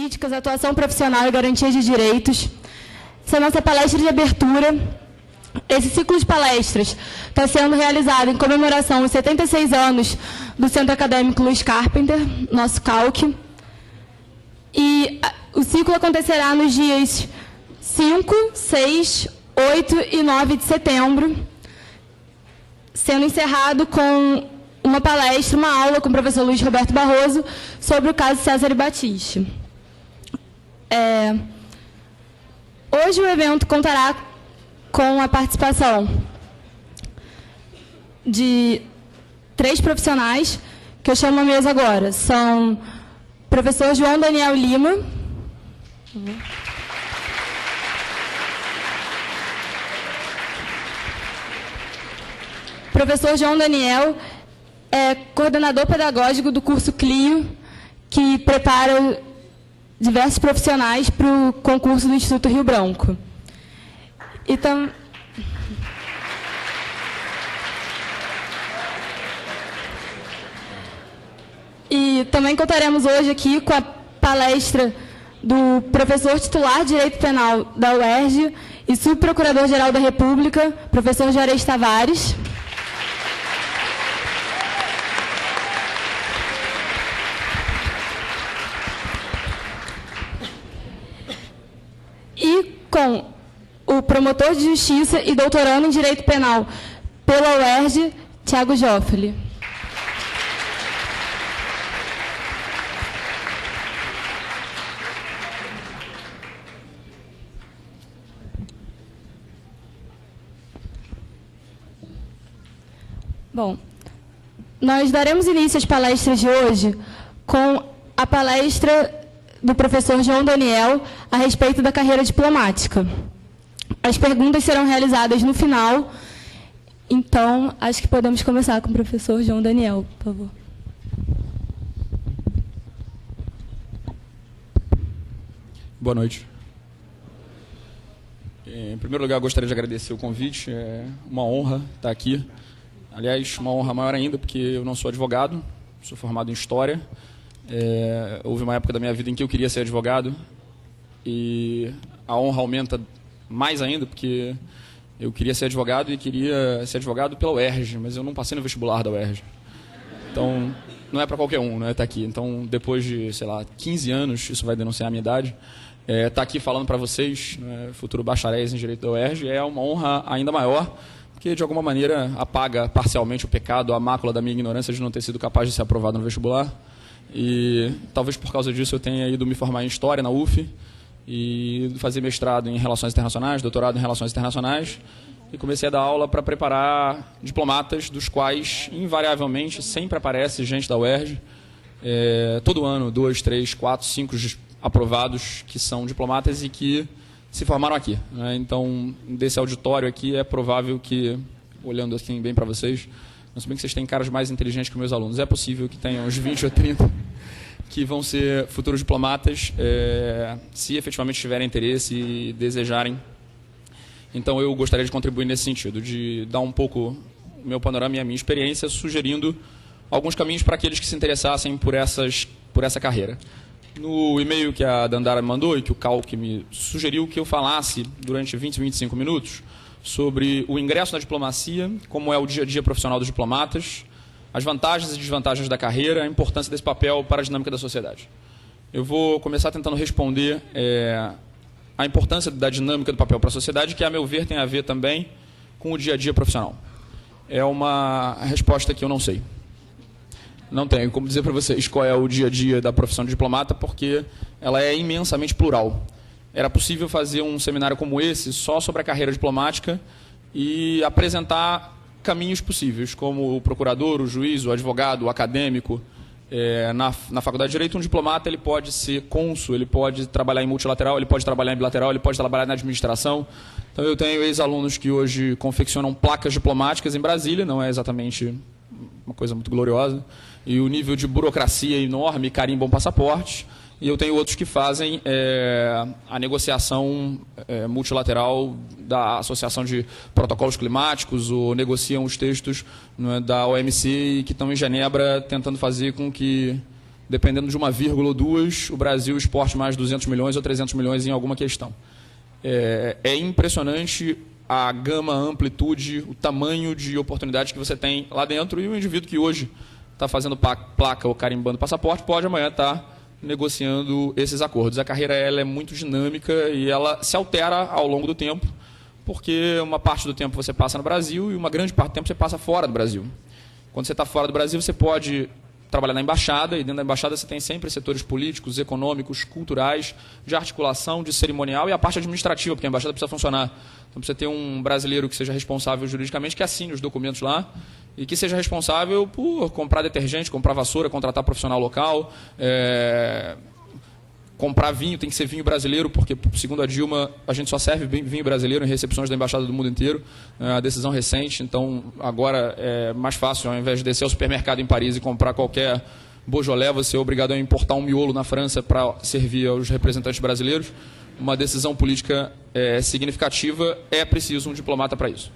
políticas, atuação profissional e garantia de direitos. Essa é a nossa palestra de abertura. Esse ciclo de palestras está sendo realizado em comemoração aos 76 anos do Centro Acadêmico Luiz Carpenter, nosso CALC. E o ciclo acontecerá nos dias 5, 6, 8 e 9 de setembro, sendo encerrado com uma palestra, uma aula com o professor Luiz Roberto Barroso sobre o caso César e Batiste. Hoje o evento contará com a participação de 3 profissionais que eu chamo à mesa agora. São o professor João Daniel Lima, professor João Daniel é coordenador pedagógico do curso CLIO, que prepara diversos profissionais para o concurso do Instituto Rio Branco. E também contaremos hoje aqui com a palestra do professor titular de Direito Penal da UERJ e subprocurador-geral da República, professor Juarez Tavares. E com o promotor de Justiça e doutorando em Direito Penal pela UERJ, Tiago Joffoli. Bom, nós daremos início às palestras de hoje com a palestra do professor João Daniel a respeito da carreira diplomática. As perguntas serão realizadas no final, então acho que podemos começar com o professor João Daniel, por favor. Boa noite. Em primeiro lugar, gostaria de agradecer o convite. É uma honra estar aqui. Aliás, uma honra maior ainda, porque eu não sou advogado, sou formado em História. Houve uma época da minha vida em que eu queria ser advogado e a honra aumenta mais ainda, porque eu queria ser advogado e queria ser advogado pela UERJ, mas eu não passei no vestibular da UERJ. Então, não é para qualquer um, né, estar aqui. Então, depois de, 15 anos, isso vai denunciar a minha idade, estar aqui falando para vocês, né, futuro bacharéis em Direito da UERJ, é uma honra ainda maior, porque de alguma maneira apaga parcialmente o pecado, a mácula da minha ignorância de não ter sido capaz de ser aprovado no vestibular. E talvez por causa disso eu tenha ido me formar em História na UF e fazer mestrado em Relações Internacionais, doutorado em Relações Internacionais, e comecei a dar aula para preparar diplomatas, dos quais invariavelmente sempre aparece gente da UERJ. Todo ano, 2, 3, 4, 5 aprovados que são diplomatas e que se formaram aqui, né? Então, desse auditório aqui, é provável que, olhando assim bem para vocês, não sei bem que vocês têm caras mais inteligentes que meus alunos, é possível que tenham uns 20 ou 30 que vão ser futuros diplomatas, se efetivamente tiverem interesse e desejarem. Então, eu gostaria de contribuir nesse sentido, de dar um pouco o meu panorama e a minha experiência, sugerindo alguns caminhos para aqueles que se interessassem por essa carreira. No e-mail que a Dandara me mandou e que o CALC me sugeriu que eu falasse durante 20, 25 minutos sobre o ingresso na diplomacia, como é o dia a dia profissional dos diplomatas, as vantagens e desvantagens da carreira, a importância desse papel para a dinâmica da sociedade. Eu vou começar tentando responder a importância da dinâmica do papel para a sociedade, que, a meu ver, tem a ver também com o dia a dia profissional. É uma resposta que eu não sei. Não tenho como dizer para vocês qual é o dia a dia da profissão de diplomata, porque ela é imensamente plural. Era possível fazer um seminário como esse só sobre a carreira diplomática e apresentar caminhos possíveis, como o procurador, o juiz, o advogado, o acadêmico. Na Faculdade de Direito, um diplomata ele pode ser cônsul, ele pode trabalhar em multilateral, ele pode trabalhar em bilateral, ele pode trabalhar na administração. Então, eu tenho ex-alunos que hoje confeccionam placas diplomáticas em Brasília, não é exatamente uma coisa muito gloriosa, e o nível de burocracia é enorme, carimbam passaportes, e eu tenho outros que fazem a negociação multilateral da Associação de Protocolos Climáticos, ou negociam os textos, né, da OMC, e que estão em Genebra tentando fazer com que dependendo de uma vírgula ou duas, o Brasil exporte mais 200 milhões ou 300 milhões em alguma questão. É impressionante a gama, a amplitude, o tamanho de oportunidades que você tem lá dentro, e o indivíduo que hoje está fazendo placa ou carimbando passaporte pode amanhã estar negociando esses acordos. A carreira ela é muito dinâmica e ela se altera ao longo do tempo, porque uma parte do tempo você passa no Brasil e uma grande parte do tempo você passa fora do Brasil. Quando você está fora do Brasil, você pode trabalhar na embaixada, e dentro da embaixada você tem sempre setores políticos, econômicos, culturais, de articulação, de cerimonial e a parte administrativa, porque a embaixada precisa funcionar. Então precisa ter um brasileiro que seja responsável juridicamente, que assine os documentos lá e que seja responsável por comprar detergente, comprar vassoura, contratar profissional local, comprar vinho, tem que ser vinho brasileiro, porque, segundo a Dilma, a gente só serve vinho brasileiro em recepções da embaixada do mundo inteiro. A decisão recente, então agora é mais fácil, ao invés de descer ao supermercado em Paris e comprar qualquer Beaujolais, você é obrigado a importar um miolo na França para servir aos representantes brasileiros. Uma decisão política significativa, é preciso um diplomata para isso.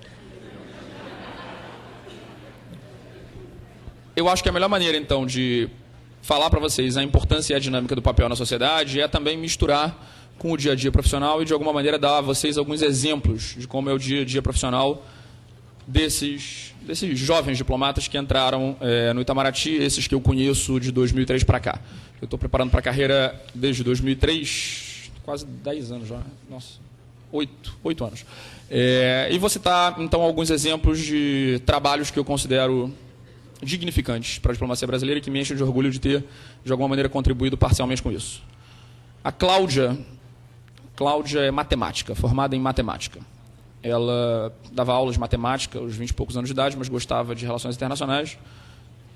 Eu acho que a melhor maneira, então, de falar para vocês a importância e a dinâmica do papel na sociedade é também misturar com o dia a dia profissional e, de alguma maneira, dar a vocês alguns exemplos de como é o dia a dia profissional desses jovens diplomatas que entraram no Itamaraty, esses que eu conheço de 2003 para cá. Eu estou preparando para a carreira desde 2003, quase 10 anos já. Nossa, 8 anos. E vou citar, então, alguns exemplos de trabalhos que eu considero dignificantes para a diplomacia brasileira e que me enchem de orgulho de ter, de alguma maneira, contribuído parcialmente com isso. A Cláudia é matemática, formada em matemática. Ela dava aulas de matemática aos 20 e poucos anos de idade, mas gostava de relações internacionais.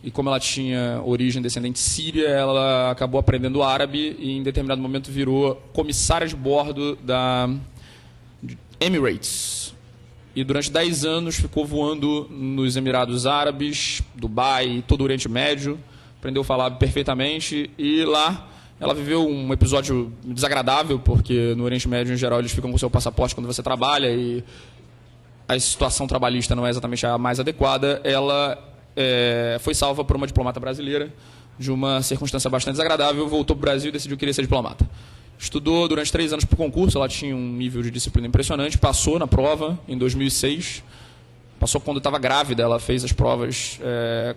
E como ela tinha origem descendente síria, ela acabou aprendendo árabe e, em determinado momento, virou comissária de bordo da Emirates. E durante 10 anos ficou voando nos Emirados Árabes, Dubai, todo o Oriente Médio, aprendeu a falar perfeitamente, e lá ela viveu um episódio desagradável, porque no Oriente Médio, em geral, eles ficam com o seu passaporte quando você trabalha, e a situação trabalhista não é exatamente a mais adequada. Ela foi salva por uma diplomata brasileira de uma circunstância bastante desagradável, voltou para o Brasil e decidiu que queria ser diplomata. Estudou durante 3 anos para o concurso, ela tinha um nível de disciplina impressionante, passou na prova em 2006, passou quando estava grávida, ela fez as provas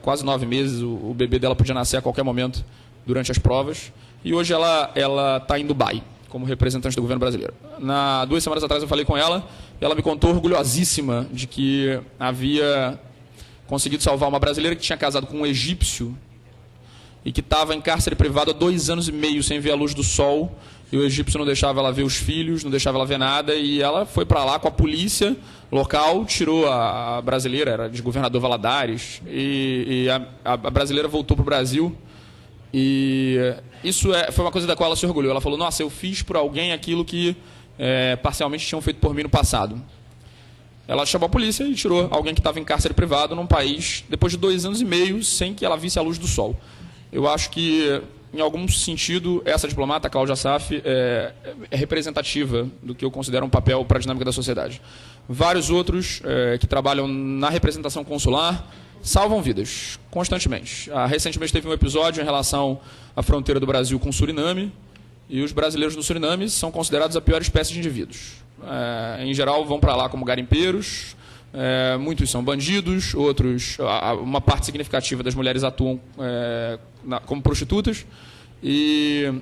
quase 9 meses, o bebê dela podia nascer a qualquer momento durante as provas, e hoje ela está em Dubai, como representante do governo brasileiro. 2 semanas atrás eu falei com ela, e ela me contou orgulhosíssima de que havia conseguido salvar uma brasileira que tinha casado com um egípcio e que estava em cárcere privado há 2 anos e meio sem ver a luz do sol, e o egípcio não deixava ela ver os filhos, não deixava ela ver nada, e ela foi para lá com a polícia local, tirou a brasileira, era de governador Valadares, e a brasileira voltou para o Brasil, e isso foi uma coisa da qual ela se orgulhou. Ela falou: nossa, eu fiz por alguém aquilo que parcialmente tinham feito por mim no passado. Ela chamou a polícia e tirou alguém que estava em cárcere privado num país, depois de 2 anos e meio, sem que ela visse a luz do sol. Eu acho que, em algum sentido, essa diplomata, a Cláudia Assaf, é representativa do que eu considero um papel para a dinâmica da sociedade. Vários outros que trabalham na representação consular salvam vidas, constantemente. Recentemente teve um episódio em relação à fronteira do Brasil com o Suriname, e os brasileiros no Suriname são considerados a pior espécie de indivíduos. Em geral, vão para lá como garimpeiros, muitos são bandidos, outros, uma parte significativa das mulheres atuam como prostitutas. E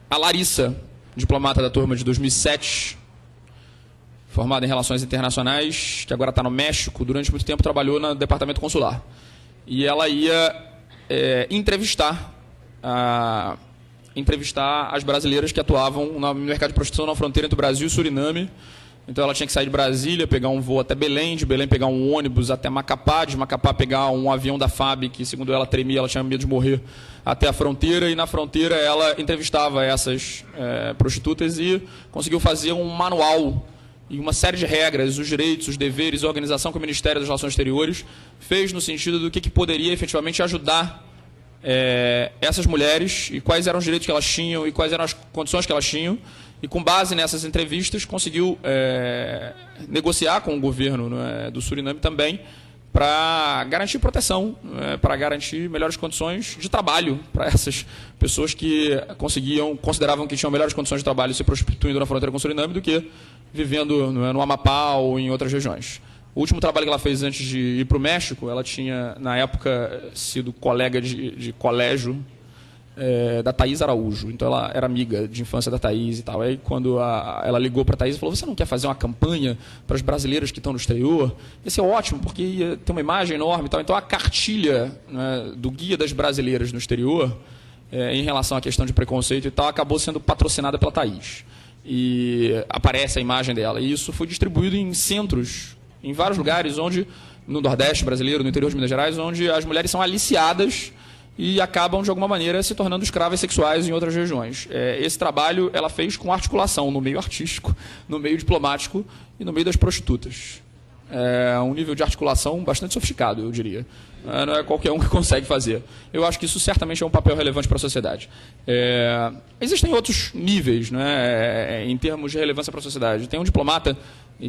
a Larissa, diplomata da turma de 2007, formada em Relações Internacionais, que agora está no México, durante muito tempo trabalhou no departamento consular. E ela ia entrevistar as brasileiras que atuavam no mercado de prostituição na fronteira entre o Brasil e o Suriname. Então ela tinha que sair de Brasília, pegar um voo até Belém, de Belém pegar um ônibus até Macapá, de Macapá pegar um avião da FAB, que segundo ela tremia, ela tinha medo de morrer, até a fronteira, e na fronteira ela entrevistava essas prostitutas e conseguiu fazer um manual e uma série de regras, os direitos, os deveres, a organização com o Ministério das Relações Exteriores, fez no sentido do que poderia efetivamente ajudar essas mulheres, e quais eram os direitos que elas tinham e quais eram as condições que elas tinham. E, com base nessas entrevistas, conseguiu negociar com o governo do Suriname também para garantir proteção, para garantir melhores condições de trabalho para essas pessoas que consideravam que tinham melhores condições de trabalho se prostituindo na fronteira com o Suriname do que vivendo no Amapá ou em outras regiões. O último trabalho que ela fez antes de ir para o México, ela tinha, na época, sido colega de colégio da Thaís Araújo. Então, ela era amiga de infância da Thaís e tal. Aí, quando ela ligou para a Thaís e falou, você não quer fazer uma campanha para as brasileiras que estão no exterior? Ia ser ótimo, porque ia ter uma imagem enorme e tal. Então, a cartilha, né, do Guia das Brasileiras no Exterior, em relação à questão de preconceito e tal, acabou sendo patrocinada pela Thaís. E aparece a imagem dela. E isso foi distribuído em centros, em vários lugares, no Nordeste brasileiro, no interior de Minas Gerais, onde as mulheres são aliciadas e acabam, de alguma maneira, se tornando escravas sexuais em outras regiões. Esse trabalho ela fez com articulação no meio artístico, no meio diplomático e no meio das prostitutas. Um nível de articulação bastante sofisticado, eu diria. Não é qualquer um que consegue fazer. Eu acho que isso certamente é um papel relevante para a sociedade. Existem outros níveis, né, em termos de relevância para a sociedade. Tem um diplomata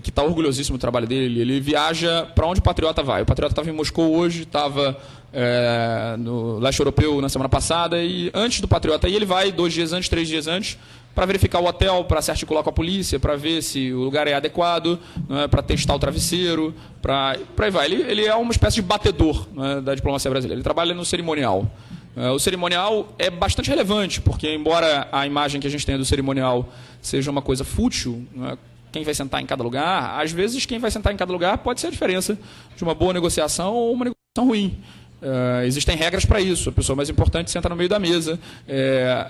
que está orgulhosíssimo do trabalho dele, ele viaja para onde o Patriota vai. O Patriota estava em Moscou hoje, estava no leste europeu na semana passada, e antes do Patriota ir, ele vai 2 dias antes, 3 dias antes, para verificar o hotel, para se articular com a polícia, para ver se o lugar é adequado, né, para testar o travesseiro, para aí vai. Ele é uma espécie de batedor, né, da diplomacia brasileira. Ele trabalha no cerimonial. O cerimonial é bastante relevante, porque embora a imagem que a gente tenha do cerimonial seja uma coisa fútil, né, quem vai sentar em cada lugar, às vezes quem vai sentar em cada lugar pode ser a diferença de uma boa negociação ou uma negociação ruim. Existem regras para isso. A pessoa mais importante senta no meio da mesa,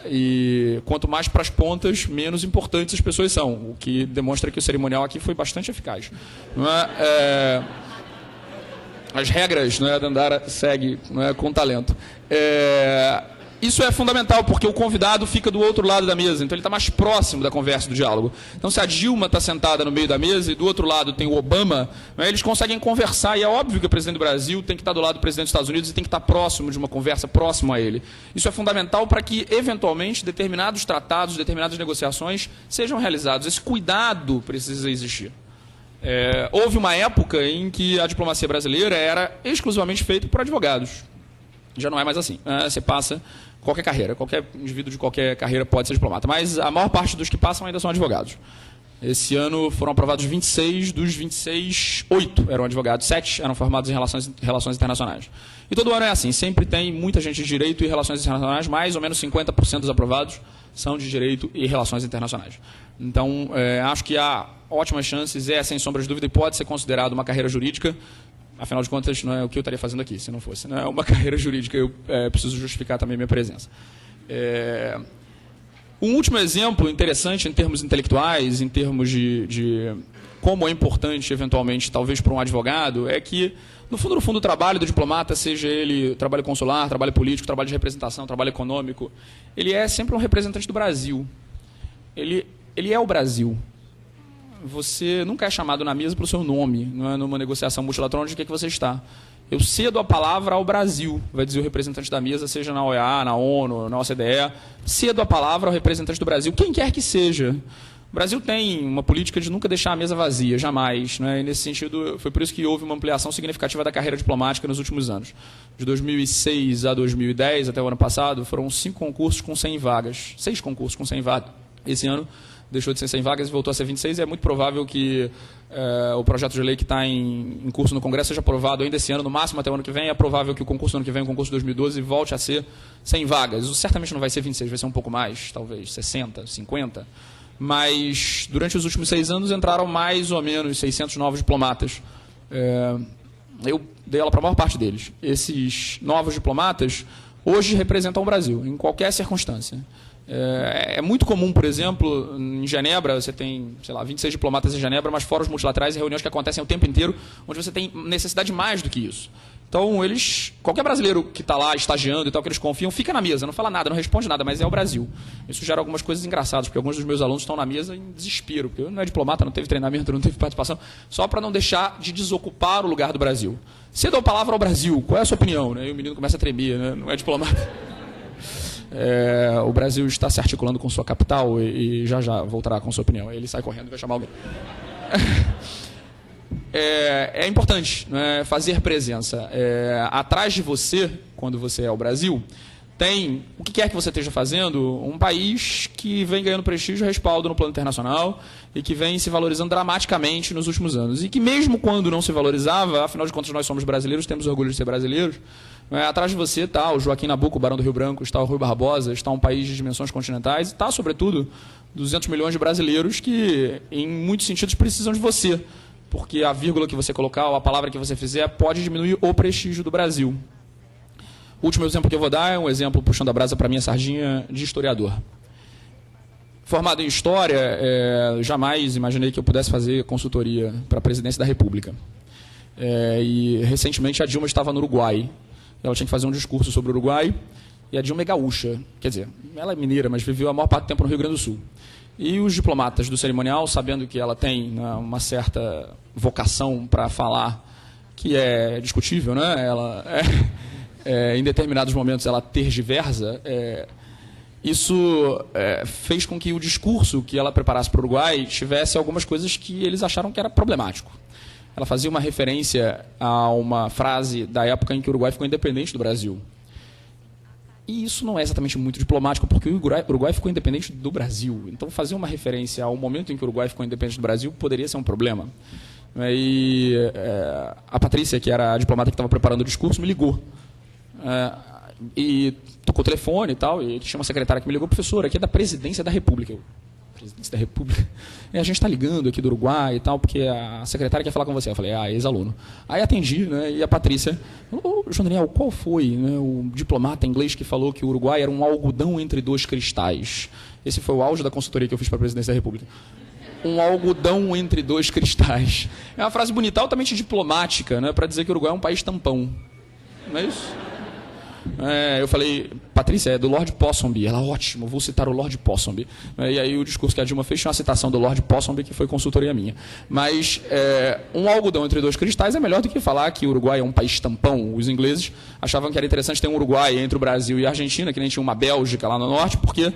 e quanto mais para as pontas, menos importantes as pessoas são, o que demonstra que o cerimonial aqui foi bastante eficaz. Não é? As regras, não é, da Dandara segue, não é, com talento. Isso é fundamental, porque o convidado fica do outro lado da mesa, então ele está mais próximo da conversa, do diálogo. Então, se a Dilma está sentada no meio da mesa e do outro lado tem o Obama, né, eles conseguem conversar, e é óbvio que o presidente do Brasil tem que estar do lado do presidente dos Estados Unidos e tem que estar próximo de uma conversa, próximo a ele. Isso é fundamental para que, eventualmente, determinados tratados, determinadas negociações sejam realizados. Esse cuidado precisa existir. Houve uma época em que a diplomacia brasileira era exclusivamente feita por advogados. Já não é mais assim. Você passa qualquer carreira, qualquer indivíduo de qualquer carreira pode ser diplomata, mas a maior parte dos que passam ainda são advogados. Esse ano foram aprovados 26, dos 26, 8 eram advogados, 7 eram formados em relações internacionais. E todo ano é assim, sempre tem muita gente de direito e relações internacionais, mais ou menos 50% dos aprovados são de direito e relações internacionais. Então, acho que há ótimas chances, sem sombra de dúvida, e pode ser considerado uma carreira jurídica. Afinal de contas, não é o que eu estaria fazendo aqui, se não fosse. Não é uma carreira jurídica, eu preciso justificar também minha presença. Um último exemplo interessante em termos intelectuais, em termos de como é importante, eventualmente, talvez para um advogado, é que, no fundo, o trabalho do diplomata, seja ele trabalho consular, trabalho político, trabalho de representação, trabalho econômico, ele é sempre um representante do Brasil. Ele é o Brasil. Você nunca é chamado na mesa pelo seu nome, não é numa negociação multilateral de que você está. Eu cedo a palavra ao Brasil, vai dizer o representante da mesa, seja na OEA, na ONU, na OCDE, cedo a palavra ao representante do Brasil, quem quer que seja. O Brasil tem uma política de nunca deixar a mesa vazia, jamais. Né? E, nesse sentido, foi por isso que houve uma ampliação significativa da carreira diplomática nos últimos anos. De 2006 a 2010, até o ano passado, foram 5 concursos com 100 vagas. 6 concursos com 100 vagas. Esse ano deixou de ser 100 vagas e voltou a ser 26, e é muito provável que o projeto de lei que está em curso no Congresso seja aprovado ainda esse ano, no máximo até o ano que vem. É provável que o concurso do ano que vem, o concurso de 2012, volte a ser 100 vagas. Isso certamente não vai ser 26, vai ser um pouco mais, talvez 60, 50. Mas, durante os últimos 6 anos, entraram mais ou menos 600 novos diplomatas. Eu dei aula para a maior parte deles. Esses novos diplomatas, hoje, representam o Brasil, em qualquer circunstância. É muito comum, por exemplo, em Genebra, você tem, sei lá, 26 diplomatas em Genebra, mas fóruns multilaterais e reuniões que acontecem o tempo inteiro, onde você tem necessidade de mais do que isso. Então, qualquer brasileiro que está lá estagiando e tal, que eles confiam, fica na mesa, não fala nada, não responde nada, mas é o Brasil. Isso gera algumas coisas engraçadas, porque alguns dos meus alunos estão na mesa em desespero, porque não é diplomata, não teve treinamento, não teve participação, só para não deixar de desocupar o lugar do Brasil. Cedo a palavra ao Brasil, qual é a sua opinião? E o menino começa a tremer, né? Não é diplomata. O Brasil está se articulando com sua capital e já voltará com sua opinião. Aí ele sai correndo e vai chamar alguém. é importante, né, fazer presença. Atrás de você, quando você é o Brasil, tem, o que quer que você esteja fazendo, um país que vem ganhando prestígio e respaldo no plano internacional e que vem se valorizando dramaticamente nos últimos anos. E que mesmo quando não se valorizava, afinal de contas nós somos brasileiros, temos orgulho de ser brasileiros, atrás de você está o Joaquim Nabuco, o Barão do Rio Branco, está o Rui Barbosa, está um país de dimensões continentais e está, sobretudo, 200 milhões de brasileiros que, em muitos sentidos, precisam de você, porque a vírgula que você colocar ou a palavra que você fizer pode diminuir o prestígio do Brasil. O último exemplo que eu vou dar é um exemplo, puxando a brasa para a minha sardinha, de historiador. Formado em História, jamais imaginei que eu pudesse fazer consultoria para a Presidência da República. E, recentemente, a Dilma estava no Uruguai. Ela tinha que fazer um discurso sobre o Uruguai, e a Dilma é gaúcha. Quer dizer, ela é mineira, mas viveu a maior parte do tempo no Rio Grande do Sul. E os diplomatas do cerimonial, sabendo que ela tem, né, uma certa vocação para falar, que é discutível, né? Ela em determinados momentos ela tergiversa, isso fez com que o discurso que ela preparasse para o Uruguai tivesse algumas coisas que eles acharam que era problemático. Ela fazia uma referência a uma frase da época em que o Uruguai ficou independente do Brasil. E isso não é exatamente muito diplomático, porque o Uruguai ficou independente do Brasil. Então, fazer uma referência ao momento em que o Uruguai ficou independente do Brasil poderia ser um problema. E a Patrícia, que era a diplomata que estava preparando o discurso, me ligou. E tocou o telefone e tal, e tinha uma secretária que me ligou: professor, aqui é da Presidência da República. Presidência da República? A gente está ligando aqui do Uruguai e tal, porque a secretária quer falar com você. Eu falei: ex-aluno. Aí atendi, né, e a Patrícia falou: João Daniel, qual foi, né, o diplomata inglês que falou que o Uruguai era um algodão entre dois cristais? Esse foi o auge da consultoria que eu fiz para a Presidência da República. Um algodão entre dois cristais. É uma frase bonita, altamente diplomática, né, para dizer que o Uruguai é um país tampão. Não é isso? Eu falei: Patrícia, é do Lord Ponsonby. Ela: ótimo, vou citar o Lord Ponsonby. E aí o discurso que a Dilma fez tinha uma citação do Lord Ponsonby, que foi consultoria minha. Mas um algodão entre dois cristais é melhor do que falar que o Uruguai é um país tampão. Os ingleses achavam que era interessante ter um Uruguai entre o Brasil e a Argentina, que nem tinha uma Bélgica lá no norte, porque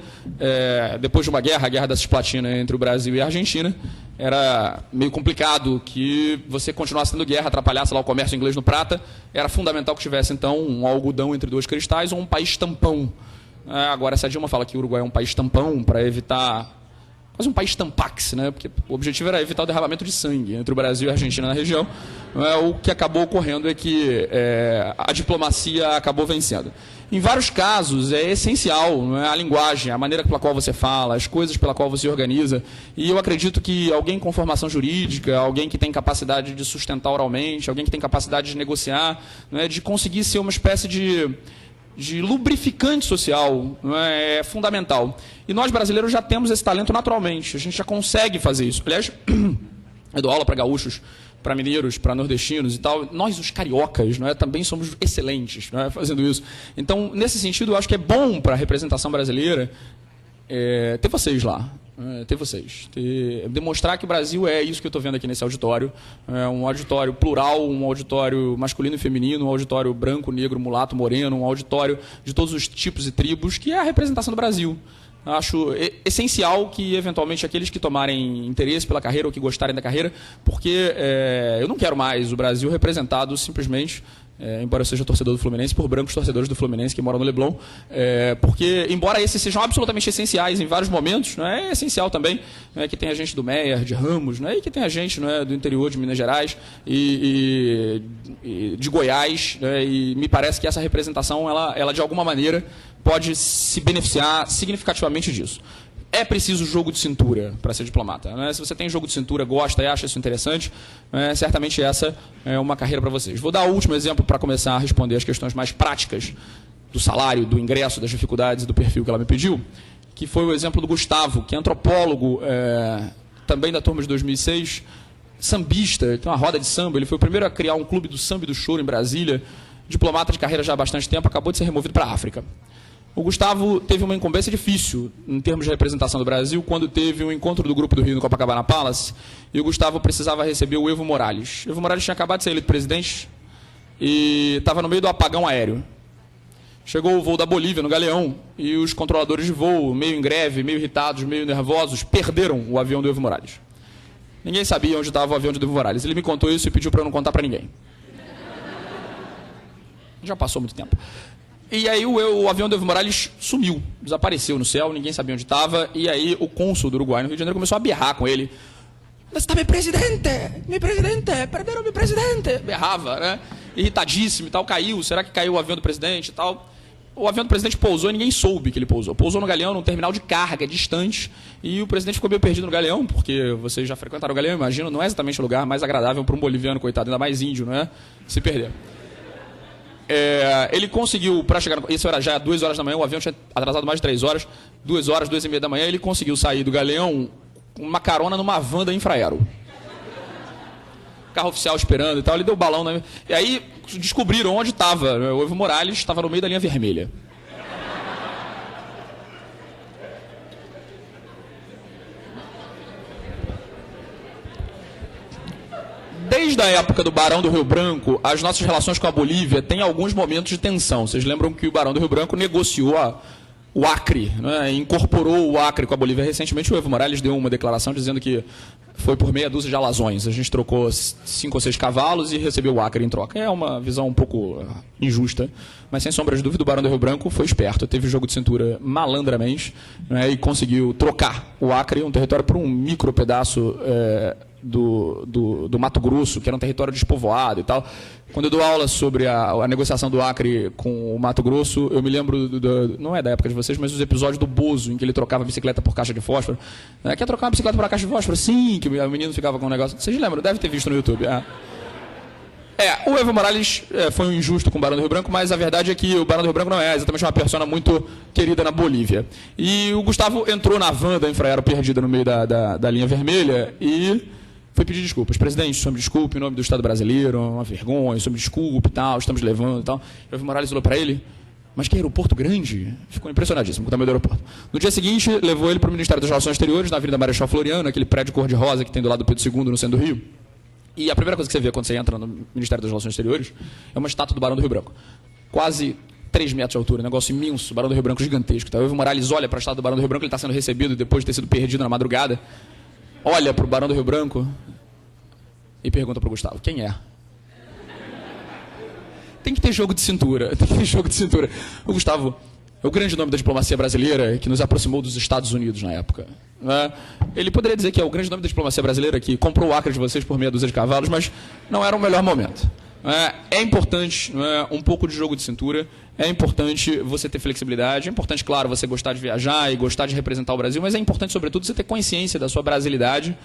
depois de uma guerra, a Guerra da Cisplatina entre o Brasil e a Argentina, era meio complicado que você continuasse tendo guerra, atrapalhasse lá o comércio inglês no prata. Era fundamental que tivesse, então, um algodão entre dois cristais ou um país tampão. Agora, se a Dilma fala que o Uruguai é um país tampão para evitar... quase um país tampax, né? Porque o objetivo era evitar o derramamento de sangue entre o Brasil e a Argentina na região. O que acabou ocorrendo é que a diplomacia acabou vencendo. Em vários casos, é essencial, não é, a linguagem, a maneira pela qual você fala, as coisas pela qual você organiza. E eu acredito que alguém com formação jurídica, alguém que tem capacidade de sustentar oralmente, alguém que tem capacidade de negociar, não é, de conseguir ser uma espécie de lubrificante social, não é fundamental. E nós, brasileiros, já temos esse talento naturalmente. A gente já consegue fazer isso. Aliás, eu dou aula para gaúchos, para mineiros, para nordestinos e tal. Nós, os cariocas, não é, também somos excelentes, não é, fazendo isso. Então, nesse sentido, eu acho que é bom para a representação brasileira ter vocês lá. Ter vocês. Demonstrar que o Brasil é isso que eu estou vendo aqui nesse auditório. Um auditório plural, um auditório masculino e feminino, um auditório branco, negro, mulato, moreno, um auditório de todos os tipos e tribos, que é a representação do Brasil. Acho essencial que, eventualmente, aqueles que tomarem interesse pela carreira ou que gostarem da carreira, porque eu não quero mais o Brasil representado simplesmente, embora eu seja torcedor do Fluminense, por brancos torcedores do Fluminense que moram no Leblon, porque, embora esses sejam absolutamente essenciais em vários momentos, é essencial também que tenha gente do Meier, de Ramos, e que tenha gente do interior de Minas Gerais e de Goiás, e me parece que essa representação, ela de alguma maneira, pode se beneficiar significativamente disso. É preciso jogo de cintura para ser diplomata. Se você tem jogo de cintura, gosta e acha isso interessante, certamente essa é uma carreira para vocês. Vou dar o último exemplo para começar a responder as questões mais práticas do salário, do ingresso, das dificuldades e do perfil que ela me pediu, que foi o exemplo do Gustavo, que é antropólogo, também da turma de 2006, sambista, tem uma roda de samba. Ele foi o primeiro a criar um clube do samba e do choro em Brasília, diplomata de carreira já há bastante tempo, acabou de ser removido para a África. O Gustavo teve uma incumbência difícil em termos de representação do Brasil quando teve um encontro do Grupo do Rio no Copacabana Palace e o Gustavo precisava receber o Evo Morales. O Evo Morales tinha acabado de ser eleito presidente e estava no meio do apagão aéreo. Chegou o voo da Bolívia no Galeão e os controladores de voo, meio em greve, meio irritados, meio nervosos, perderam o avião do Evo Morales. Ninguém sabia onde estava o avião de Evo Morales. Ele me contou isso e pediu para eu não contar para ninguém. Já passou muito tempo. E aí o avião do Evo Morales sumiu, desapareceu no céu, ninguém sabia onde estava, e aí o cônsul do Uruguai no Rio de Janeiro começou a berrar com ele. Onde está meu presidente? Meu presidente, perderam meu presidente. Berrava, né? Irritadíssimo e tal, caiu, será que caiu o avião do presidente e tal? O avião do presidente pousou e ninguém soube que ele pousou. Pousou no Galeão, num terminal de carga distante, e o presidente ficou meio perdido no Galeão, porque vocês já frequentaram o Galeão, imagino, não é exatamente o lugar mais agradável para um boliviano, coitado, ainda mais índio, não é? Se perder. Ele conseguiu, para chegar, isso era já 2 horas da manhã, o avião tinha atrasado mais de 3 horas, 2 horas, 2h30 da manhã, ele conseguiu sair do Galeão com uma carona numa van da Infraero. Carro oficial esperando e tal, ele deu balão, né? E aí descobriram onde estava, o Evo Morales estava no meio da linha vermelha. Desde a época do Barão do Rio Branco, as nossas relações com a Bolívia têm alguns momentos de tensão. Vocês lembram que o Barão do Rio Branco negociou o Acre, né? Incorporou o Acre com a Bolívia. Recentemente o Evo Morales deu uma declaração dizendo que foi por meia dúzia de alazões. A gente trocou 5 ou 6 cavalos e recebeu o Acre em troca. É uma visão um pouco injusta, mas sem sombra de dúvida o Barão do Rio Branco foi esperto. Teve jogo de cintura malandramente, né? E conseguiu trocar o Acre, um território, por um micro pedaço do Mato Grosso, que era um território despovoado e tal. Quando eu dou aula sobre a negociação do Acre com o Mato Grosso, eu me lembro, não é da época de vocês, mas dos episódios do Bozo, em que ele trocava a bicicleta por caixa de fósforo. Quer trocar uma bicicleta por uma caixa de fósforo? Sim, que o menino ficava com um negócio. Vocês lembram? Deve ter visto no YouTube. O Evo Morales foi um injusto com o Barão do Rio Branco, mas a verdade é que o Barão do Rio Branco não é exatamente uma persona muito querida na Bolívia. E o Gustavo entrou na van da Infraero perdida no meio da linha vermelha e foi pedir desculpas. Presidente, o senhor me desculpe, em nome do Estado brasileiro, uma vergonha, o senhor me desculpe, tal, estamos levando e tal. O Evo Morales olhou para ele, mas que aeroporto grande? Ficou impressionadíssimo com o tamanho do aeroporto. No dia seguinte, levou ele para o Ministério das Relações Exteriores, na Avenida Marechal Floriano, aquele prédio cor-de-rosa que tem do lado do Pedro II, no centro do Rio. E a primeira coisa que você vê quando você entra no Ministério das Relações Exteriores é uma estátua do Barão do Rio Branco. Quase 3 metros de altura, um negócio imenso, o Barão do Rio Branco gigantesco. Então, o Evo Morales olha para a estátua do Barão do Rio Branco, ele está sendo recebido depois de ter sido perdido na madrugada, olha para o Barão do Rio Branco e pergunta para o Gustavo, quem é? Tem que ter jogo de cintura, tem que ter jogo de cintura. O Gustavo é o grande nome da diplomacia brasileira que nos aproximou dos Estados Unidos na época. Né? Ele poderia dizer que é o grande nome da diplomacia brasileira que comprou o Acre de vocês por meia dúzia de cavalos, mas não era o melhor momento. É importante um pouco de jogo de cintura, é importante você ter flexibilidade, é importante, claro, você gostar de viajar e gostar de representar o Brasil, mas é importante, sobretudo, você ter consciência da sua brasilidade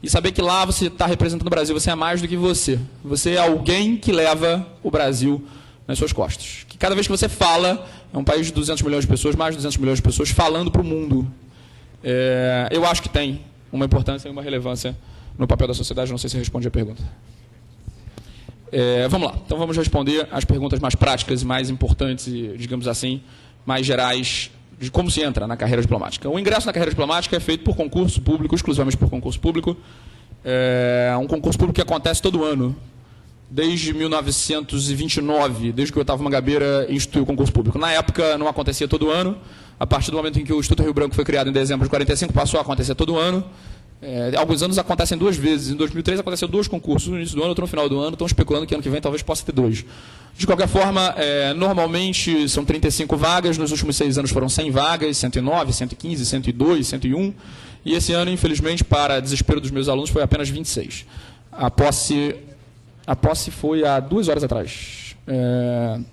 e saber que lá você está representando o Brasil, você é mais do que você. Você é alguém que leva o Brasil nas suas costas. Que cada vez que você fala, é um país de 200 milhões de pessoas, mais de 200 milhões de pessoas falando para o mundo. Eu acho que tem uma importância e uma relevância no papel da sociedade, não sei se responde a pergunta. Vamos lá, então vamos responder as perguntas mais práticas e mais importantes e, digamos assim, mais gerais de como se entra na carreira diplomática. O ingresso na carreira diplomática é feito por concurso público, exclusivamente por concurso público. É um concurso público que acontece todo ano, desde 1929, desde que o Otávio Mangabeira instituiu o concurso público. Na época não acontecia todo ano, a partir do momento em que o Instituto Rio Branco foi criado em dezembro de 45, passou a acontecer todo ano. Alguns anos acontecem 2 vezes. Em 2003 aconteceu 2 concursos, no início do ano, outro no final do ano. Estão especulando que ano que vem talvez possa ter 2. De qualquer forma, normalmente são 35 vagas. Nos últimos 6 anos foram 100 vagas, 109, 115, 102, 101. E esse ano, infelizmente, para desespero dos meus alunos, foi apenas 26. A posse foi há 2 horas atrás.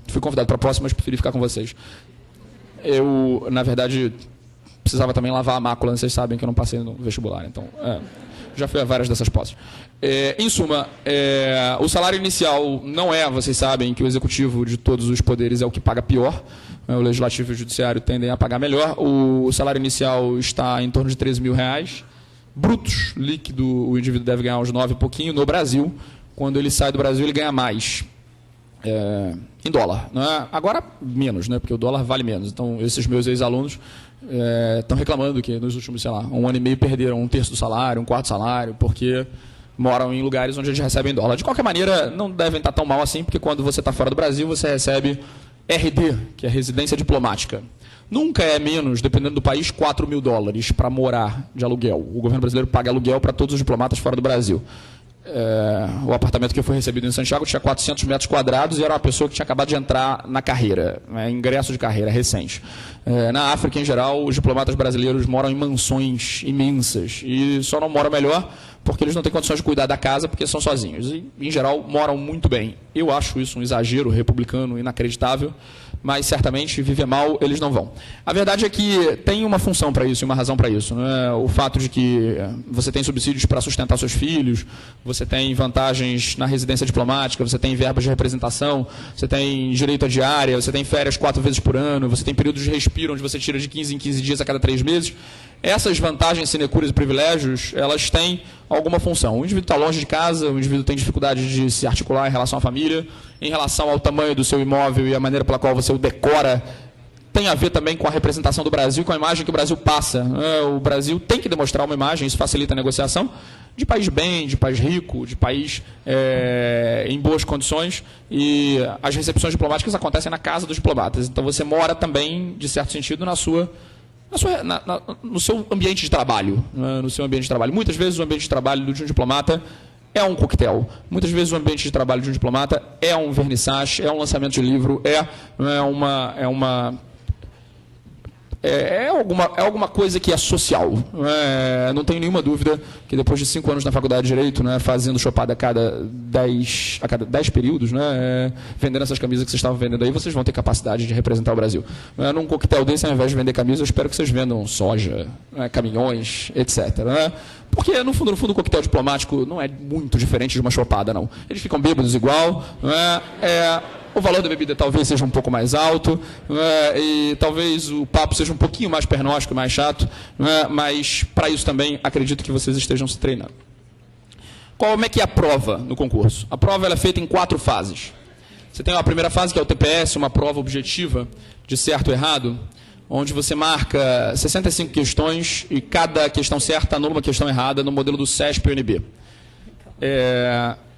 Fui convidado para a posse, mas preferi ficar com vocês. Eu, na verdade, precisava também lavar a mácula, vocês sabem que eu não passei no vestibular, então já fui a várias dessas posses. Em suma, o salário inicial não vocês sabem que o executivo de todos os poderes é o que paga pior, o legislativo e o judiciário tendem a pagar melhor. O salário inicial está em torno de R$13 mil, brutos, líquido, o indivíduo deve ganhar uns 9 e pouquinho. No Brasil, quando ele sai do Brasil, ele ganha mais. Em dólar. Agora, menos, porque o dólar vale menos. Então, esses meus ex-alunos estão reclamando que nos últimos, 1 ano e meio perderam 1/3 do salário, 1/4 do salário, porque moram em lugares onde eles recebem dólar. De qualquer maneira, não devem estar tão mal assim, porque quando você está fora do Brasil, você recebe RD, que é residência diplomática. nunca é menos, dependendo do país, $4.000 para morar de aluguel. O governo brasileiro paga aluguel para todos os diplomatas fora do Brasil. O apartamento que eu fui recebido em Santiago tinha 400 metros quadrados e era uma pessoa que tinha acabado de entrar na carreira, ingresso de carreira recente. Na África, em geral, os diplomatas brasileiros moram em mansões imensas e só não moram melhor porque eles não têm condições de cuidar da casa porque são sozinhos. E, em geral, moram muito bem. Eu acho isso um exagero republicano inacreditável, mas certamente viver mal eles não vão. A verdade é que tem uma função para isso e uma razão para isso. Né? O fato de que você tem subsídios para sustentar seus filhos, você tem vantagens na residência diplomática, você tem verbas de representação, você tem direito à diária, você tem férias 4 vezes por ano, você tem períodos de respiro onde você tira de 15 em 15 dias a cada 3 meses. Essas vantagens, sinecuras e privilégios, elas têm alguma função. O indivíduo está longe de casa, o indivíduo tem dificuldade de se articular em relação à família, em relação ao tamanho do seu imóvel e a maneira pela qual você o decora, tem a ver também com a representação do Brasil, com a imagem que o Brasil passa. O Brasil tem que demonstrar uma imagem, isso facilita a negociação, de país bem, de país rico, de país em boas condições, e as recepções diplomáticas acontecem na casa dos diplomatas. Então você mora também, de certo sentido, no seu ambiente de trabalho. No seu ambiente de trabalho. Muitas vezes o ambiente de trabalho de um diplomata é um coquetel. Muitas vezes o ambiente de trabalho de um diplomata é um vernissage, é um lançamento de livro, é alguma coisa que é social. Não tenho nenhuma dúvida que depois de 5 anos na faculdade de Direito, fazendo chopada a cada 10 períodos, vendendo essas camisas que vocês estavam vendendo aí, vocês vão ter capacidade de representar o Brasil. Num coquetel desse, ao invés de vender camisas, eu espero que vocês vendam soja, caminhões, etc. Porque, no fundo, o coquetel diplomático não é muito diferente de uma chopada, não. Eles ficam bêbados igual, o valor da bebida talvez seja um pouco mais alto, e talvez o papo seja um pouquinho mais pernóstico, mais chato, mas para isso também acredito que vocês estejam se treinando. Como é que é a prova no concurso? A prova ela é feita em 4 fases. Você tem a primeira fase, que é o TPS, uma prova objetiva de certo ou errado, onde você marca 65 questões e cada questão certa anula uma questão errada no modelo do CESP e UNB.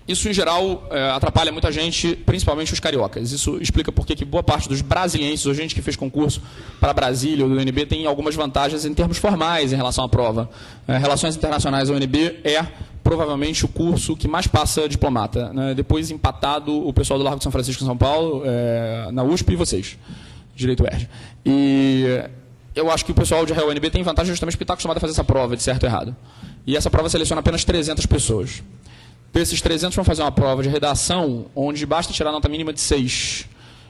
Isso, em geral, atrapalha muita gente, principalmente os cariocas. Isso explica por que boa parte dos brasilienses, ou gente que fez concurso para Brasília ou do UNB, tem algumas vantagens em termos formais em relação à prova. Relações Internacionais, a UNB, é provavelmente o curso que mais passa diplomata. Depois, empatado, o pessoal do Largo de São Francisco, em São Paulo, na USP e vocês, Direito UERJ. E eu acho que o pessoal de UNB tem vantagem justamente porque está acostumado a fazer essa prova de certo ou errado. E essa prova seleciona apenas 300 pessoas. Desses 300 vão fazer uma prova de redação, onde basta tirar a nota mínima de 6.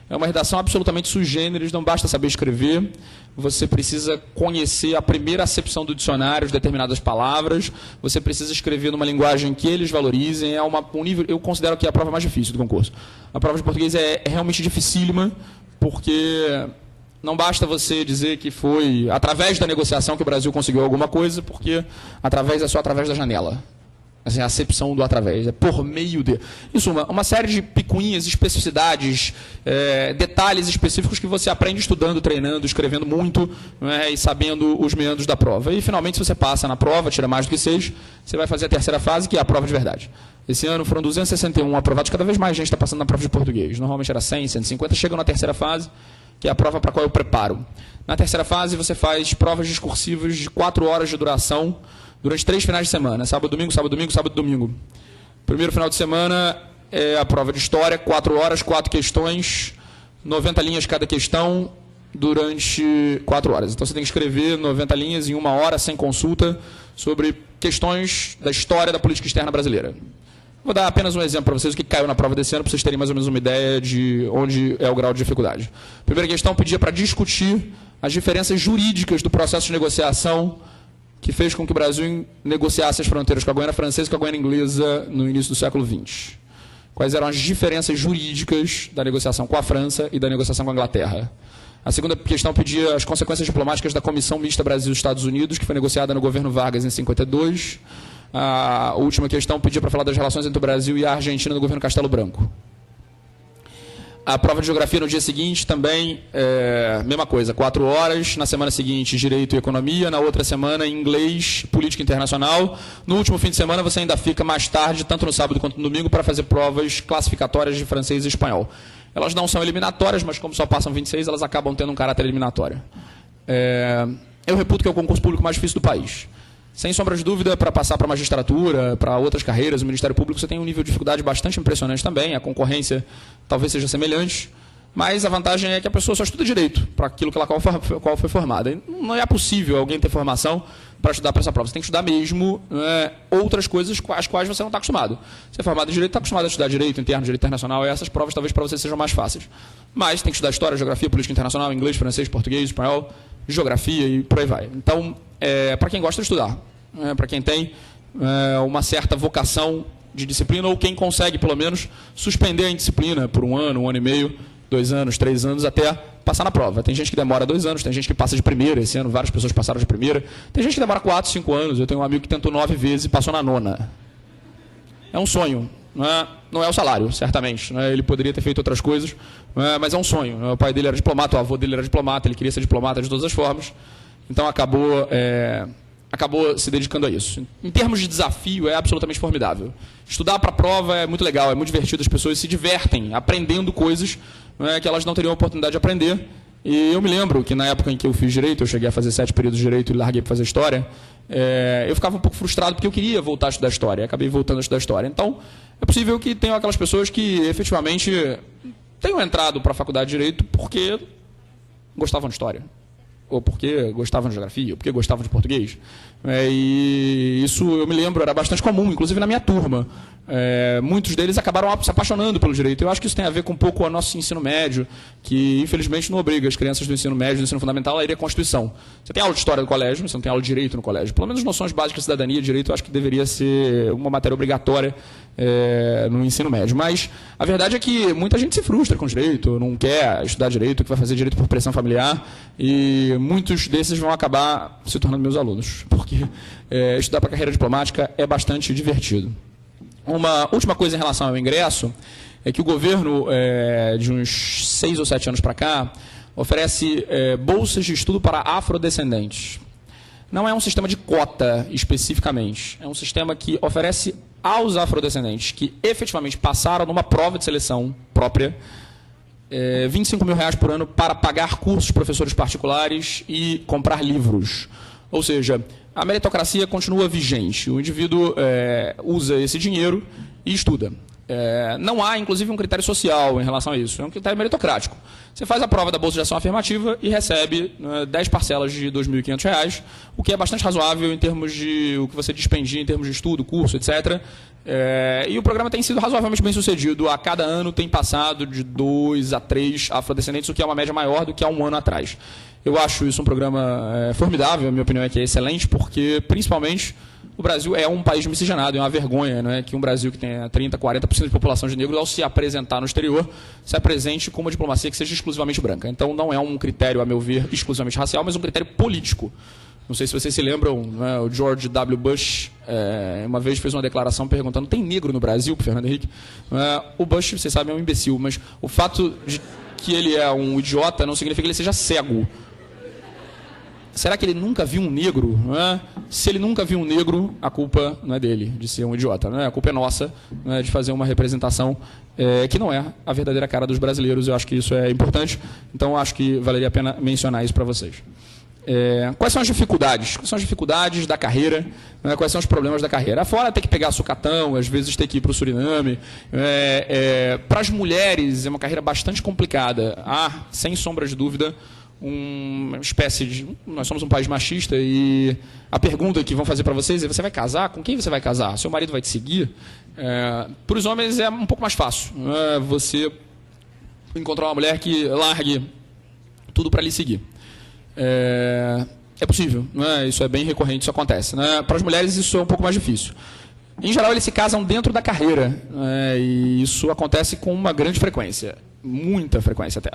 É uma redação absolutamente sui generis, não basta saber escrever, você precisa conhecer a primeira acepção do dicionário de determinadas palavras, você precisa escrever numa linguagem que eles valorizem, um nível, eu considero que é a prova mais difícil do concurso. A prova de português é realmente dificílima, porque não basta você dizer que foi através da negociação que o Brasil conseguiu alguma coisa, porque é só através da janela. Assim, a acepção do através, é por meio de... Isso, uma série de picuinhas, especificidades, detalhes específicos que você aprende estudando, treinando, escrevendo muito, e sabendo os meandros da prova. E, finalmente, se você passa na prova, tira mais do que 6, você vai fazer a terceira fase, que é a prova de verdade. Esse ano foram 261 aprovados, cada vez mais gente está passando na prova de português. Normalmente era 100, 150, chegam na terceira fase, que é a prova para a qual eu preparo. Na terceira fase, você faz provas discursivas de 4 horas de duração, durante 3 finais de semana, sábado, domingo, sábado, domingo, sábado, domingo. Primeiro final de semana é a prova de história, 4 horas, 4 questões, 90 linhas cada questão, durante 4 horas. Então você tem que escrever 90 linhas em 1 hora, sem consulta, sobre questões da história da política externa brasileira. Vou dar apenas um exemplo para vocês, o que caiu na prova desse ano, para vocês terem mais ou menos uma ideia de onde é o grau de dificuldade. Primeira questão pedia para discutir as diferenças jurídicas do processo de negociação que fez com que o Brasil negociasse as fronteiras com a Guiana Francesa e com a Guiana Inglesa no início do século XX. Quais eram as diferenças jurídicas da negociação com a França e da negociação com a Inglaterra. A segunda questão pedia as consequências diplomáticas da Comissão Mista Brasil-Estados Unidos, que foi negociada no governo Vargas em 52. A última questão pedia para falar das relações entre o Brasil e a Argentina no governo Castelo Branco. A prova de geografia no dia seguinte também, mesma coisa, 4 horas. Na semana seguinte, direito e economia. Na outra semana, inglês, política internacional. No último fim de semana, você ainda fica mais tarde, tanto no sábado quanto no domingo, para fazer provas classificatórias de francês e espanhol. Elas não são eliminatórias, mas como só passam 26, elas acabam tendo um caráter eliminatório. Eu reputo que é o concurso público mais difícil do país. Sem sombra de dúvida, para passar para a magistratura, para outras carreiras, o Ministério Público, você tem um nível de dificuldade bastante impressionante também, a concorrência talvez seja semelhante, mas a vantagem é que a pessoa só estuda direito para aquilo que ela qual foi formada. Não é possível alguém ter formação para estudar para essa prova. Você tem que estudar mesmo outras coisas às quais você não está acostumado. Você é formado em direito, está acostumado a estudar direito interno, direito internacional, e essas provas talvez para você sejam mais fáceis. Mas tem que estudar história, geografia, política internacional, inglês, francês, português, espanhol, geografia e por aí vai. Então, para quem gosta de estudar, para quem tem uma certa vocação de disciplina, ou quem consegue, pelo menos, suspender a indisciplina por 1 ano, 1 ano e meio, 2 anos, 3 anos, até passar na prova. Tem gente que demora 2 anos, tem gente que passa de primeira. Esse ano várias pessoas passaram de primeira. Tem gente que demora 4, 5 anos. Eu tenho um amigo que tentou 9 vezes e passou na 9ª. É um sonho. Não é o salário, certamente. Ele poderia ter feito outras coisas, mas é um sonho. O pai dele era diplomata, o avô dele era diplomata, ele queria ser diplomata de todas as formas. Então acabou se dedicando a isso. Em termos de desafio, é absolutamente formidável. Estudar para a prova é muito legal, é muito divertido, as pessoas se divertem aprendendo coisas que elas não teriam a oportunidade de aprender. E eu me lembro que na época em que eu fiz Direito, eu cheguei a fazer 7 períodos de Direito e larguei para fazer História, eu ficava um pouco frustrado porque eu queria voltar a estudar História, e acabei voltando a estudar História. Então, é possível que tenham aquelas pessoas que efetivamente tenham entrado para a faculdade de Direito porque gostavam de História, ou porque gostavam de Geografia, ou porque gostavam de Português. E isso, eu me lembro, era bastante comum, inclusive na minha turma. Muitos deles acabaram se apaixonando pelo direito. Eu acho que isso tem a ver com um pouco o nosso ensino médio, que infelizmente não obriga as crianças do ensino médio, do ensino fundamental, a ir à Constituição. Você tem aula de história no colégio, você não tem aula de direito no colégio. Pelo menos noções básicas de cidadania e direito, eu acho que deveria ser uma matéria obrigatória no ensino médio. Mas a verdade é que muita gente se frustra com direito, não quer estudar direito, que vai fazer direito por pressão familiar, e muitos desses vão acabar se tornando meus alunos, porque estudar para a carreira diplomática é bastante divertido. Uma última coisa em relação ao ingresso é que o governo, de uns 6 ou 7 anos para cá, oferece bolsas de estudo para afrodescendentes. Não é um sistema de cota especificamente, é um sistema que oferece aos afrodescendentes que efetivamente passaram numa prova de seleção própria R$25 mil por ano para pagar cursos de professores particulares e comprar livros. Ou seja, a meritocracia continua vigente. O indivíduo usa esse dinheiro e estuda. Não há, inclusive, um critério social em relação a isso. É um critério meritocrático. Você faz a prova da Bolsa de Ação Afirmativa e recebe 10 parcelas de R$2.500, o que é bastante razoável em termos de o que você dispendia em termos de estudo, curso, etc. E o programa tem sido razoavelmente bem sucedido. A cada ano tem passado de 2 a 3 afrodescendentes, o que é uma média maior do que há 1 ano atrás. Eu acho isso um programa formidável, a minha opinião é que é excelente, porque, principalmente, o Brasil é um país miscigenado, é uma vergonha, né, que um Brasil que tenha 30%, 40% de população de negros, ao se apresentar no exterior, se apresente com uma diplomacia que seja exclusivamente branca. Então, não é um critério, a meu ver, exclusivamente racial, mas um critério político. Não sei se vocês se lembram, né, o George W. Bush uma vez fez uma declaração perguntando: tem negro no Brasil, Fernando Henrique? O Bush, vocês sabem, é um imbecil, mas o fato de que ele é um idiota não significa que ele seja cego. Será que ele nunca viu um negro? Se ele nunca viu um negro, a culpa não é dele, de ser um idiota. A culpa é nossa, de fazer uma representação que não é a verdadeira cara dos brasileiros. Eu acho que isso é importante, então acho que valeria a pena mencionar isso para vocês. Quais são as dificuldades? Quais são as dificuldades da carreira? Quais são os problemas da carreira? Fora ter que pegar sucatão, às vezes ter que ir para o Suriname. Para as mulheres é uma carreira bastante complicada. Há, sem sombra de dúvida, uma espécie de... Nós somos um país machista e a pergunta que vão fazer para vocês é: você vai casar? Com quem você vai casar? Seu marido vai te seguir? Para os homens é um pouco mais fácil. Você encontrar uma mulher que largue tudo para lhe seguir. É possível, isso é bem recorrente, isso acontece. Para as mulheres isso é um pouco mais difícil. Em geral, eles se casam dentro da carreira, e isso acontece com uma grande frequência, muita frequência até.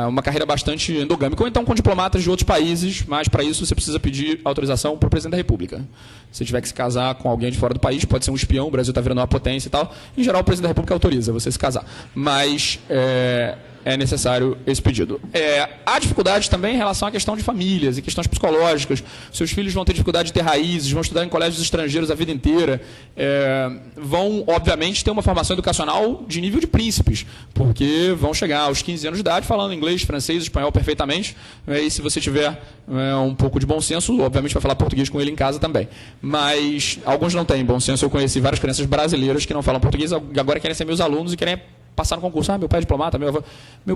Uma carreira bastante endogâmica, ou então com diplomatas de outros países, mas para isso você precisa pedir autorização para o presidente da República. Se tiver que se casar com alguém de fora do país, pode ser um espião, o Brasil está virando uma potência e tal, em geral o presidente da República autoriza você se casar. Mas é necessário esse pedido. Há dificuldades também em relação à questão de famílias e questões psicológicas. Seus filhos vão ter dificuldade de ter raízes, vão estudar em colégios estrangeiros a vida inteira, vão, obviamente, ter uma formação educacional de nível de príncipes, porque vão chegar aos 15 anos de idade falando inglês, francês, espanhol perfeitamente, e se você tiver um pouco de bom senso, obviamente vai falar português com ele em casa também. Mas alguns não têm bom senso. Eu conheci várias crianças brasileiras que não falam português, agora querem ser meus alunos e querem passar no concurso. Meu pai é diplomata, meu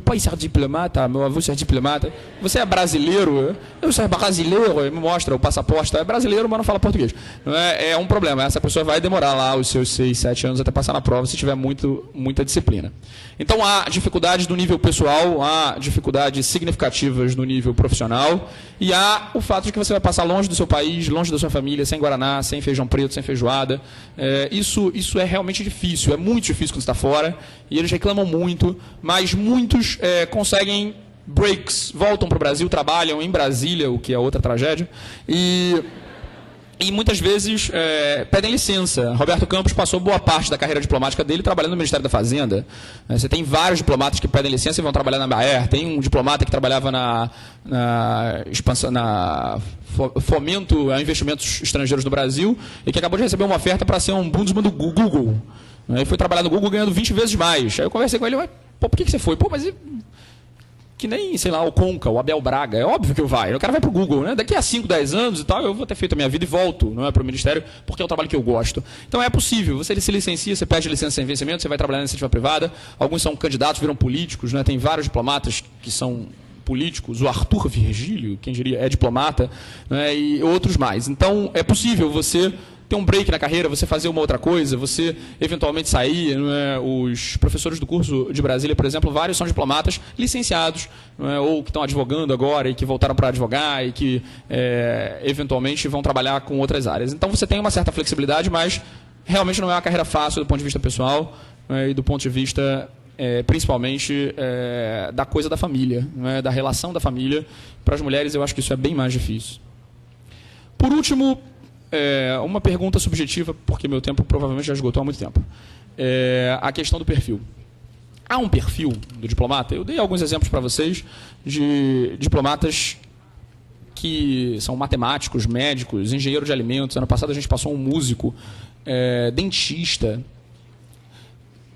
pai é diplomata, meu avô é diplomata. Você é brasileiro? Eu sou brasileiro, me mostra o passaporte. É brasileiro, mas não fala português. É um problema. Essa pessoa vai demorar lá os seus 6, 7 anos até passar na prova, se tiver muita disciplina. Então, há dificuldades do nível pessoal, há dificuldades significativas no nível profissional, e há o fato de que você vai passar longe do seu país, longe da sua família, sem guaraná, sem feijão preto, sem feijoada. Isso é realmente difícil, é muito difícil quando você está fora, e eles reclamam muito, mas muitos conseguem breaks, voltam para o Brasil, trabalham em Brasília, o que é outra tragédia, e muitas vezes pedem licença. Roberto Campos passou boa parte da carreira diplomática dele trabalhando no Ministério da Fazenda. Você tem vários diplomatas que pedem licença e vão trabalhar na Baer. Tem um diplomata que trabalhava na fomento a investimentos estrangeiros no Brasil e que acabou de receber uma oferta para ser um ombudsman do Google. Ele foi trabalhar no Google ganhando 20 vezes mais. Aí eu conversei com ele, por que você foi? Mas que nem, sei lá, o Conca, o Abel Braga, é óbvio que eu vai. O cara vai para o Google, né? Daqui a 5, 10 anos e tal, eu vou ter feito a minha vida e volto, não é, para o Ministério, porque é um trabalho que eu gosto. Então é possível, você se licencia, você pede licença sem vencimento, você vai trabalhar na iniciativa privada, alguns são candidatos, viram políticos, né? Tem vários diplomatas que são políticos, o Arthur Virgílio, quem diria, é diplomata, né? E outros mais. Então é possível você ter um break na carreira, você fazer uma outra coisa, você eventualmente sair. Não é? Os professores do curso de Brasília, por exemplo, vários são diplomatas licenciados, não é? Ou que estão advogando agora e que voltaram para advogar e que eventualmente vão trabalhar com outras áreas. Então você tem uma certa flexibilidade, mas realmente não é uma carreira fácil do ponto de vista pessoal, e do ponto de vista principalmente da coisa da família, não é? Da relação da família. Para as mulheres eu acho que isso é bem mais difícil. Por último, uma pergunta subjetiva, porque meu tempo provavelmente já esgotou há muito tempo. A questão do perfil. Há um perfil do diplomata? Eu dei alguns exemplos para vocês de diplomatas que são matemáticos, médicos, engenheiro de alimentos. Ano passado a gente passou um músico, dentista,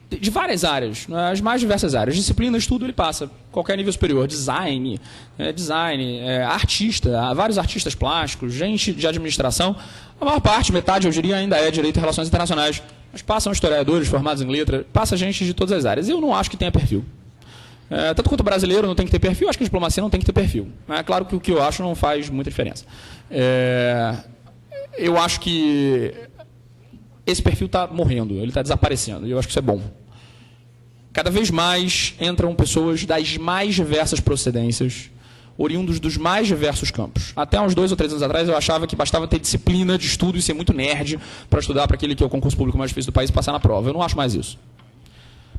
de várias áreas, né? As mais diversas áreas. Disciplina, estudo, ele passa. Qualquer nível superior. Design, artista, vários artistas plásticos, gente de administração. A maior parte, metade, eu diria, ainda é direito e relações internacionais. Mas passam historiadores formados em letra, passa gente de todas as áreas. Eu não acho que tenha perfil. Tanto quanto o brasileiro não tem que ter perfil, acho que a diplomacia não tem que ter perfil. É claro que o que eu acho não faz muita diferença. Eu acho que esse perfil está morrendo, ele está desaparecendo, e eu acho que isso é bom. Cada vez mais entram pessoas das mais diversas procedências, oriundos dos mais diversos campos. Até uns 2 ou 3 anos atrás eu achava que bastava ter disciplina de estudo e ser muito nerd para estudar para aquele que é o concurso público mais difícil do país e passar na prova. Eu não acho mais isso.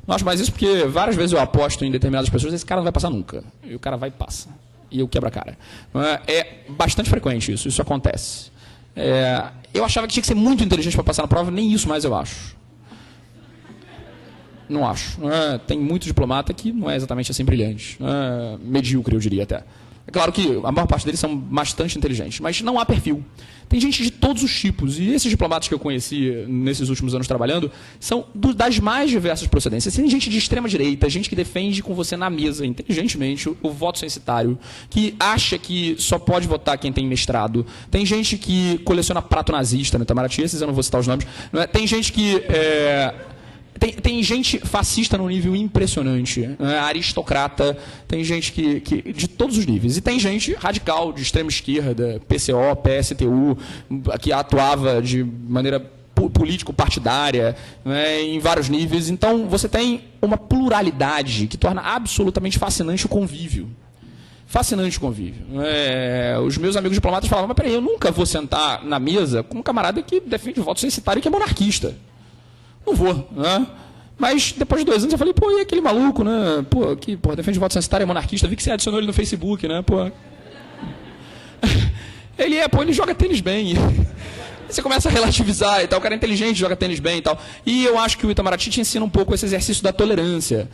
Não acho mais isso porque várias vezes eu aposto em determinadas pessoas e esse cara não vai passar nunca. E o cara vai e passa. E eu quebro a cara. É bastante frequente isso acontece. Eu achava que tinha que ser muito inteligente para passar na prova, nem isso mais eu acho. Não acho. Tem muito diplomata que não é exatamente assim brilhante. Medíocre, eu diria até. É claro que a maior parte deles são bastante inteligentes, mas não há perfil. Tem gente de todos os tipos, e esses diplomatas que eu conheci nesses últimos anos trabalhando são das mais diversas procedências. Tem gente de extrema direita, gente que defende com você na mesa, inteligentemente, o voto censitário, que acha que só pode votar quem tem mestrado. Tem gente que coleciona prato nazista no Itamaraty, esses eu não vou citar os nomes. Tem gente que tem gente fascista num nível impressionante, aristocrata, tem gente que de todos os níveis. E tem gente radical, de extrema esquerda, PCO, PSTU, que atuava de maneira político-partidária, em vários níveis. Então, você tem uma pluralidade que torna absolutamente fascinante o convívio. Fascinante o convívio. Os meus amigos diplomatas falavam, mas peraí, eu nunca vou sentar na mesa com um camarada que defende o voto censitário e que é monarquista. Não vou, né? Mas depois de 2 anos eu falei, e aquele maluco, né? Que defende voto censitário, é monarquista, vi que você adicionou ele no Facebook, né? Ele joga tênis bem. Você começa a relativizar e tal, o cara é inteligente, joga tênis bem e tal. E eu acho que o Itamaraty te ensina um pouco esse exercício da tolerância.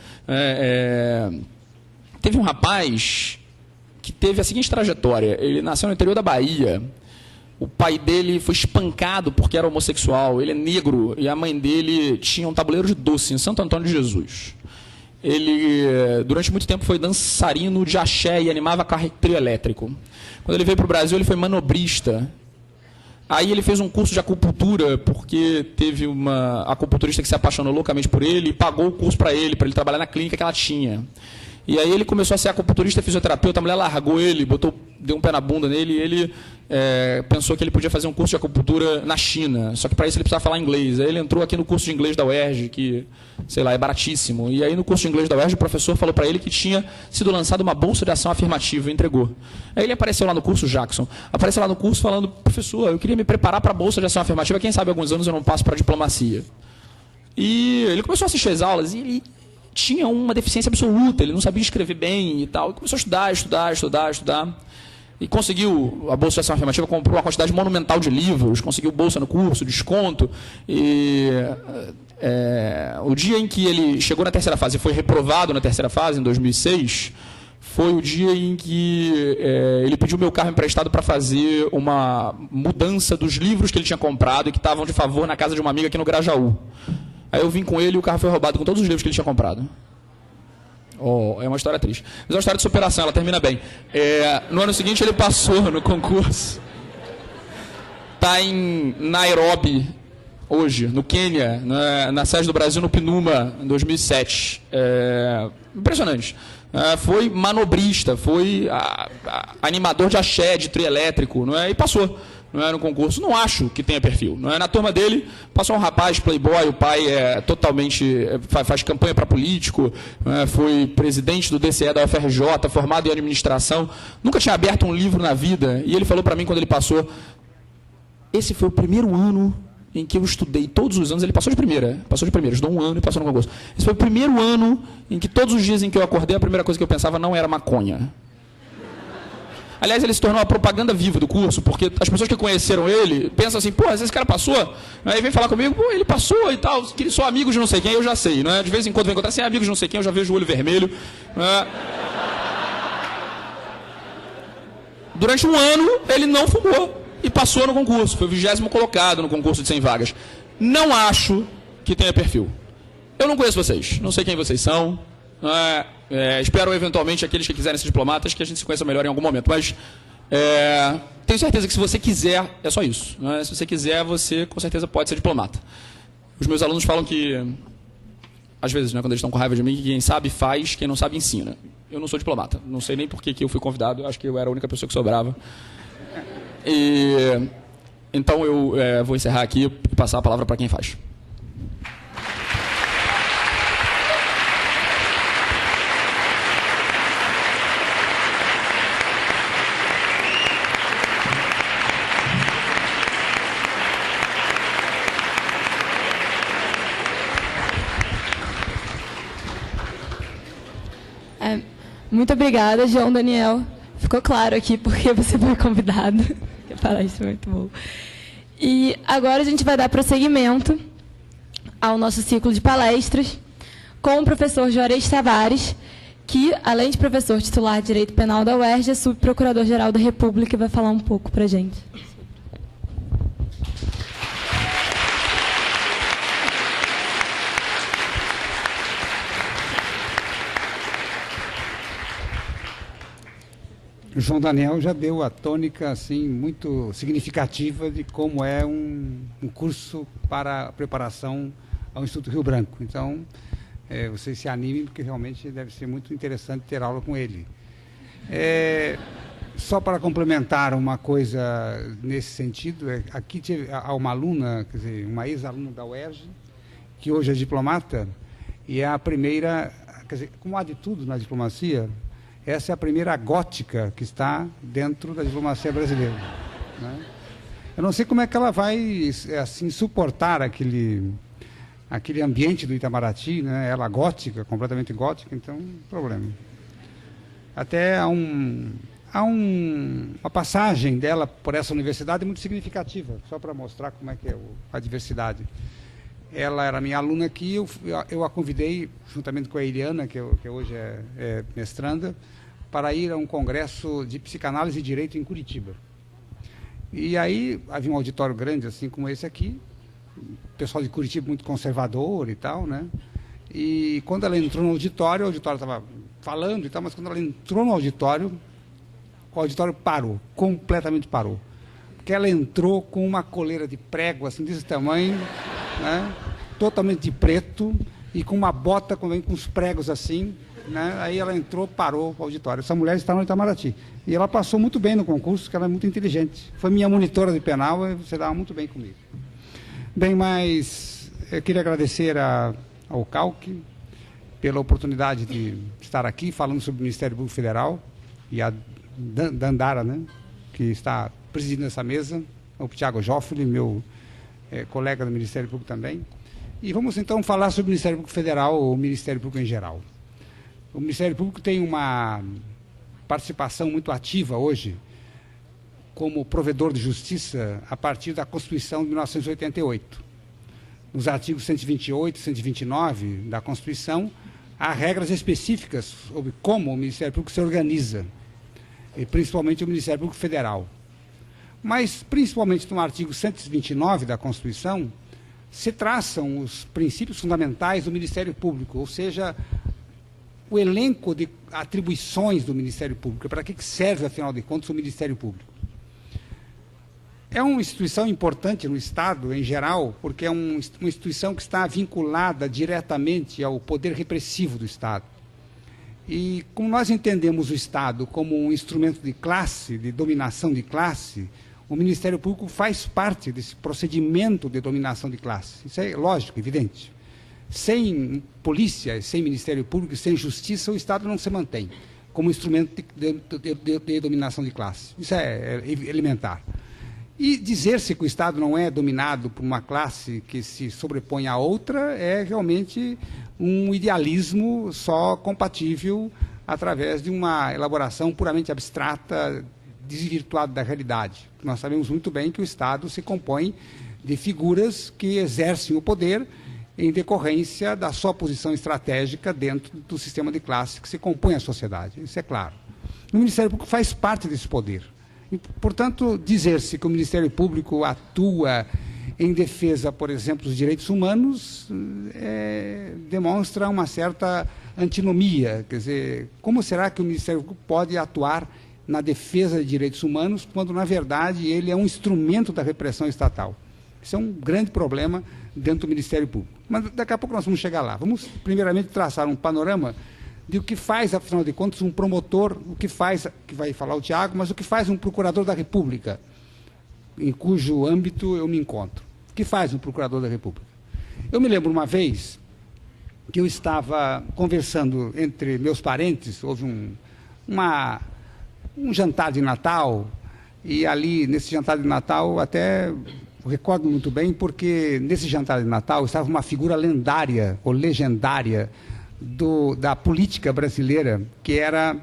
teve um rapaz que teve a seguinte trajetória. Ele nasceu no interior da Bahia. O pai dele foi espancado porque era homossexual. Ele é negro e a mãe dele tinha um tabuleiro de doce em Santo Antônio de Jesus. Ele, durante muito tempo, foi dançarino de axé e animava carro trio elétrico. Quando ele veio para o Brasil, ele foi manobrista. Aí ele fez um curso de acupuntura, porque teve uma acupunturista que se apaixonou loucamente por ele e pagou o curso para ele trabalhar na clínica que ela tinha. E aí ele começou a ser acupunturista e fisioterapeuta, a mulher largou ele, deu um pé na bunda nele e ele pensou que ele podia fazer um curso de acupuntura na China, só que para isso ele precisava falar inglês. Aí ele entrou aqui no curso de inglês da UERJ, que, sei lá, é baratíssimo. E aí no curso de inglês da UERJ o professor falou para ele que tinha sido lançada uma bolsa de ação afirmativa e entregou. Aí ele apareceu lá no curso, Jackson, apareceu lá no curso falando: professor, eu queria me preparar para a bolsa de ação afirmativa, quem sabe alguns anos eu não passo para a diplomacia. E ele começou a assistir as aulas e ele tinha uma deficiência absoluta, ele não sabia escrever bem e tal, e começou a estudar, e conseguiu a bolsa de ação afirmativa, comprou uma quantidade monumental de livros, conseguiu bolsa no curso, desconto, e o dia em que ele chegou na terceira fase e foi reprovado na terceira fase, em 2006, foi o dia em que ele pediu meu carro emprestado para fazer uma mudança dos livros que ele tinha comprado e que estavam de favor na casa de uma amiga aqui no Grajaú. Aí eu vim com ele e o carro foi roubado com todos os livros que ele tinha comprado. É uma história triste. Mas é uma história de superação, ela termina bem. No ano seguinte ele passou no concurso. Está em Nairobi, hoje, no Quênia, na sede do Brasil, no PNUMA, em 2007. Impressionante. Foi manobrista, foi animador de axé, de trio elétrico, e passou. No concurso, não acho que tenha perfil. Na turma dele, passou um rapaz, playboy, o pai faz campanha para político, foi presidente do DCE da UFRJ, formado em administração, nunca tinha aberto um livro na vida, e ele falou para mim quando ele passou: esse foi o primeiro ano em que eu estudei, todos os anos, ele passou de primeira, estudou um ano e passou no concurso. Esse foi o primeiro ano em que todos os dias em que eu acordei, a primeira coisa que eu pensava não era maconha. Aliás, ele se tornou a propaganda viva do curso, porque as pessoas que conheceram ele pensam assim: pô, esse cara passou? Aí vem falar comigo: pô, ele passou e tal, que sou amigo de não sei quem, eu já sei. De vez em quando vem encontrar assim: amigo de não sei quem, eu já vejo o olho vermelho. Durante um ano, ele não fumou e passou no concurso. Foi o 20º colocado no concurso de 100 vagas. Não acho que tenha perfil. Eu não conheço vocês, não sei quem vocês são. Espero, eventualmente, aqueles que quiserem ser diplomatas, que a gente se conheça melhor em algum momento. Mas tenho certeza que se você quiser, é só isso. Se você quiser, você com certeza pode ser diplomata. Os meus alunos falam que, às vezes, quando eles estão com raiva de mim, que quem sabe faz, quem não sabe ensina. Eu não sou diplomata. Não sei nem por que eu fui convidado. Eu acho que eu era a única pessoa que sobrava. Então eu vou encerrar aqui e passar a palavra para quem faz. Muito obrigada, João Daniel. Ficou claro aqui porque você foi convidado. A palestra é muito boa. E agora a gente vai dar prosseguimento ao nosso ciclo de palestras com o professor Juarez Tavares, que, além de professor titular de Direito Penal da UERJ, é subprocurador-geral da República e vai falar um pouco para a gente. O João Daniel já deu a tônica assim, muito significativa de como é um curso para a preparação ao Instituto Rio Branco. Então, vocês se animem, porque realmente deve ser muito interessante ter aula com ele. Só para complementar uma coisa nesse sentido, aqui há uma aluna, quer dizer, uma ex-aluna da UERJ, que hoje é diplomata, e é a primeira, quer dizer, como há de tudo na diplomacia, essa é a primeira gótica que está dentro da diplomacia brasileira. Eu não sei como é que ela vai assim, suportar aquele ambiente do Itamaraty, ela gótica, completamente gótica, então, problema. Até há uma passagem dela por essa universidade muito significativa, só para mostrar como é que é a diversidade. ela era minha aluna aqui, eu a convidei, juntamente com a Eliana, que hoje é mestranda, para ir a um congresso de psicanálise e direito em Curitiba. E aí havia um auditório grande, assim como esse aqui, o pessoal de Curitiba muito conservador e tal, né? E quando ela entrou no auditório, o auditório estava falando e tal, mas quando ela entrou no auditório, o auditório parou, completamente parou. Porque ela entrou com uma coleira de prego, assim, desse tamanho, né? Totalmente de preto, e com uma bota com os pregos assim, né? Aí ela entrou, parou o auditório. Essa mulher está no Itamaraty. E ela passou muito bem no concurso, porque ela é muito inteligente. Foi minha monitora de penal e você dava muito bem comigo. Bem, mas eu queria agradecer ao CALC pela oportunidade de estar aqui falando sobre o Ministério Público Federal e a Dandara, né, que está presidindo essa mesa, o Thiago Joffre, meu colega do Ministério Público também. E vamos então falar sobre o Ministério Público Federal ou o Ministério Público em geral. O Ministério Público tem uma participação muito ativa hoje como provedor de justiça a partir da Constituição de 1988. Nos artigos 128 e 129 da Constituição, há regras específicas sobre como o Ministério Público se organiza, e principalmente o Ministério Público Federal. Mas, principalmente no artigo 129 da Constituição, se traçam os princípios fundamentais do Ministério Público, ou seja, o elenco de atribuições do Ministério Público. Para que serve, afinal de contas, o Ministério Público? É uma instituição importante no Estado, em geral, porque é uma instituição que está vinculada diretamente ao poder repressivo do Estado. E como nós entendemos o Estado como um instrumento de classe, de dominação de classe, o Ministério Público faz parte desse procedimento de dominação de classe. Isso é lógico, evidente. Sem polícia, sem Ministério Público, sem justiça, o Estado não se mantém como instrumento de dominação de classe. Isso é elementar. E dizer-se que o Estado não é dominado por uma classe que se sobrepõe à outra é realmente um idealismo só compatível através de uma elaboração puramente abstrata, desvirtuada da realidade. Nós sabemos muito bem que o Estado se compõe de figuras que exercem o poder em decorrência da sua posição estratégica dentro do sistema de classe que se compõe a sociedade. Isso é claro. O Ministério Público faz parte desse poder. E, portanto, dizer-se que o Ministério Público atua em defesa, por exemplo, dos direitos humanos, demonstra uma certa antinomia. Quer dizer, como será que o Ministério Público pode atuar na defesa de direitos humanos, quando, na verdade, ele é um instrumento da repressão estatal? Isso é um grande problema dentro do Ministério Público. Mas daqui a pouco nós vamos chegar lá. Vamos, primeiramente, traçar um panorama de o que faz, afinal de contas, um promotor, o que faz, que vai falar o Tiago, mas o que faz um procurador da República, em cujo âmbito eu me encontro. O que faz um procurador da República? Eu me lembro uma vez que eu estava conversando entre meus parentes, houve um jantar de Natal, e ali, nesse jantar de Natal, até recordo muito bem, porque nesse jantar de Natal estava uma figura lendária, ou legendária, da política brasileira, que era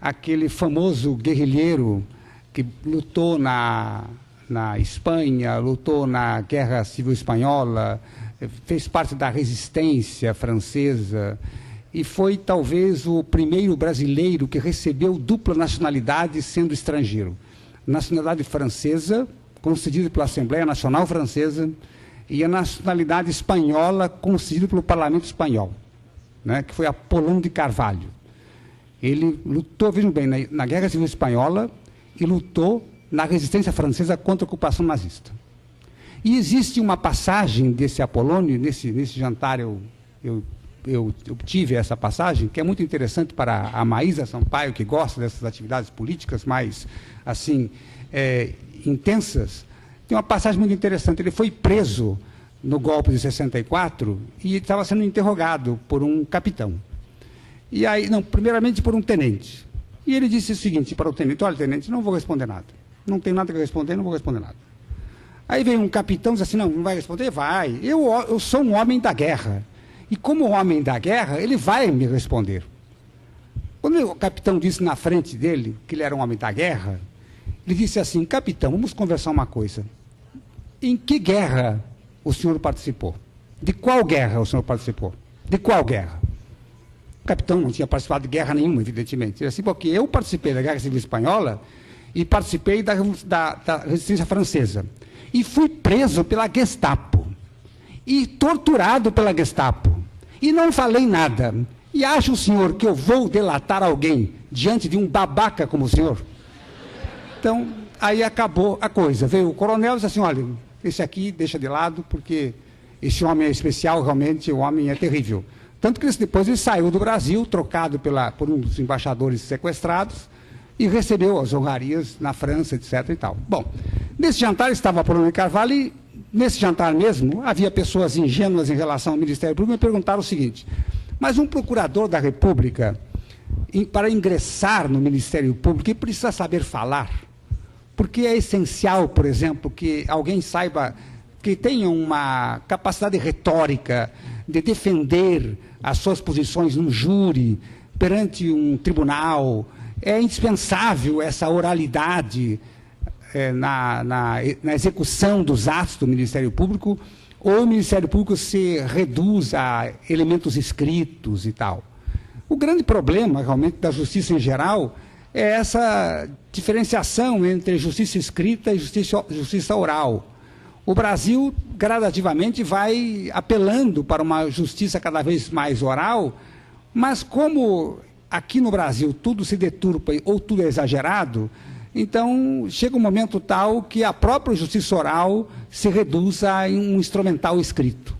aquele famoso guerrilheiro que lutou na Espanha, lutou na Guerra Civil Espanhola, fez parte da resistência francesa e foi talvez o primeiro brasileiro que recebeu dupla nacionalidade sendo estrangeiro. Nacionalidade francesa, concedida pela Assembleia Nacional Francesa, e a nacionalidade espanhola concedida pelo Parlamento Espanhol, né, que foi Apolônio de Carvalho. Ele lutou, vejam bem, na Guerra Civil Espanhola e lutou na resistência francesa contra a ocupação nazista. E existe uma passagem desse Apolônio, nesse jantar eu tive essa passagem, que é muito interessante para a Maísa Sampaio, que gosta dessas atividades políticas mais, assim, intensas. Tem uma passagem muito interessante. Ele foi preso no golpe de 64 e estava sendo interrogado por um capitão. E aí, não, primeiramente por um tenente. E ele disse o seguinte para o tenente: olha, tenente, não vou responder nada. Não tenho nada que responder, não vou responder nada. Aí veio um capitão e disse assim: não vai responder? Vai. Eu sou um homem da guerra. E como homem da guerra, ele vai me responder. Quando o capitão disse na frente dele que ele era um homem da guerra, ele disse assim: capitão, vamos conversar uma coisa. Em que guerra o senhor participou? De qual guerra o senhor participou? De qual guerra? O capitão não tinha participado de guerra nenhuma, evidentemente. Ele disse, porque eu participei da Guerra Civil Espanhola e participei da Resistência Francesa. E fui preso pela Gestapo. E torturado pela Gestapo. E não falei nada. E acha o senhor que eu vou delatar alguém diante de um babaca como o senhor? Então, aí acabou a coisa. Veio o coronel e disse assim, olha, esse aqui deixa de lado, porque esse homem é especial, realmente o homem é terrível. Tanto que depois ele saiu do Brasil, trocado por um dos embaixadores sequestrados, e recebeu as honrarias na França, etc. e tal. Bom, nesse jantar estava Apolônio de Carvalho, e nesse jantar mesmo, havia pessoas ingênuas em relação ao Ministério Público, e me perguntaram o seguinte, mas um procurador da República, para ingressar no Ministério Público, ele precisa saber falar. Porque é essencial, por exemplo, que alguém saiba, que tenha uma capacidade retórica de defender as suas posições num júri, perante um tribunal. É indispensável essa oralidade na execução dos atos do Ministério Público, ou o Ministério Público se reduz a elementos escritos e tal. O grande problema, realmente, da justiça em geral é essa diferenciação entre justiça escrita e justiça oral. O Brasil, gradativamente, vai apelando para uma justiça cada vez mais oral, mas como aqui no Brasil tudo se deturpa ou tudo é exagerado, então chega um momento tal que a própria justiça oral se reduz a um instrumental escrito.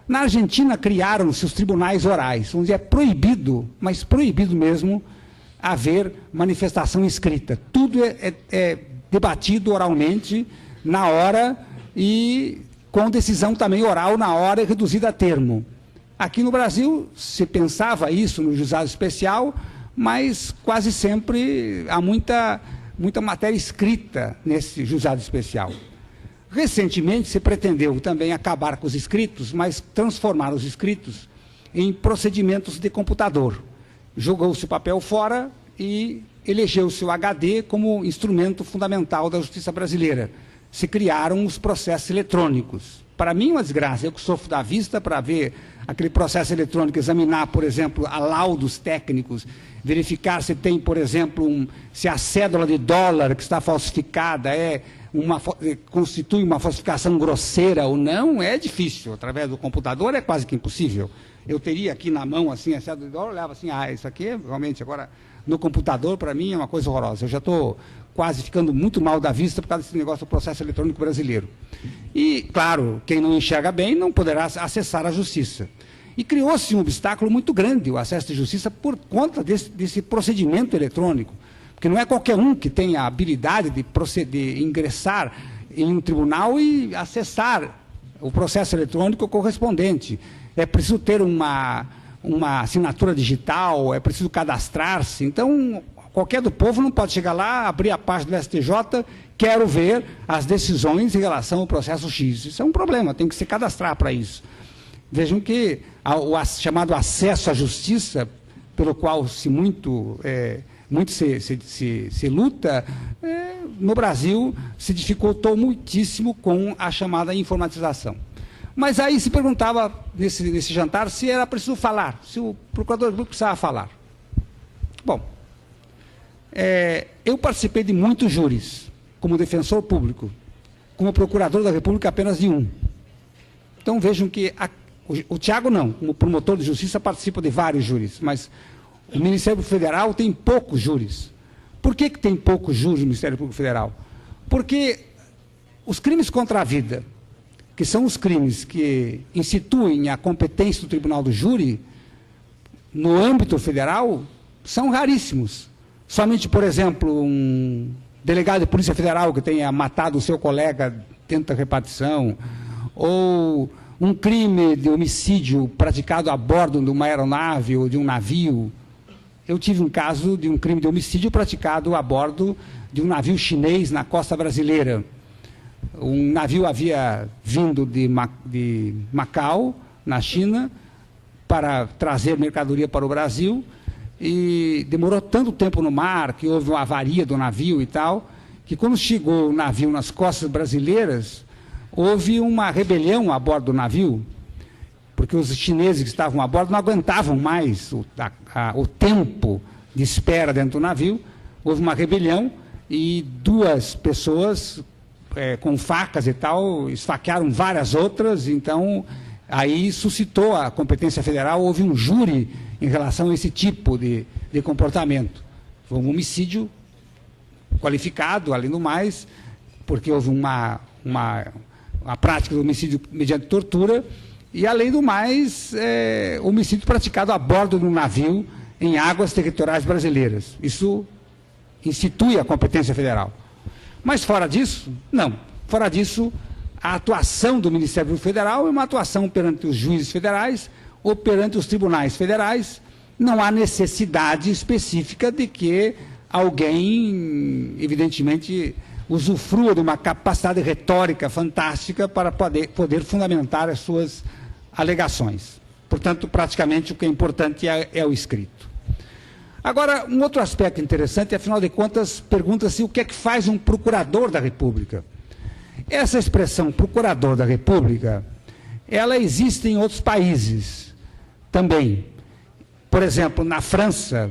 Na Argentina criaram-se os tribunais orais, onde é proibido, mas proibido mesmo, haver manifestação escrita. Tudo é debatido oralmente, na hora, e com decisão também oral na hora e reduzida a termo. Aqui no Brasil se pensava isso no juizado especial, mas quase sempre há muita matéria escrita nesse juizado especial. Recentemente se pretendeu também acabar com os escritos, mas transformar os escritos em procedimentos de computador. Jogou-se o papel fora e elegeu-se o HD como instrumento fundamental da justiça brasileira. Se criaram os processos eletrônicos. Para mim, uma desgraça. Eu que sofro da vista, para ver aquele processo eletrônico, examinar, por exemplo, a laudos técnicos, verificar se tem, por exemplo, se a cédula de dólar que está falsificada constitui uma falsificação grosseira ou não, é difícil. Através do computador é quase que impossível. Eu teria aqui na mão, assim, a cédula de dólar, olhava assim, isso aqui, realmente, agora, no computador, para mim, é uma coisa horrorosa. Eu já estou quase ficando muito mal da vista por causa desse negócio do processo eletrônico brasileiro. E, claro, quem não enxerga bem não poderá acessar a justiça. E criou-se um obstáculo muito grande, o acesso à justiça, por conta desse procedimento eletrônico. Porque não é qualquer um que tem a habilidade de ingressar em um tribunal e acessar o processo eletrônico correspondente. É preciso ter uma assinatura digital, é preciso cadastrar-se. Então, qualquer do povo não pode chegar lá, abrir a página do STJ, quero ver as decisões em relação ao processo X. Isso é um problema, tem que se cadastrar para isso. Vejam que o chamado acesso à justiça, pelo qual muito se luta, no Brasil se dificultou muitíssimo com a chamada informatização. Mas aí se perguntava, nesse jantar, se era preciso falar, se o procurador público precisava falar. Bom, eu participei de muitos júris, como defensor público, como procurador da República apenas de um. Então vejam que o Tiago não, como promotor de justiça, participa de vários júris, mas o Ministério Federal tem poucos júris. Por que tem poucos júris no Ministério Público Federal? Porque os crimes contra a vida, que são os crimes que instituem a competência do Tribunal do Júri, no âmbito federal, são raríssimos. Somente, por exemplo, um delegado de Polícia Federal que tenha matado o seu colega dentro da repartição, ou um crime de homicídio praticado a bordo de uma aeronave ou de um navio. Eu tive um caso de um crime de homicídio praticado a bordo de um navio chinês na costa brasileira. Um navio havia vindo de Macau, na China, para trazer mercadoria para o Brasil, e demorou tanto tempo no mar, que houve uma avaria do navio e tal, que quando chegou o navio nas costas brasileiras, houve uma rebelião a bordo do navio, porque os chineses que estavam a bordo não aguentavam mais o tempo de espera dentro do navio. Houve uma rebelião e 2 pessoas com facas e tal esfaquearam várias outras. Então, aí suscitou a competência federal, houve um júri em relação a esse tipo de comportamento. Foi um homicídio qualificado, além do mais, porque houve uma prática do homicídio mediante tortura e, além do mais, homicídio praticado a bordo de um navio em águas territoriais brasileiras. Isso institui a competência federal. Mas, fora disso, não. Fora disso, a atuação do Ministério Público Federal é uma atuação perante os juízes federais ou perante os tribunais federais. Não há necessidade específica de que alguém, evidentemente, usufrua de uma capacidade retórica fantástica para poder fundamentar as suas alegações. Portanto, praticamente, o que é importante é o escrito. Agora, um outro aspecto interessante, afinal de contas, pergunta-se o que é que faz um procurador da República. Essa expressão, procurador da República, ela existe em outros países também. Por exemplo, na França,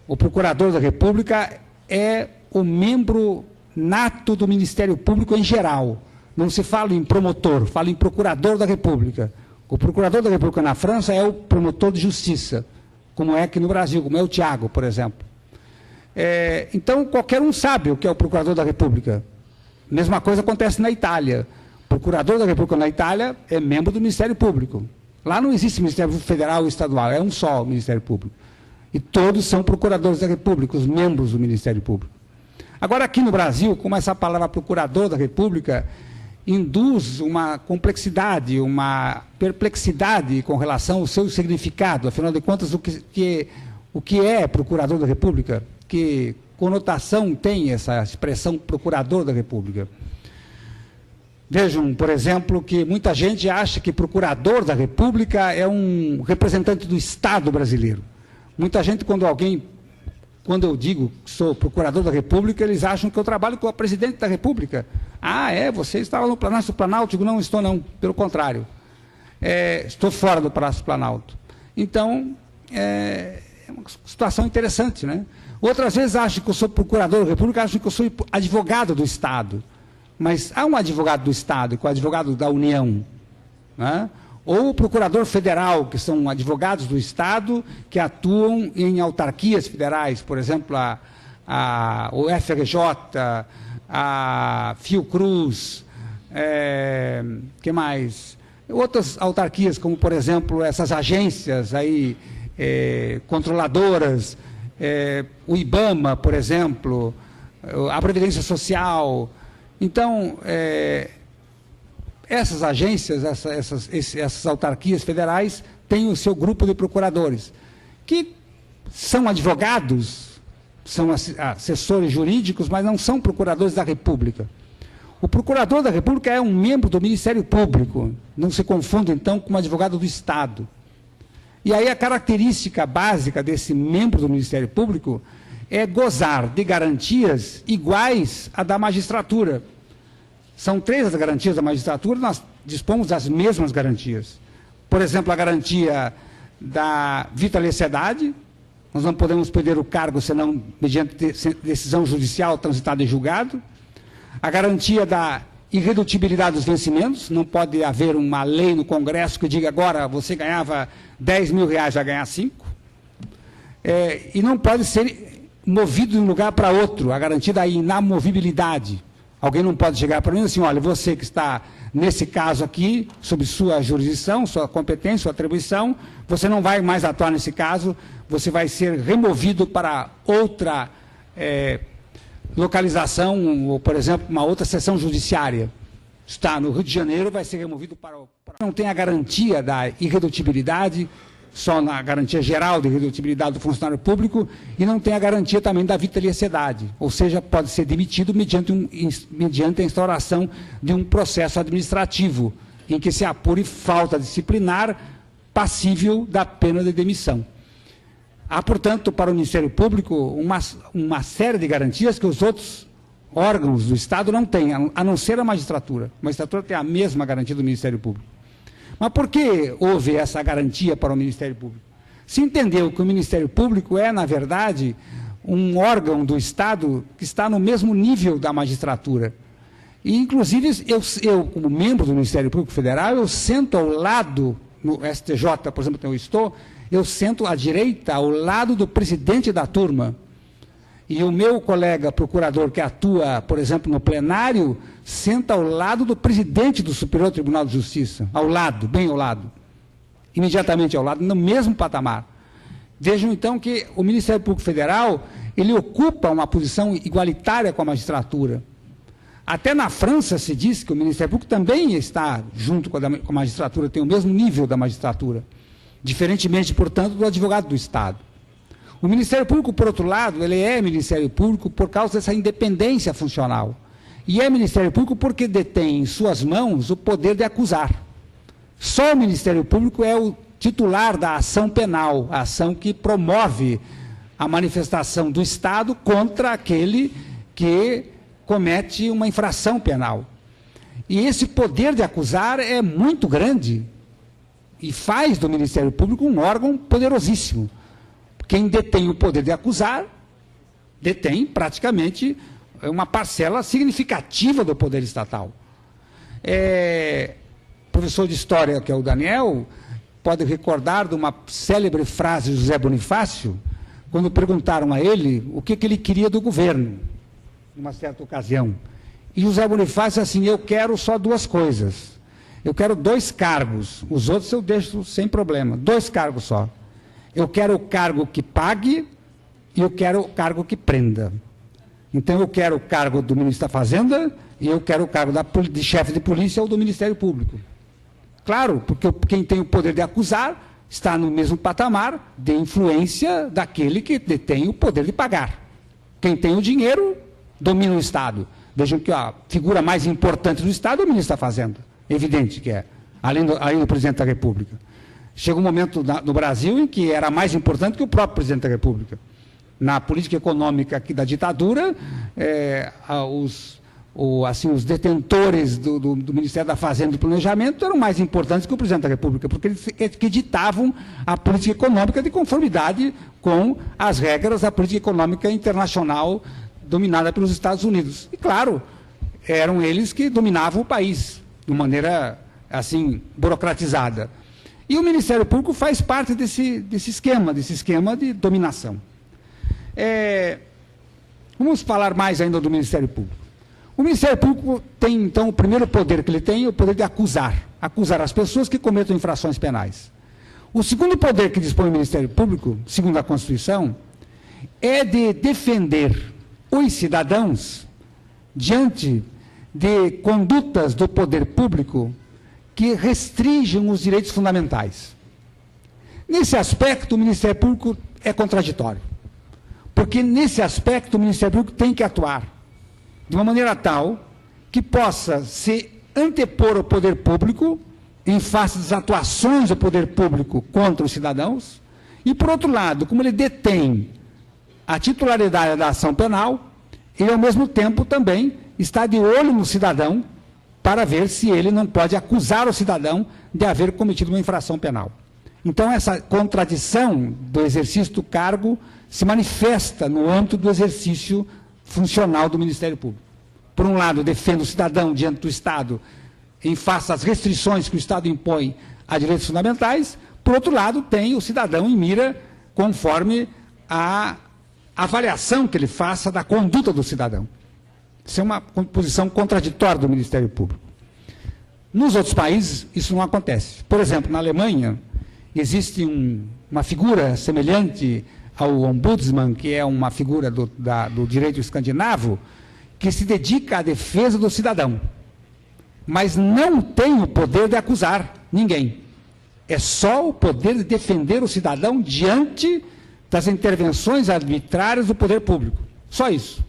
o procurador da República é o membro nato do Ministério Público em geral. Não se fala em promotor, fala em procurador da República. O procurador da República na França é o promotor de justiça, como é aqui no Brasil, como é o Tiago, por exemplo. Então, qualquer um sabe o que é o procurador da República. Mesma coisa acontece na Itália. O procurador da República na Itália é membro do Ministério Público. Lá não existe Ministério Federal ou Estadual, é um só o Ministério Público. E todos são procuradores da República, os membros do Ministério Público. Agora, aqui no Brasil, como essa palavra procurador da República induz uma complexidade, uma perplexidade com relação ao seu significado, afinal de contas, o que é procurador da República? Que conotação tem essa expressão procurador da República? Vejam, por exemplo, que muita gente acha que procurador da República é um representante do Estado brasileiro. Muita gente, quando eu digo que sou procurador da República, eles acham que eu trabalho com o presidente da República. Ah, você estava no Palácio do Planalto? Eu digo, não estou não, pelo contrário. Estou fora do Palácio do Planalto. Então, é uma situação interessante, né? Outras vezes acham que eu sou procurador da República, acham que eu sou advogado do Estado. Mas há um advogado do Estado, que é o advogado da União, né? Ou o procurador federal, que são advogados do Estado, que atuam em autarquias federais, por exemplo, o FRJ, a Fiocruz, que mais? Outras autarquias, como, por exemplo, essas agências aí, controladoras, o IBAMA, por exemplo, a Previdência Social. Então, essas agências, essas autarquias federais têm o seu grupo de procuradores, que são advogados, são assessores jurídicos, mas não são procuradores da República. O procurador da República é um membro do Ministério Público, não se confunda, então, com um advogado do Estado. E aí a característica básica desse membro do Ministério Público é gozar de garantias iguais à da magistratura. São 3 as garantias da magistratura, nós dispomos das mesmas garantias. Por exemplo, a garantia da vitaliciedade, nós não podemos perder o cargo senão mediante decisão judicial transitada em julgado. A garantia da irredutibilidade dos vencimentos, não pode haver uma lei no Congresso que diga agora você ganhava R$10.000, vai ganhar 5. E não pode ser movido de um lugar para outro, a garantia da inamovibilidade. Alguém não pode chegar para mim assim, olha, você que está nesse caso aqui, sob sua jurisdição, sua competência, sua atribuição, você não vai mais atuar nesse caso, você vai ser removido para outra localização, ou, por exemplo, uma outra seção judiciária. Está no Rio de Janeiro, vai ser removido para... Não tem a garantia da irredutibilidade, só na garantia geral de irredutibilidade do funcionário público, e não tem a garantia também da vitaliciedade, ou seja, pode ser demitido mediante a instauração de um processo administrativo, em que se apure falta disciplinar passível da pena de demissão. Há, portanto, para o Ministério Público uma série de garantias que os outros órgãos do Estado não têm, a não ser a magistratura. A magistratura tem a mesma garantia do Ministério Público. Mas por que houve essa garantia para o Ministério Público? Se entendeu que o Ministério Público é, na verdade, um órgão do Estado que está no mesmo nível da magistratura. E, inclusive, eu, como membro do Ministério Público Federal, eu sento ao lado, no STJ, por exemplo, onde eu estou, eu sento à direita, ao lado do presidente da turma. E o meu colega procurador, que atua, por exemplo, no plenário, senta ao lado do presidente do Superior Tribunal de Justiça, ao lado, bem ao lado, imediatamente ao lado, no mesmo patamar. Vejam, então, que o Ministério Público Federal, ele ocupa uma posição igualitária com a magistratura. Até na França se diz que o Ministério Público também está, junto com a magistratura, tem o mesmo nível da magistratura, diferentemente, portanto, do advogado do Estado. O Ministério Público, por outro lado, ele é Ministério Público por causa dessa independência funcional. E é Ministério Público porque detém em suas mãos o poder de acusar. Só o Ministério Público é o titular da ação penal, a ação que promove a manifestação do Estado contra aquele que comete uma infração penal. E esse poder de acusar é muito grande e faz do Ministério Público um órgão poderosíssimo. Quem detém o poder de acusar, detém praticamente uma parcela significativa do poder estatal. Professor de História, que é o Daniel, pode recordar de uma célebre frase de José Bonifácio, quando perguntaram a ele o que ele queria do governo, numa certa ocasião. E José Bonifácio assim: eu quero só duas coisas. Eu quero 2 cargos, os outros eu deixo sem problema, 2 cargos só. Eu quero o cargo que pague e eu quero o cargo que prenda. Então, eu quero o cargo do ministro da Fazenda e eu quero o cargo de chefe de polícia ou do Ministério Público. Claro, porque quem tem o poder de acusar está no mesmo patamar de influência daquele que detém o poder de pagar. Quem tem o dinheiro domina o Estado. Vejam que a figura mais importante do Estado é o ministro da Fazenda. Evidente que é, além do presidente da República. Chega um momento no Brasil em que era mais importante que o próprio presidente da República. Na política econômica aqui da ditadura, os detentores do Ministério da Fazenda e do Planejamento eram mais importantes que o presidente da República, porque eles que ditavam a política econômica de conformidade com as regras da política econômica internacional dominada pelos Estados Unidos. E, claro, eram eles que dominavam o país de maneira, assim, burocratizada. E o Ministério Público faz parte desse esquema de dominação. Vamos falar mais ainda do Ministério Público. O Ministério Público tem, então, o primeiro poder que ele tem, é o poder de acusar as pessoas que cometam infrações penais. O segundo poder que dispõe o Ministério Público, segundo a Constituição, é de defender os cidadãos diante de condutas do poder público que restringem os direitos fundamentais. Nesse aspecto, o Ministério Público é contraditório, porque nesse aspecto o Ministério Público tem que atuar de uma maneira tal que possa se antepor ao poder público em face das atuações do poder público contra os cidadãos, e, por outro lado, como ele detém a titularidade da ação penal, ele, ao mesmo tempo, também está de olho no cidadão para ver se ele não pode acusar o cidadão de haver cometido uma infração penal. Então, essa contradição do exercício do cargo se manifesta no âmbito do exercício funcional do Ministério Público. Por um lado, defende o cidadão diante do Estado em face às restrições que o Estado impõe a direitos fundamentais. Por outro lado, tem o cidadão em mira conforme a avaliação que ele faça da conduta do cidadão. Isso é uma posição contraditória do Ministério Público. Nos outros países, isso não acontece. Por exemplo, na Alemanha, existe uma figura semelhante ao ombudsman, que é uma figura do direito escandinavo, que se dedica à defesa do cidadão, mas não tem o poder de acusar ninguém. É só o poder de defender o cidadão diante das intervenções arbitrárias do poder público. Só isso.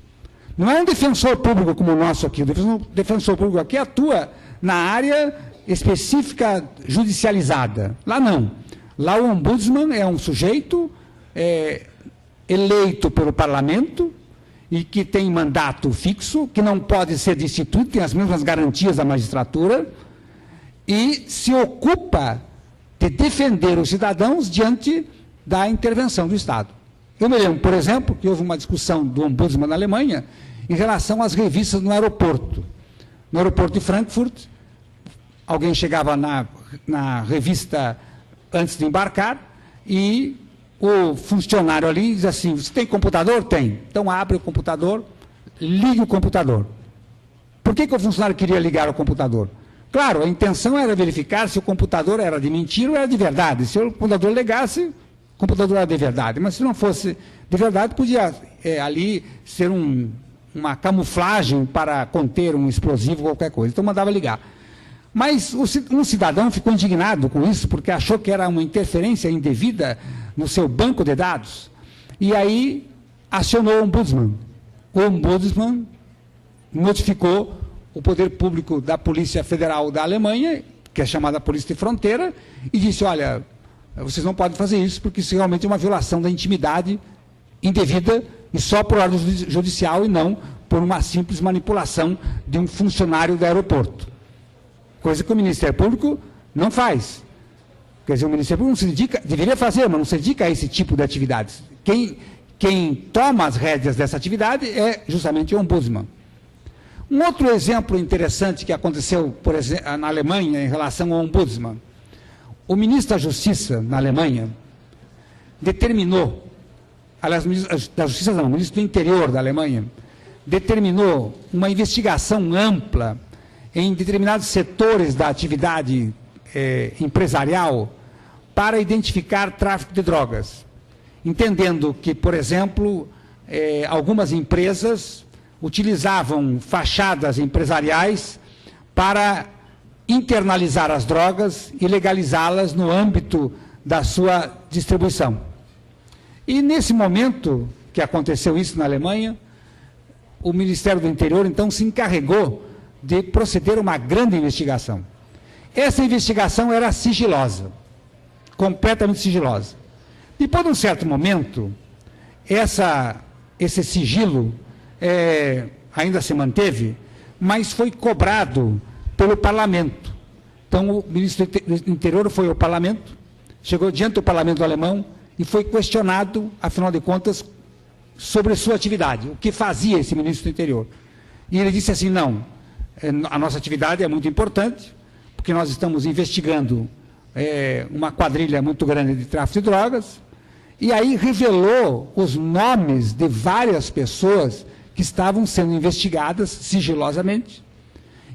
Não é um defensor público como o nosso aqui. O defensor público aqui atua na área específica judicializada. Lá não. Lá o ombudsman é um sujeito eleito pelo parlamento e que tem mandato fixo, que não pode ser destituído, tem as mesmas garantias da magistratura, e se ocupa de defender os cidadãos diante da intervenção do Estado. Eu me lembro, por exemplo, que houve uma discussão do Ombudsman na Alemanha em relação às revistas no aeroporto. No aeroporto de Frankfurt, alguém chegava na revista antes de embarcar e o funcionário ali diz assim: você tem computador? Tem. Então abre o computador, ligue o computador. Por que o funcionário queria ligar o computador? Claro, a intenção era verificar se o computador era de mentira ou era de verdade. Se o computador ligasse, o computador era de verdade. Mas se não fosse de verdade, podia ali ser uma camuflagem para conter um explosivo ou qualquer coisa. Então mandava ligar. Mas um cidadão ficou indignado com isso, porque achou que era uma interferência indevida no seu banco de dados. E aí acionou o Ombudsman. O Ombudsman notificou o poder público da Polícia Federal da Alemanha, que é chamada Polícia de Fronteira, e disse: olha, vocês não podem fazer isso, porque isso realmente é uma violação da intimidade indevida, e só por ordem judicial e não por uma simples manipulação de um funcionário do aeroporto. Coisa que o Ministério Público não faz. Quer dizer, o Ministério Público não se dedica, deveria fazer, mas não se dedica a esse tipo de atividades. Quem toma as rédeas dessa atividade é justamente o Ombudsman. Um outro exemplo interessante que aconteceu, por exemplo, na Alemanha, em relação ao Ombudsman. O ministro da Justiça, na Alemanha, determinou, aliás, o ministro da Justiça não, o ministro do Interior da Alemanha, determinou uma investigação ampla em determinados setores da atividade empresarial para identificar tráfico de drogas, entendendo que, por exemplo, algumas empresas utilizavam fachadas empresariais para internalizar as drogas e legalizá-las no âmbito da sua distribuição. E nesse momento que aconteceu isso na Alemanha, o Ministério do Interior, então, se encarregou de proceder a uma grande investigação. Essa investigação era sigilosa, completamente sigilosa. Depois de um certo momento, esse sigilo ainda se manteve, mas foi cobrado pelo parlamento. Então, o ministro do Interior foi ao parlamento, chegou diante do parlamento alemão e foi questionado, afinal de contas, sobre sua atividade, o que fazia esse ministro do Interior. E ele disse assim: não, a nossa atividade é muito importante, porque nós estamos investigando uma quadrilha muito grande de tráfico de drogas, e aí revelou os nomes de várias pessoas que estavam sendo investigadas sigilosamente,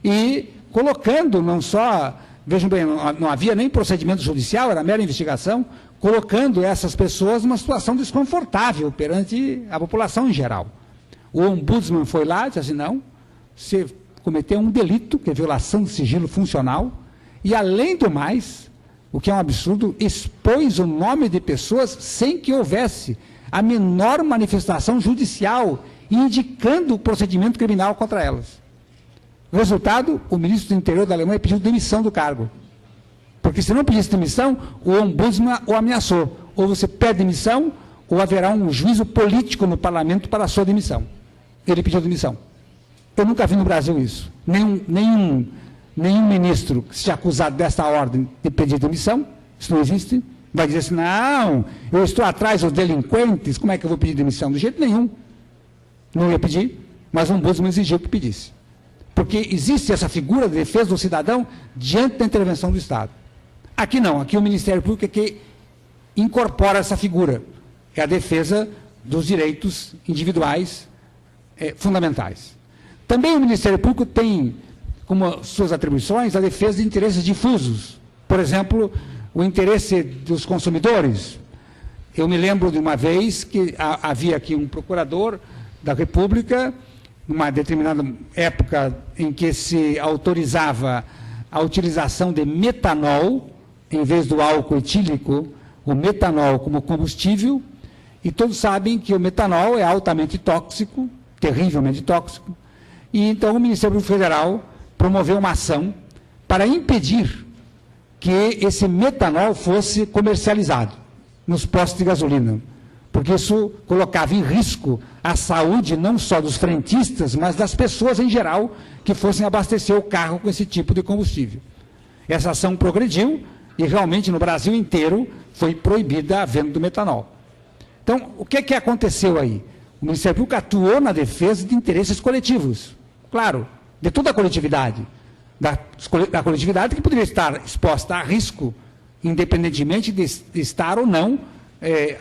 e colocando não só, vejam bem, não havia nem procedimento judicial, era mera investigação, colocando essas pessoas numa situação desconfortável perante a população em geral. O Ombudsman foi lá e disse assim: não, você cometeu um delito, que é violação do sigilo funcional, e além do mais, o que é um absurdo, expôs o nome de pessoas sem que houvesse a menor manifestação judicial indicando o procedimento criminal contra elas. Resultado, o ministro do Interior da Alemanha pediu demissão do cargo. Porque se não pedisse demissão, o Ombudsman o ameaçou. Ou você pede demissão, ou haverá um juízo político no parlamento para a sua demissão. Ele pediu demissão. Eu nunca vi no Brasil isso. Nenhum ministro que seja acusado dessa ordem de pedir demissão, isso não existe, vai dizer assim: não, eu estou atrás dos delinquentes, como é que eu vou pedir demissão? De jeito nenhum. Não ia pedir, mas o Ombudsman exigiu que pedisse. Porque existe essa figura de defesa do cidadão diante da intervenção do Estado. Aqui não, aqui o Ministério Público é que incorpora essa figura, é a defesa dos direitos individuais fundamentais. Também o Ministério Público tem como suas atribuições a defesa de interesses difusos. Por exemplo, o interesse dos consumidores. Eu me lembro de uma vez que havia aqui um procurador da República, numa determinada época em que se autorizava a utilização de metanol, em vez do álcool etílico, o metanol como combustível, e todos sabem que o metanol é altamente tóxico, terrivelmente tóxico, e então o Ministério Público Federal promoveu uma ação para impedir que esse metanol fosse comercializado nos postos de gasolina, porque isso colocava em risco a saúde não só dos frentistas, mas das pessoas em geral que fossem abastecer o carro com esse tipo de combustível. essa ação progrediu e realmente no Brasil inteiro foi proibida a venda do metanol. Então, o que aconteceu aí? O Ministério Público atuou na defesa de interesses coletivos, claro, de toda a coletividade, da coletividade que poderia estar exposta a risco, independentemente de estar ou não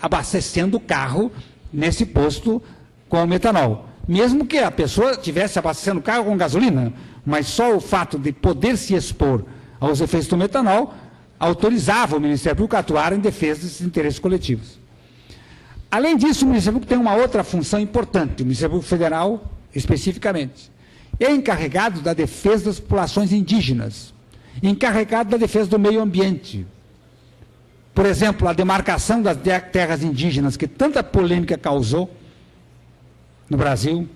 abastecendo o carro nesse posto com metanol. Mesmo que a pessoa estivesse abastecendo o carro com gasolina, mas só o fato de poder se expor aos efeitos do metanol autorizava o Ministério Público a atuar em defesa desses interesses coletivos. Além disso, o Ministério Público tem uma outra função importante, o Ministério Público Federal, especificamente. É encarregado da defesa das populações indígenas, encarregado da defesa do meio ambiente. Por exemplo, a demarcação das terras indígenas, que tanta polêmica causou no Brasil,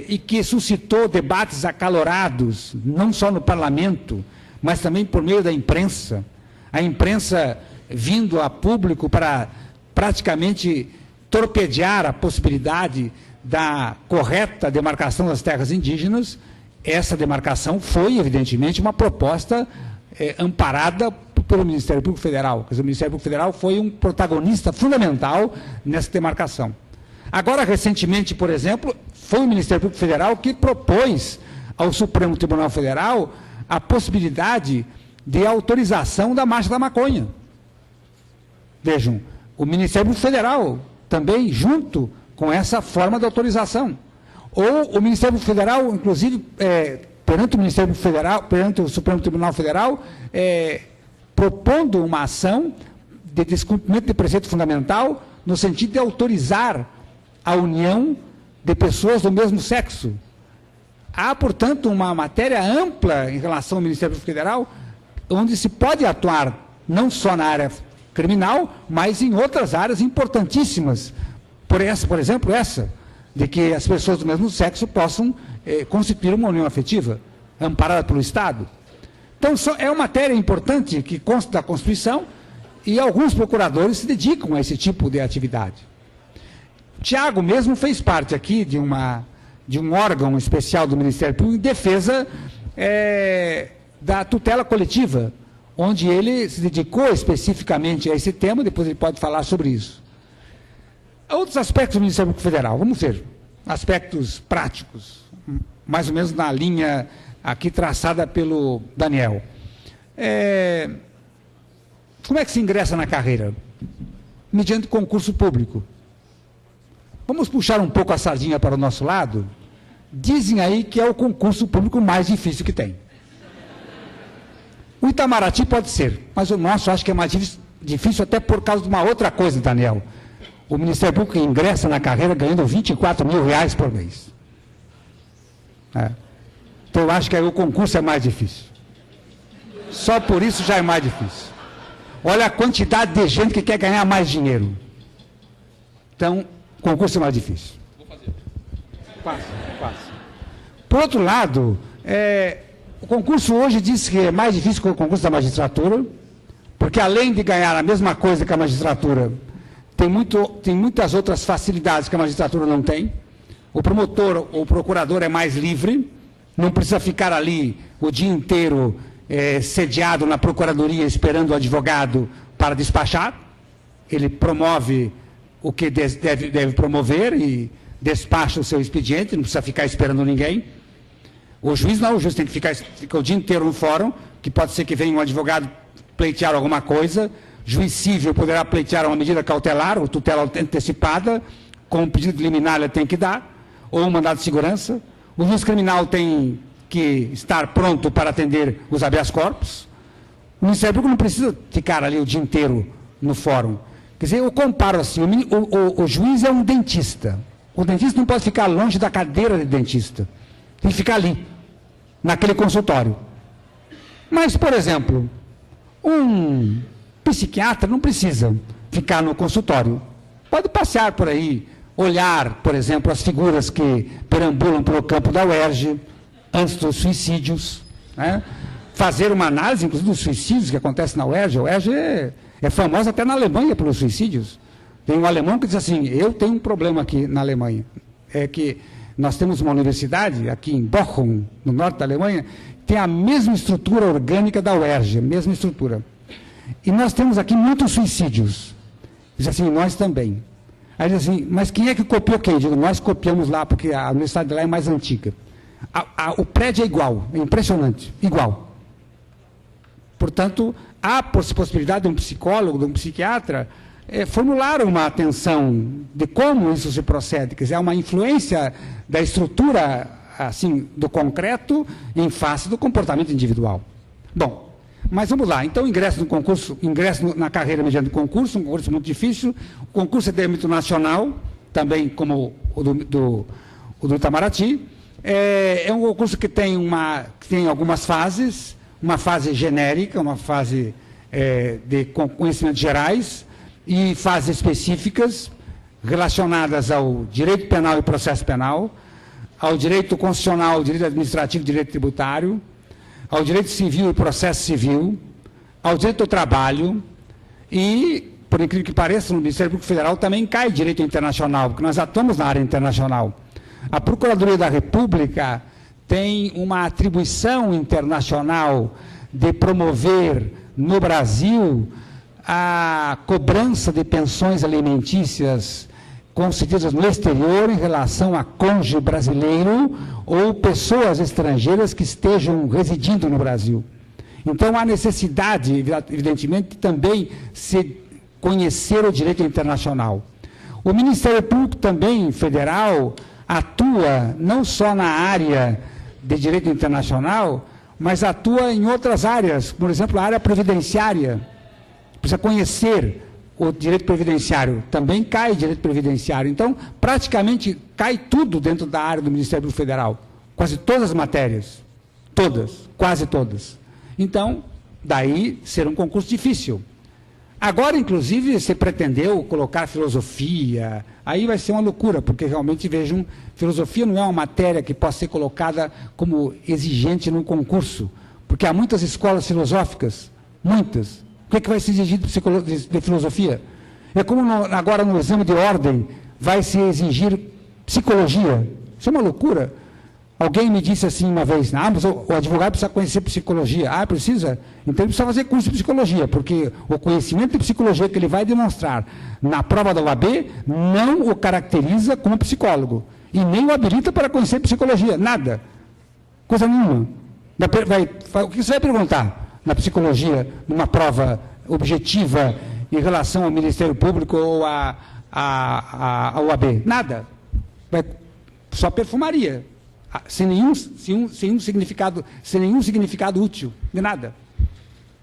e que suscitou debates acalorados, não só no parlamento, mas também por meio da imprensa. A imprensa vindo a público para praticamente torpedear a possibilidade da correta demarcação das terras indígenas. Essa demarcação foi, evidentemente, uma proposta amparada pelo Ministério Público Federal. Quer dizer, o Ministério Público Federal foi um protagonista fundamental nessa demarcação. Agora, recentemente, por exemplo, foi o Ministério Público Federal que propôs ao Supremo Tribunal Federal a possibilidade de autorização da marcha da maconha. Vejam, o Ministério Público Federal também junto com essa forma de autorização. Ou o Ministério Público Federal, inclusive, perante o Ministério Público Federal, perante o Supremo Tribunal Federal, propondo uma ação de descumprimento de preceito fundamental no sentido de autorizar a união de pessoas do mesmo sexo. Há, portanto, uma matéria ampla em relação ao Ministério Público Federal, onde se pode atuar não só na área criminal, mas em outras áreas importantíssimas. Por exemplo, essa, de que as pessoas do mesmo sexo possam constituir uma união afetiva, amparada pelo Estado. Então, é uma matéria importante que consta da Constituição e alguns procuradores se dedicam a esse tipo de atividade. Tiago mesmo fez parte aqui de um órgão especial do Ministério Público em defesa da tutela coletiva, onde ele se dedicou especificamente a esse tema, depois ele pode falar sobre isso. Outros aspectos do Ministério Público Federal, vamos ver, aspectos práticos, mais ou menos na linha aqui traçada pelo Daniel. Como é que se ingressa na carreira? Mediante concurso público. Vamos puxar um pouco a sardinha para o nosso lado? Dizem aí que é o concurso público mais difícil que tem. O Itamaraty pode ser, mas o nosso acho que é mais difícil até por causa de uma outra coisa, Daniel. O Ministério Público ingressa na carreira ganhando 24 mil reais por mês. Então, eu acho que aí o concurso é mais difícil. Só por isso já é mais difícil. Olha a quantidade de gente que quer ganhar mais dinheiro. Então, o concurso é mais difícil. Vou fazer. Passa. Por outro lado, o concurso hoje diz que é mais difícil que o concurso da magistratura, porque além de ganhar a mesma coisa que a magistratura, tem muitas outras facilidades que a magistratura não tem. O promotor ou o procurador é mais livre, não precisa ficar ali o dia inteiro sediado na procuradoria esperando o advogado para despachar. Ele promove o que deve promover e despacha o seu expediente, não precisa ficar esperando ninguém. O juiz não, o juiz tem que ficar o dia inteiro no fórum, que pode ser que venha um advogado pleitear alguma coisa. Juiz civil poderá pleitear uma medida cautelar ou tutela antecipada, com um pedido liminar ele tem que dar, ou um mandado de segurança. O juiz criminal tem que estar pronto para atender os habeas corpus. O Ministério Público não precisa ficar ali o dia inteiro no fórum. Quer dizer, eu comparo assim, o juiz é um dentista. O dentista não pode ficar longe da cadeira de dentista. Tem que ficar ali, naquele consultório. Mas, por exemplo, um psiquiatra não precisa ficar no consultório. Pode passear por aí, olhar, por exemplo, as figuras que perambulam pelo campo da UERJ, antes dos suicídios, né? Fazer uma análise, inclusive, dos suicídios que acontecem na UERJ. A UERJ é famosa até na Alemanha pelos suicídios. Tem um alemão que diz assim, eu tenho um problema aqui na Alemanha. É que nós temos uma universidade, aqui em Bochum, no norte da Alemanha, tem a mesma estrutura orgânica da UERJ, a mesma estrutura. E nós temos aqui muitos suicídios. Diz assim, nós também. Aí diz assim, mas quem é que copiou quem? Digo, nós copiamos lá, porque a universidade lá é mais antiga. O prédio é igual, é impressionante, igual. Portanto, há possibilidade de um psicólogo, de um psiquiatra, formular uma atenção de como isso se procede. Quer dizer, há uma influência da estrutura, assim, do concreto em face do comportamento individual. Bom, mas vamos lá. Então, ingresso no concurso, na carreira mediante concurso, um concurso muito difícil. O concurso é de âmbito nacional, também como o do Itamaraty. É um concurso que tem algumas fases, uma fase genérica, uma fase de conhecimentos gerais e fases específicas relacionadas ao direito penal e processo penal, ao direito constitucional, direito administrativo e direito tributário, ao direito civil e processo civil, ao direito do trabalho e, por incrível que pareça, no Ministério Público Federal também cai direito internacional, porque nós atuamos na área internacional. A Procuradoria da República tem uma atribuição internacional de promover no Brasil a cobrança de pensões alimentícias concedidas no exterior em relação a cônjuge brasileiro ou pessoas estrangeiras que estejam residindo no Brasil. Então, há necessidade, evidentemente, de também se conhecer o direito internacional. O Ministério Público também, federal, atua não só na área de direito internacional, mas atua em outras áreas, por exemplo, a área previdenciária. Precisa conhecer o direito previdenciário, também cai direito previdenciário. Então, praticamente cai tudo dentro da área do Ministério Público Federal. Quase todas as matérias. Todas, quase todas. Então, daí ser um concurso difícil. Agora, inclusive, se pretendeu colocar filosofia, aí vai ser uma loucura, porque realmente, vejam, filosofia não é uma matéria que possa ser colocada como exigente num concurso, porque há muitas escolas filosóficas, muitas. O que vai ser exigido de filosofia? É como agora no exame de ordem vai se exigir psicologia. Isso é uma loucura. Alguém me disse assim uma vez, mas o advogado precisa conhecer psicologia. Ah, precisa? Então ele precisa fazer curso de psicologia, porque o conhecimento de psicologia que ele vai demonstrar na prova da OAB não o caracteriza como psicólogo. E nem o habilita para conhecer psicologia. Nada. Coisa nenhuma. O que você vai perguntar na psicologia, numa prova objetiva em relação ao Ministério Público ou à OAB? Nada. Só perfumaria. Sem nenhum significado útil, de nada.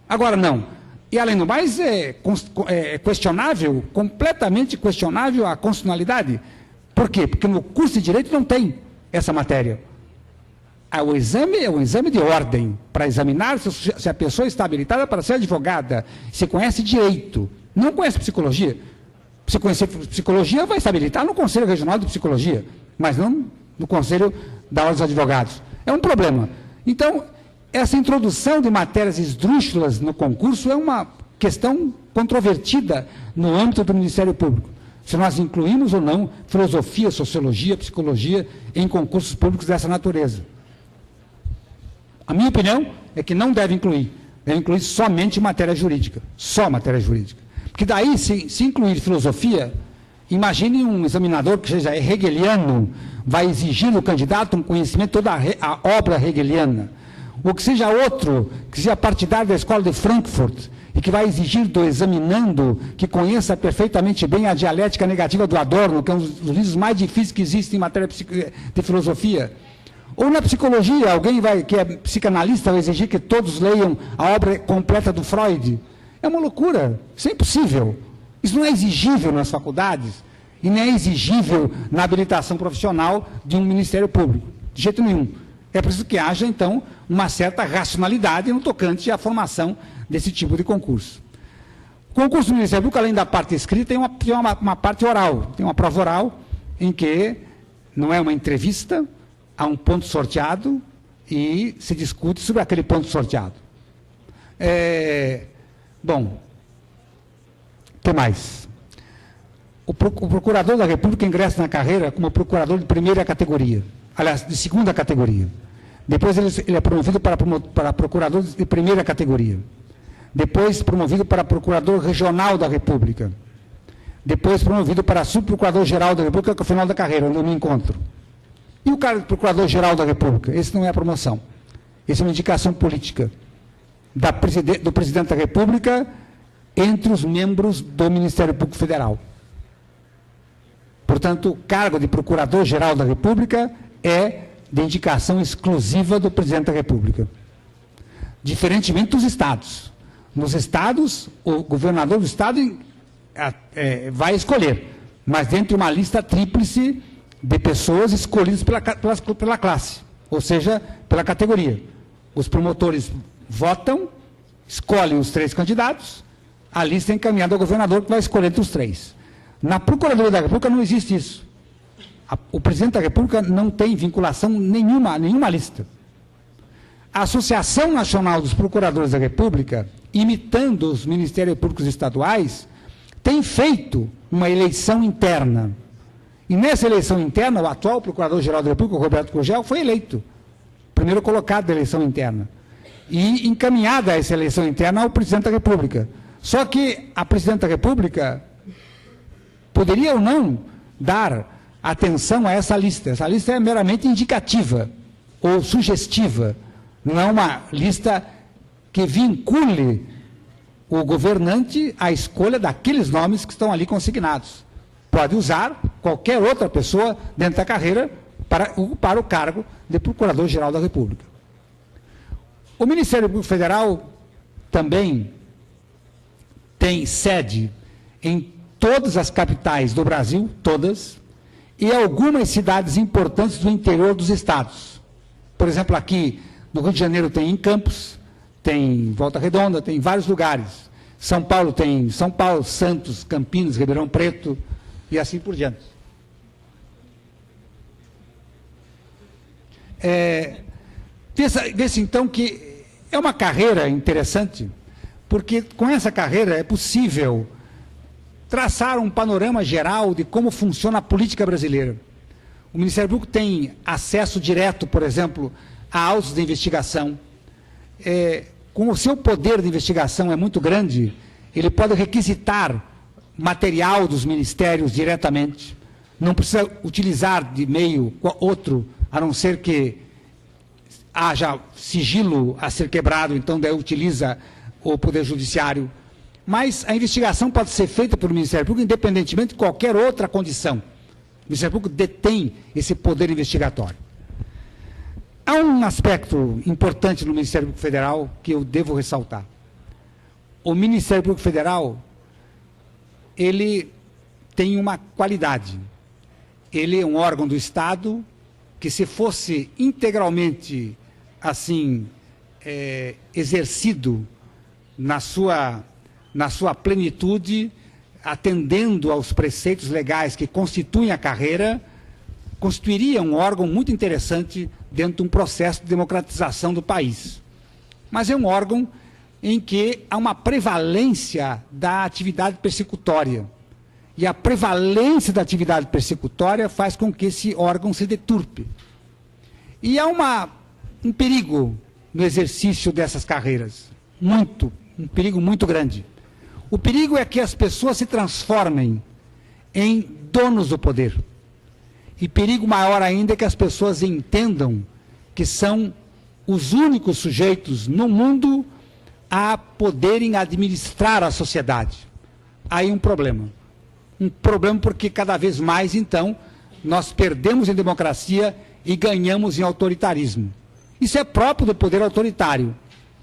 Agora, não. E, além do mais, é questionável, completamente questionável a constitucionalidade. Por quê? Porque no curso de Direito não tem essa matéria. O exame é um exame de ordem, para examinar se a pessoa está habilitada para ser advogada, se conhece direito, não conhece psicologia. Se conhecer psicologia, vai se habilitar no Conselho Regional de Psicologia, mas não no Conselho da Ordem dos Advogados. É um problema. Então, essa introdução de matérias esdrúxulas no concurso é uma questão controvertida no âmbito do Ministério Público. Se nós incluímos ou não filosofia, sociologia, psicologia em concursos públicos dessa natureza. A minha opinião é que não deve incluir. Deve incluir somente matéria jurídica. Só matéria jurídica. Porque daí, se incluir filosofia, imagine um examinador que seja hegeliano, vai exigir do candidato um conhecimento de toda a obra hegeliana. Ou que seja outro, que seja partidário da escola de Frankfurt, e que vai exigir do examinando que conheça perfeitamente bem a dialética negativa do Adorno, que é um dos livros mais difíceis que existem em matéria de filosofia. Ou na psicologia, alguém que é psicanalista vai exigir que todos leiam a obra completa do Freud. É uma loucura, isso é impossível. Isso não é exigível nas faculdades e nem é exigível na habilitação profissional de um Ministério Público, de jeito nenhum. É preciso que haja, então, uma certa racionalidade no tocante à formação desse tipo de concurso. O concurso do Ministério Público, além da parte escrita, tem uma parte oral, tem uma prova oral em que não é uma entrevista, há um ponto sorteado e se discute sobre aquele ponto sorteado. Bom, o que mais? O procurador da República ingressa na carreira como procurador de primeira categoria, aliás, de segunda categoria. Depois ele é promovido para procurador de primeira categoria. Depois promovido para procurador regional da República. Depois promovido para subprocurador-geral da República, que é o final da carreira, onde eu me encontro. E o cara de procurador-geral da República? Esse não é a promoção. Esse é uma indicação política do presidente da República entre os membros do Ministério Público Federal. Portanto, o cargo de procurador-geral da República é de indicação exclusiva do presidente da República. Diferentemente dos estados. Nos estados, o governador do estado vai escolher, mas dentro de uma lista tríplice de pessoas escolhidas pela classe, ou seja, pela categoria. Os promotores votam, escolhem os 3 candidatos, a lista é encaminhada ao governador, que vai escolher entre os 3. Na Procuradoria da República não existe isso. O presidente da República não tem vinculação nenhuma lista. A Associação Nacional dos Procuradores da República, imitando os Ministérios Públicos Estaduais, tem feito uma eleição interna. E nessa eleição interna, o atual Procurador-Geral da República, o Roberto Gurgel, foi eleito. Primeiro colocado da eleição interna. E encaminhada essa eleição interna ao presidente da República. Só que a presidente da República poderia ou não dar atenção a essa lista. Essa lista é meramente indicativa ou sugestiva. Não é uma lista que vincule o governante à escolha daqueles nomes que estão ali consignados. Pode usar qualquer outra pessoa dentro da carreira para ocupar o cargo de Procurador-Geral da República. O Ministério Público Federal também tem sede em todas as capitais do Brasil, todas, e algumas cidades importantes do interior dos estados. Por exemplo, aqui no Rio de Janeiro tem em Campos, tem em Volta Redonda, tem em vários lugares. São Paulo tem São Paulo, Santos, Campinas, Ribeirão Preto e assim por diante. Vê-se então que é uma carreira interessante, porque com essa carreira é possível traçar um panorama geral de como funciona a política brasileira. O Ministério Público tem acesso direto, por exemplo, a autos de investigação. Com o seu poder de investigação é muito grande, ele pode requisitar material dos ministérios diretamente. Não precisa utilizar de meio outro, a não ser que haja sigilo a ser quebrado, então daí utiliza o Poder Judiciário. Mas a investigação pode ser feita pelo Ministério Público independentemente de qualquer outra condição. O Ministério Público detém esse poder investigatório. Há um aspecto importante no Ministério Público Federal que eu devo ressaltar. O Ministério Público Federal, ele tem uma qualidade. Ele é um órgão do Estado que, se fosse integralmente assim exercido na sua plenitude, atendendo aos preceitos legais que constituem a carreira, constituiria um órgão muito interessante dentro de um processo de democratização do país. Mas é um órgão em que há uma prevalência da atividade persecutória. E a prevalência da atividade persecutória faz com que esse órgão se deturpe. E há um perigo no exercício dessas carreiras, um perigo muito grande. O perigo é que as pessoas se transformem em donos do poder. E perigo maior ainda é que as pessoas entendam que são os únicos sujeitos no mundo a poderem administrar a sociedade. Aí um problema. Um problema porque cada vez mais, então, nós perdemos em democracia e ganhamos em autoritarismo. Isso é próprio do poder autoritário.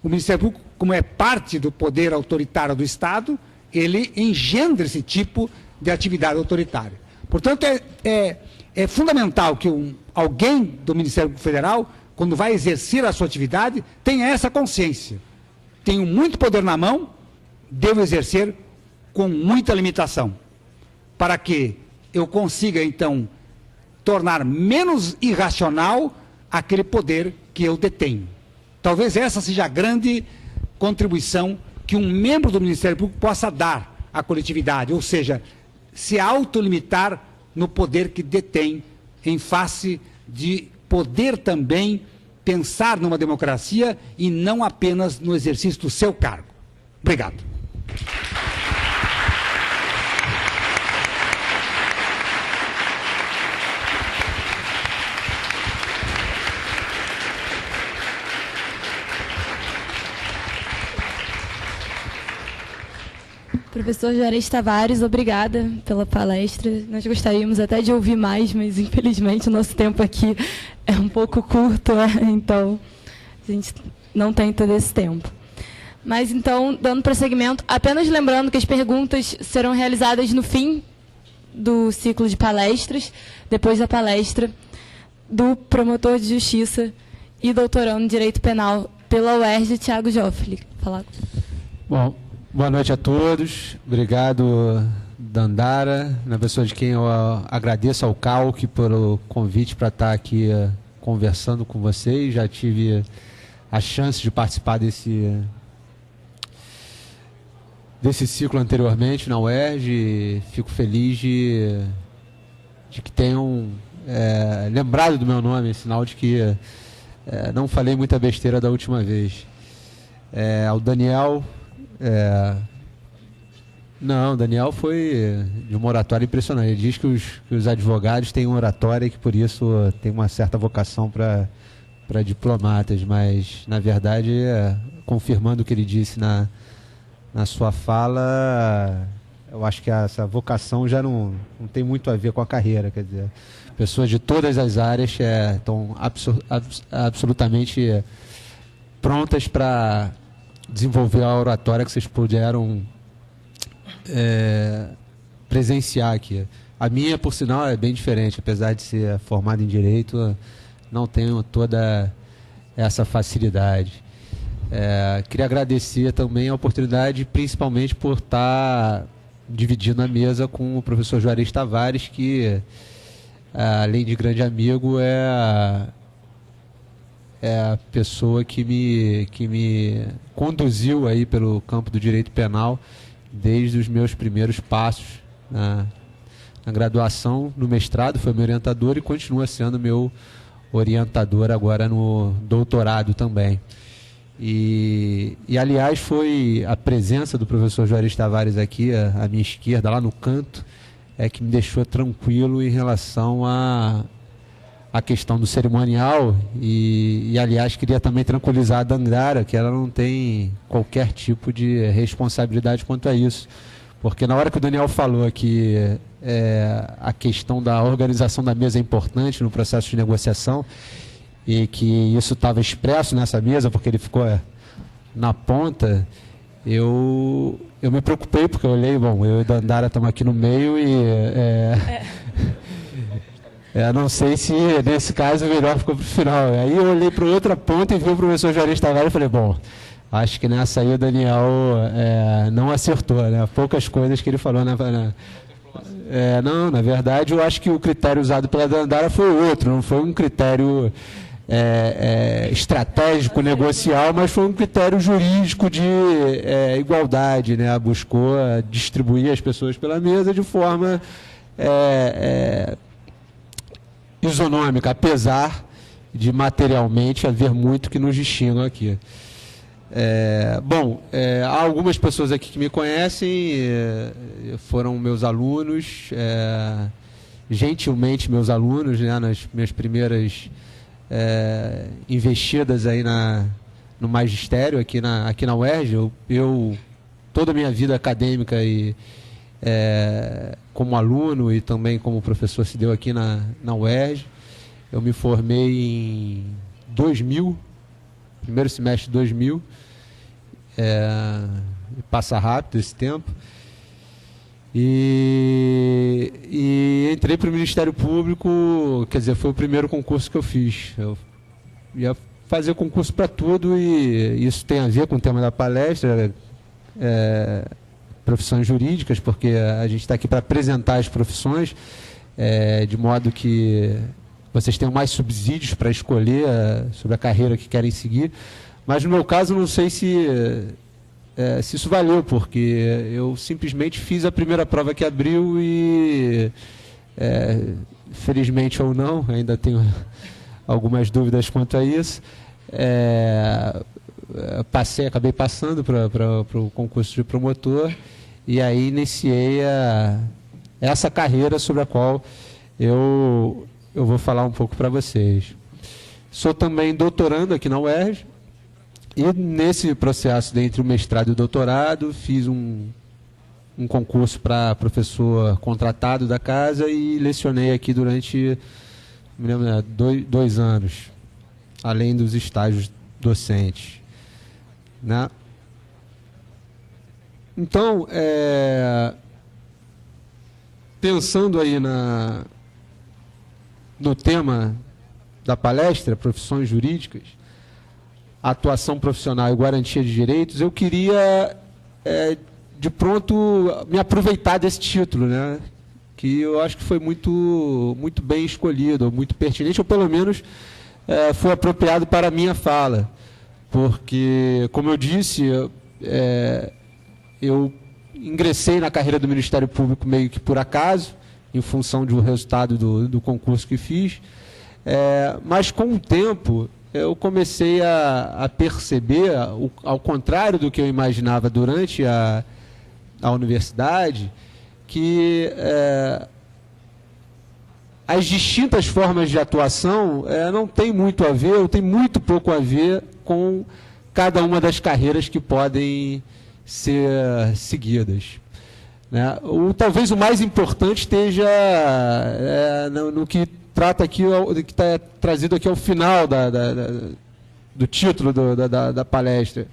O Ministério Público, como é parte do poder autoritário do Estado, ele engendra esse tipo de atividade autoritária. Portanto, é fundamental que alguém do Ministério Público Federal, quando vai exercer a sua atividade, tenha essa consciência. Tenho muito poder na mão, devo exercer com muita limitação, para que eu consiga, então, tornar menos irracional aquele poder que eu detenho. Talvez essa seja a grande contribuição que um membro do Ministério Público possa dar à coletividade, ou seja, se autolimitar no poder que detém, em face de poder também pensar numa democracia e não apenas no exercício do seu cargo. Obrigado. Professor Juarez Tavares, obrigada pela palestra. Nós gostaríamos até de ouvir mais, mas infelizmente o nosso tempo aqui é um pouco curto, né? Então a gente não tem todo esse tempo. Mas então, dando prosseguimento, apenas lembrando que as perguntas serão realizadas no fim do ciclo de palestras, depois da palestra do promotor de justiça e doutorando em Direito Penal pela UERJ, Thiago Joffre. Falar. Bom, boa noite a todos. Obrigado, Dandara, na pessoa de quem eu agradeço ao CALC pelo convite para estar aqui conversando com vocês. Já tive a chance de participar desse ciclo anteriormente na UERJ. Fico feliz de que tenham lembrado do meu nome, sinal de que não falei muita besteira da última vez. Ao Daniel... Não, o Daniel foi de uma oratória impressionante. Ele diz que os advogados têm uma oratória e que por isso tem uma certa vocação para diplomatas, mas na verdade, confirmando o que ele disse na sua fala, eu acho que essa vocação já não tem muito a ver com a carreira. Quer dizer, pessoas de todas as áreas estão absolutamente prontas para desenvolver a oratória que vocês puderam presenciar aqui. A minha, por sinal, é bem diferente. Apesar de ser formado em Direito, não tenho toda essa facilidade. Queria agradecer também a oportunidade, principalmente por estar dividindo a mesa com o professor Juarez Tavares, que, além de grande amigo, é a pessoa que me conduziu aí pelo campo do direito penal desde os meus primeiros passos na graduação, no mestrado, foi meu orientador e continua sendo meu orientador agora no doutorado também. E aliás, foi a presença do professor Juarez Tavares aqui, à minha esquerda, lá no canto, que me deixou tranquilo em relação a questão do cerimonial e, aliás, queria também tranquilizar a Dandara, que ela não tem qualquer tipo de responsabilidade quanto a isso. Porque na hora que o Daniel falou que a questão da organização da mesa é importante no processo de negociação e que isso estava expresso nessa mesa, porque ele ficou na ponta, eu me preocupei, porque eu olhei, bom, eu e a Dandara estamos aqui no meio e... não sei se nesse caso o melhor ficou para o final. Aí eu olhei para outra ponta e vi o professor Juarez Tavares e falei, bom, acho que nessa aí o Daniel não acertou, né? Poucas coisas que ele falou. Não, na verdade, eu acho que o critério usado pela Dandara foi outro, não foi um critério estratégico, negocial, mas foi um critério jurídico de igualdade, né? Buscou distribuir as pessoas pela mesa de forma... isonômica, apesar de materialmente haver muito que nos distingue aqui. Há algumas pessoas aqui que me conhecem, foram meus alunos, gentilmente meus alunos, né, nas minhas primeiras investidas aí no magistério aqui na UERJ. Eu toda a minha vida acadêmica e como aluno e também como professor se deu aqui na UERJ. Eu me formei em 2000, primeiro semestre de 2000, passa rápido esse tempo, e entrei para o Ministério Público, quer dizer, foi o primeiro concurso que eu fiz. Eu ia fazer concurso para tudo e isso tem a ver com o tema da palestra, profissões jurídicas, porque a gente está aqui para apresentar as profissões, de modo que vocês tenham mais subsídios para escolher sobre a carreira que querem seguir. Mas no meu caso, não sei se isso valeu, porque eu simplesmente fiz a primeira prova que abriu e, felizmente ou não, ainda tenho algumas dúvidas quanto a isso. Acabei passando para o concurso de promotor e aí iniciei essa carreira sobre a qual eu vou falar um pouco para vocês. Sou também doutorando aqui na UERJ e nesse processo entre o mestrado e o doutorado fiz um concurso para professor contratado da casa e lecionei aqui durante, me lembro, 2 anos, além dos estágios docentes, né? Então, pensando aí no tema da palestra, profissões jurídicas, atuação profissional e garantia de direitos, eu queria, de pronto, me aproveitar desse título, né? Que eu acho que foi muito bem escolhido, muito pertinente, ou pelo menos foi apropriado para a minha fala. Porque, como eu disse, eu ingressei na carreira do Ministério Público meio que por acaso, em função do resultado do concurso que fiz, mas com o tempo eu comecei a perceber, ao contrário do que eu imaginava durante a universidade, que as distintas formas de atuação não tem muito a ver, ou tem muito pouco a ver com cada uma das carreiras que podem ser seguidas, né? Talvez o mais importante esteja no que trata aqui, que está trazido aqui ao final do título da palestra: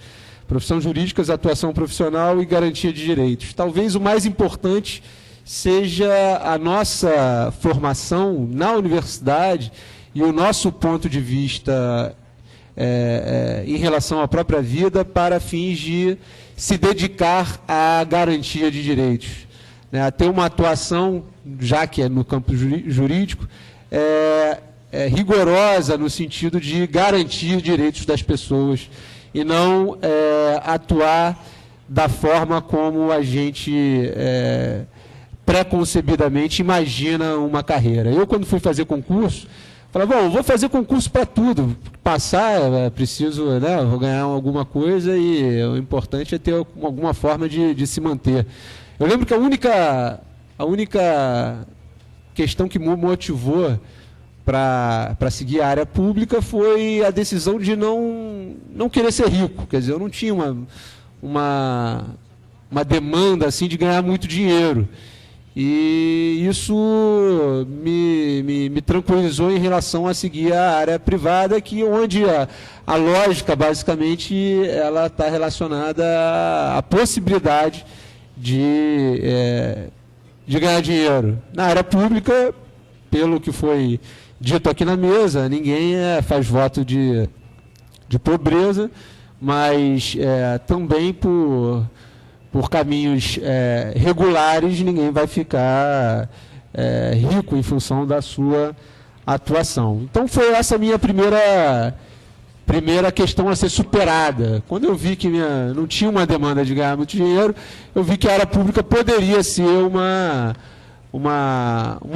profissões jurídicas, atuação profissional e garantia de direitos. Talvez o mais importante seja a nossa formação na universidade e o nosso ponto de vista em relação à própria vida para fins de se dedicar à garantia de direitos, né? A ter uma atuação, já que é no campo jurídico, rigorosa no sentido de garantir direitos das pessoas e não atuar da forma como a gente preconcebidamente imagina uma carreira. Eu, quando fui fazer concurso, falei, bom, vou fazer concurso para tudo, passar, preciso, né, vou ganhar alguma coisa e o importante é ter alguma forma de se manter. Eu lembro que a única questão que me motivou para seguir a área pública foi a decisão de não querer ser rico. Quer dizer, eu não tinha uma demanda assim de ganhar muito dinheiro. E isso me tranquilizou em relação a seguir a área privada, onde a lógica, basicamente, ela está relacionada à possibilidade de ganhar dinheiro. Na área pública, pelo que foi dito aqui na mesa, ninguém faz voto de pobreza, mas também por caminhos regulares, ninguém vai ficar rico em função da sua atuação. Então, foi essa a minha primeira questão a ser superada. Quando eu vi que não tinha uma demanda de ganhar muito dinheiro, eu vi que a área pública poderia ser uma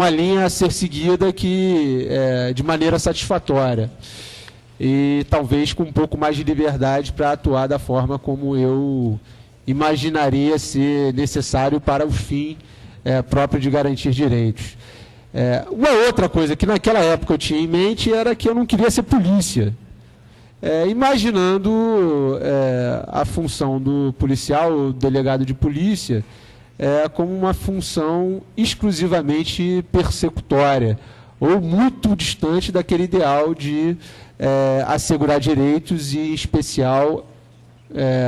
linha a ser seguida de maneira satisfatória. E talvez com um pouco mais de liberdade para atuar da forma como eu imaginaria ser necessário para o fim próprio de garantir direitos. Uma outra coisa que naquela época eu tinha em mente era que eu não queria ser polícia. Imaginando a função do policial, o delegado de polícia, como uma função exclusivamente persecutória, ou muito distante daquele ideal de assegurar direitos e, em especial,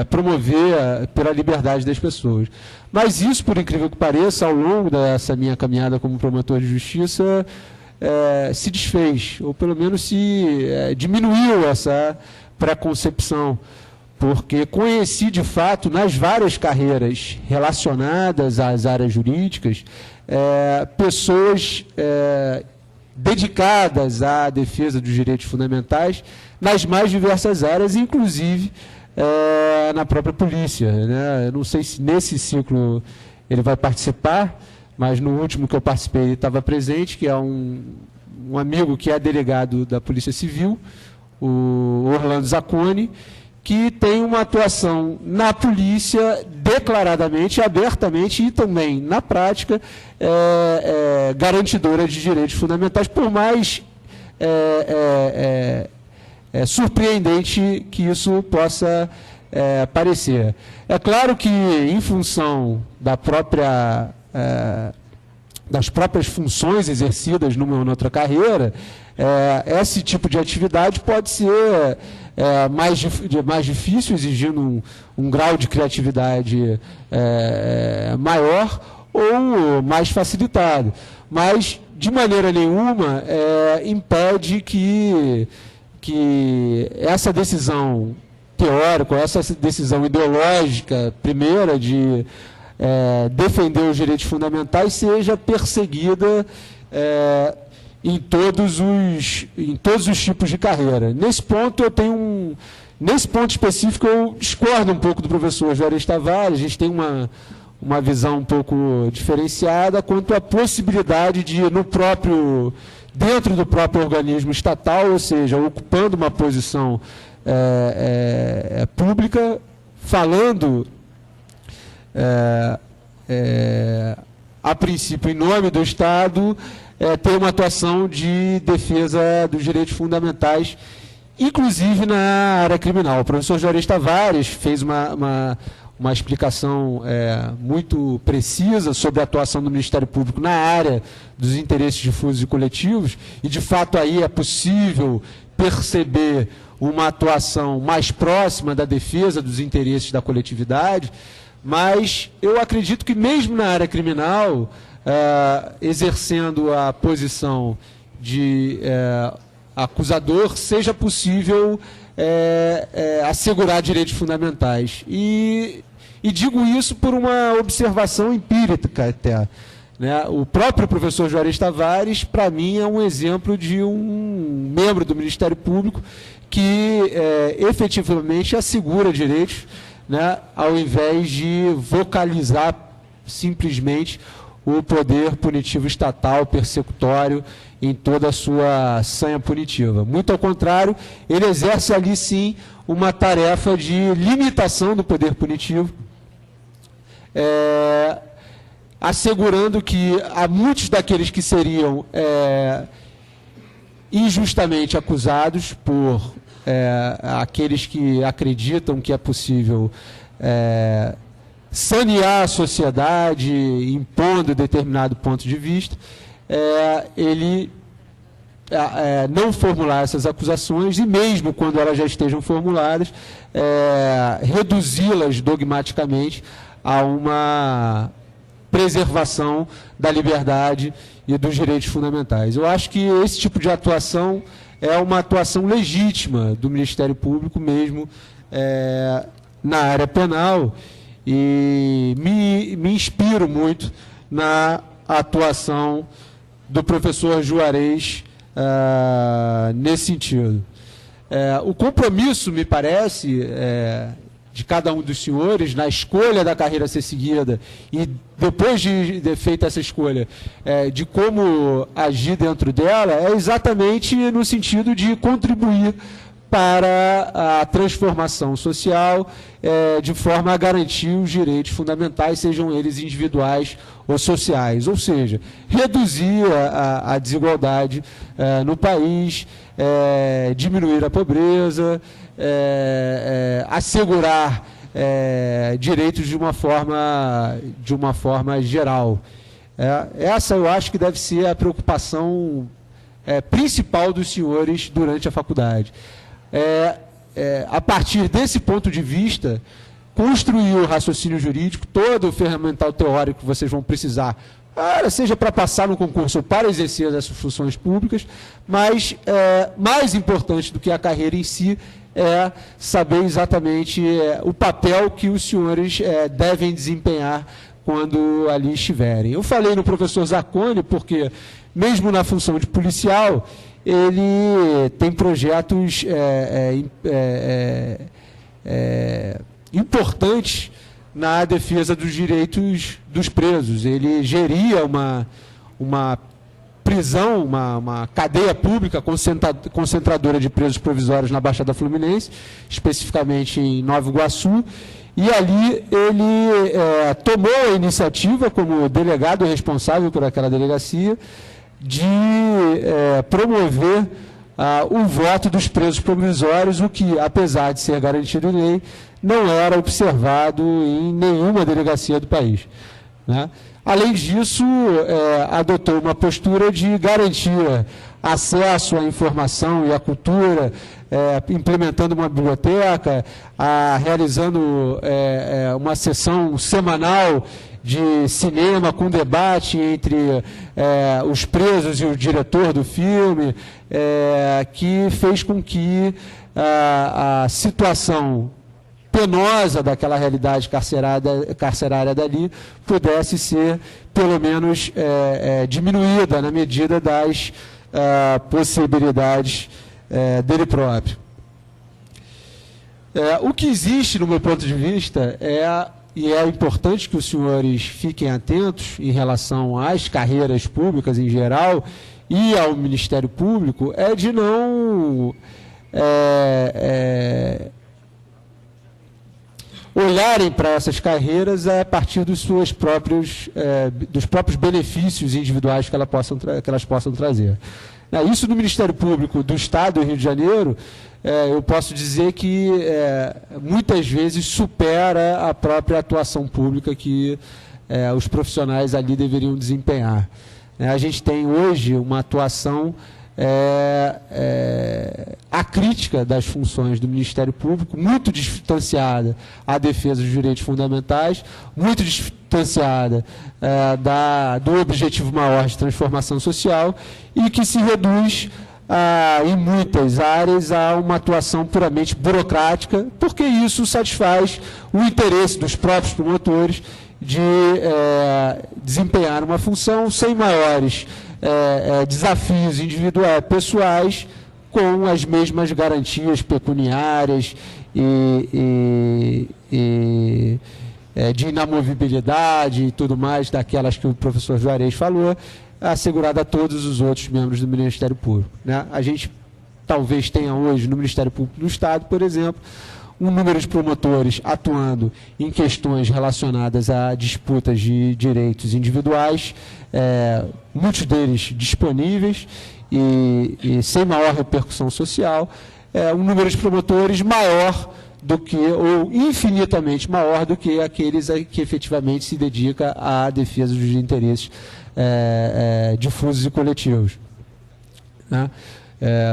promover pela liberdade das pessoas. Mas isso, por incrível que pareça, ao longo dessa minha caminhada como promotor de justiça, se desfez, ou pelo menos se diminuiu essa preconcepção, porque conheci de fato nas várias carreiras relacionadas às áreas jurídicas pessoas dedicadas à defesa dos direitos fundamentais nas mais diversas áreas, inclusive na própria polícia, né? Eu não sei se nesse ciclo ele vai participar, mas no último que eu participei ele estava presente, que é um um amigo que é delegado da Polícia Civil, o Orlando Zacconi, que tem uma atuação na polícia declaradamente, abertamente e também na prática garantidora de direitos fundamentais, por mais surpreendente que isso possa parecer. É claro que, em função das próprias funções exercidas numa ou noutra carreira, esse tipo de atividade pode ser mais difícil, exigindo um grau de criatividade maior ou mais facilitado. Mas, de maneira nenhuma, impede que essa decisão teórica, essa decisão ideológica, primeira, de defender os direitos fundamentais, seja perseguida em todos os tipos de carreira. Nesse ponto, nesse ponto específico, eu discordo um pouco do professor Juarez Tavares. A gente tem uma visão um pouco diferenciada quanto à possibilidade de, dentro do próprio organismo estatal, ou seja, ocupando uma posição pública, falando a princípio em nome do Estado, ter uma atuação de defesa dos direitos fundamentais, inclusive na área criminal. O professor Juarez Tavares fez uma explicação muito precisa sobre a atuação do Ministério Público na área dos interesses difusos e coletivos, e de fato aí é possível perceber uma atuação mais próxima da defesa dos interesses da coletividade, mas eu acredito que mesmo na área criminal, exercendo a posição de acusador, seja possível assegurar direitos fundamentais. E digo isso por uma observação empírica até. Né? O próprio professor Juarez Tavares, para mim, é um exemplo de um membro do Ministério Público que efetivamente assegura direitos, né, ao invés de vocalizar simplesmente o poder punitivo estatal, persecutório, em toda a sua sanha punitiva. Muito ao contrário, ele exerce ali, sim, uma tarefa de limitação do poder punitivo, assegurando que a muitos daqueles que seriam injustamente acusados por aqueles que acreditam que é possível sanear a sociedade impondo determinado ponto de vista, ele não formular essas acusações e, mesmo quando elas já estejam formuladas, reduzi-las dogmaticamente a uma preservação da liberdade e dos direitos fundamentais. Eu acho que esse tipo de atuação é uma atuação legítima do Ministério Público mesmo na área penal, e me inspiro muito na atuação do professor Juarez nesse sentido. O compromisso, me parece, de cada um dos senhores na escolha da carreira a ser seguida e depois de feita essa escolha, de como agir dentro dela, é exatamente no sentido de contribuir para a transformação social, de forma a garantir os direitos fundamentais, sejam eles individuais ou sociais, ou seja, reduzir a desigualdade no país, diminuir a pobreza, assegurar direitos de uma forma geral. Essa eu acho que deve ser a preocupação principal dos senhores durante a faculdade. A partir desse ponto de vista, construir o raciocínio jurídico, todo o ferramental teórico que vocês vão precisar, seja para passar no concurso ou para exercer essas funções públicas, mas mais importante do que a carreira em si é saber exatamente o papel que os senhores devem desempenhar quando ali estiverem. Eu falei no professor Zacconi porque, mesmo na função de policial, ele tem projetos importantes na defesa dos direitos dos presos. Ele geria uma prisão, uma cadeia pública concentradora de presos provisórios na Baixada Fluminense, especificamente em Nova Iguaçu, e ali ele tomou a iniciativa, como delegado responsável por aquela delegacia, de promover o voto dos presos provisórios, o que, apesar de ser garantido em lei, não era observado em nenhuma delegacia do país, né? Além disso, adotou uma postura de garantir acesso à informação e à cultura, implementando uma biblioteca, realizando uma sessão semanal de cinema com debate entre os presos e o diretor do filme, que fez com que a situação penosa daquela realidade carcerária dali pudesse ser, pelo menos, diminuída na medida das possibilidades dele próprio. O que existe, no meu ponto de vista, e é importante que os senhores fiquem atentos em relação às carreiras públicas em geral e ao Ministério Público, é de não olharem para essas carreiras a partir dos próprios benefícios individuais que elas possam trazer. Isso no Ministério Público do Estado do Rio de Janeiro, eu posso dizer que muitas vezes supera a própria atuação pública que os profissionais ali deveriam desempenhar. A gente tem hoje uma atuação acrítica das funções do Ministério Público, muito distanciada à defesa dos direitos fundamentais, muito distanciada do objetivo maior de transformação social e que se reduz, em muitas áreas, a uma atuação puramente burocrática, porque isso satisfaz o interesse dos próprios promotores de desempenhar uma função sem maiores desafios individuais, pessoais, com as mesmas garantias pecuniárias e de inamovibilidade e tudo mais, daquelas que o professor Juarez falou, assegurada a todos os outros membros do Ministério Público, né? A gente talvez tenha hoje no Ministério Público do Estado, por exemplo, um número de promotores atuando em questões relacionadas a disputas de direitos individuais, muitos deles disponíveis e sem maior repercussão social, um número de promotores maior do que, ou infinitamente maior do que aqueles que efetivamente se dedica à defesa dos interesses difusos e coletivos, né?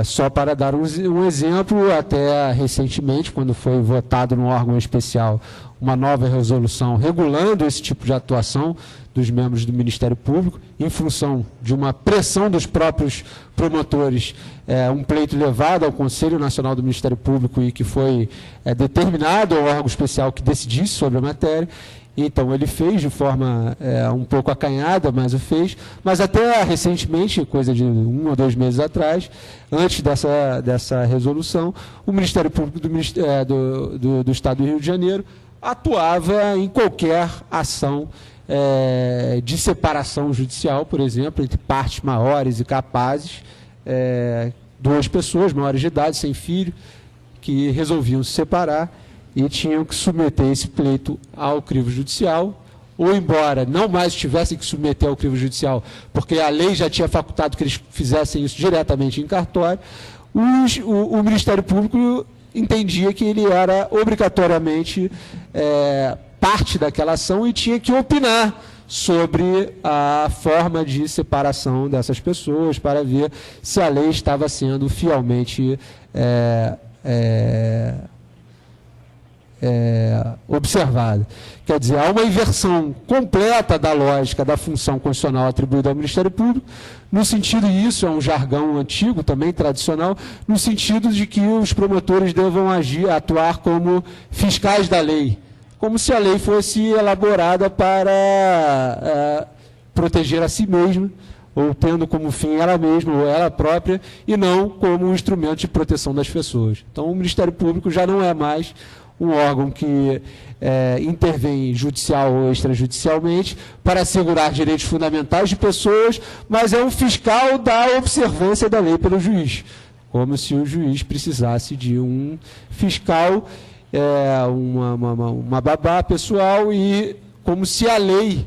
Só para dar um exemplo, até recentemente, quando foi votado no órgão especial uma nova resolução regulando esse tipo de atuação dos membros do Ministério Público, em função de uma pressão dos próprios promotores, um pleito levado ao Conselho Nacional do Ministério Público e que foi determinado ao órgão especial que decidisse sobre a matéria. Então, ele fez de forma um pouco acanhada, mas o fez. Mas até recentemente, coisa de 1 ou 2 meses atrás, antes dessa resolução, o Ministério Público do Estado do Rio de Janeiro atuava em qualquer ação de separação judicial, por exemplo, entre partes maiores e capazes, 2 pessoas maiores de idade, sem filho, que resolviam se separar e tinham que submeter esse pleito ao crivo judicial, ou embora não mais tivessem que submeter ao crivo judicial, porque a lei já tinha facultado que eles fizessem isso diretamente em cartório, o Ministério Público entendia que ele era obrigatoriamente parte daquela ação e tinha que opinar sobre a forma de separação dessas pessoas para ver se a lei estava sendo fielmente observada. Quer dizer, há uma inversão completa da lógica da função constitucional atribuída ao Ministério Público, no sentido, e isso é um jargão antigo, também tradicional, no sentido de que os promotores devam atuar como fiscais da lei, como se a lei fosse elaborada para proteger a si mesma, ou tendo como fim ela mesma ou ela própria, e não como um instrumento de proteção das pessoas. Então, o Ministério Público já não é mais um órgão que intervém judicial ou extrajudicialmente para assegurar direitos fundamentais de pessoas, mas é um fiscal da observância da lei pelo juiz, como se o juiz precisasse de um fiscal, uma babá pessoal, e como se a lei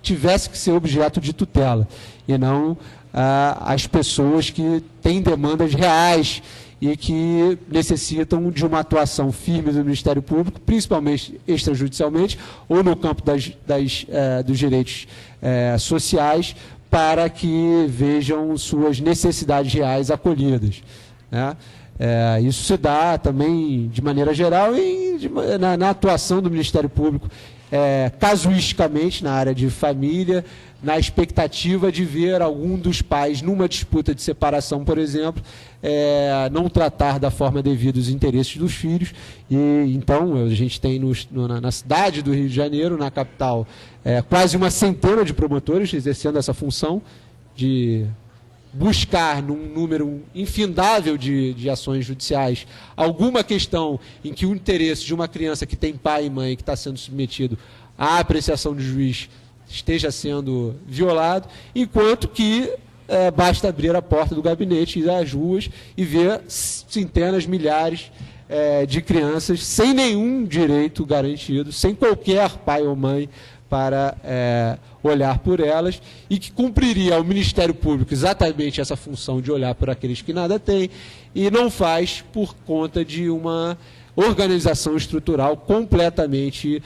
tivesse que ser objeto de tutela, e não as pessoas que têm demandas reais e que necessitam de uma atuação firme do Ministério Público, principalmente extrajudicialmente, ou no campo dos direitos sociais, para que vejam suas necessidades reais acolhidas, né? Isso se dá também, de maneira geral, na atuação do Ministério Público, casuisticamente, na área de família, na expectativa de ver algum dos pais, numa disputa de separação, por exemplo, não tratar da forma devida os interesses dos filhos. E então a gente tem na cidade do Rio de Janeiro, na capital, quase uma centena de promotores exercendo essa função de buscar, num número infindável de ações judiciais, alguma questão em que o interesse de uma criança que tem pai e mãe, que está sendo submetido à apreciação do juiz, esteja sendo violado, enquanto que basta abrir a porta do gabinete e ir às ruas e ver centenas, milhares de crianças sem nenhum direito garantido, sem qualquer pai ou mãe para olhar por elas, e que cumpriria ao Ministério Público exatamente essa função de olhar por aqueles que nada têm, e não faz por conta de uma organização estrutural completamente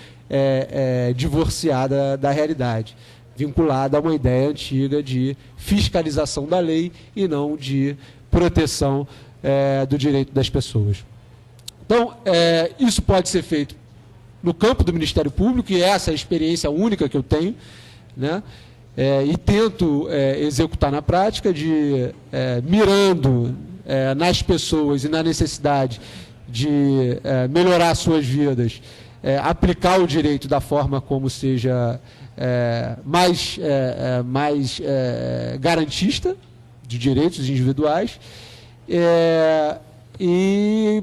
divorciada da realidade, vinculada a uma ideia antiga de fiscalização da lei e não de proteção do direito das pessoas. Então, isso pode ser feito no campo do Ministério Público, e essa é a experiência única que eu tenho, né? E tento executar na prática, mirando nas pessoas e na necessidade de melhorar suas vidas, aplicar o direito da forma como seja mais garantista de direitos individuais,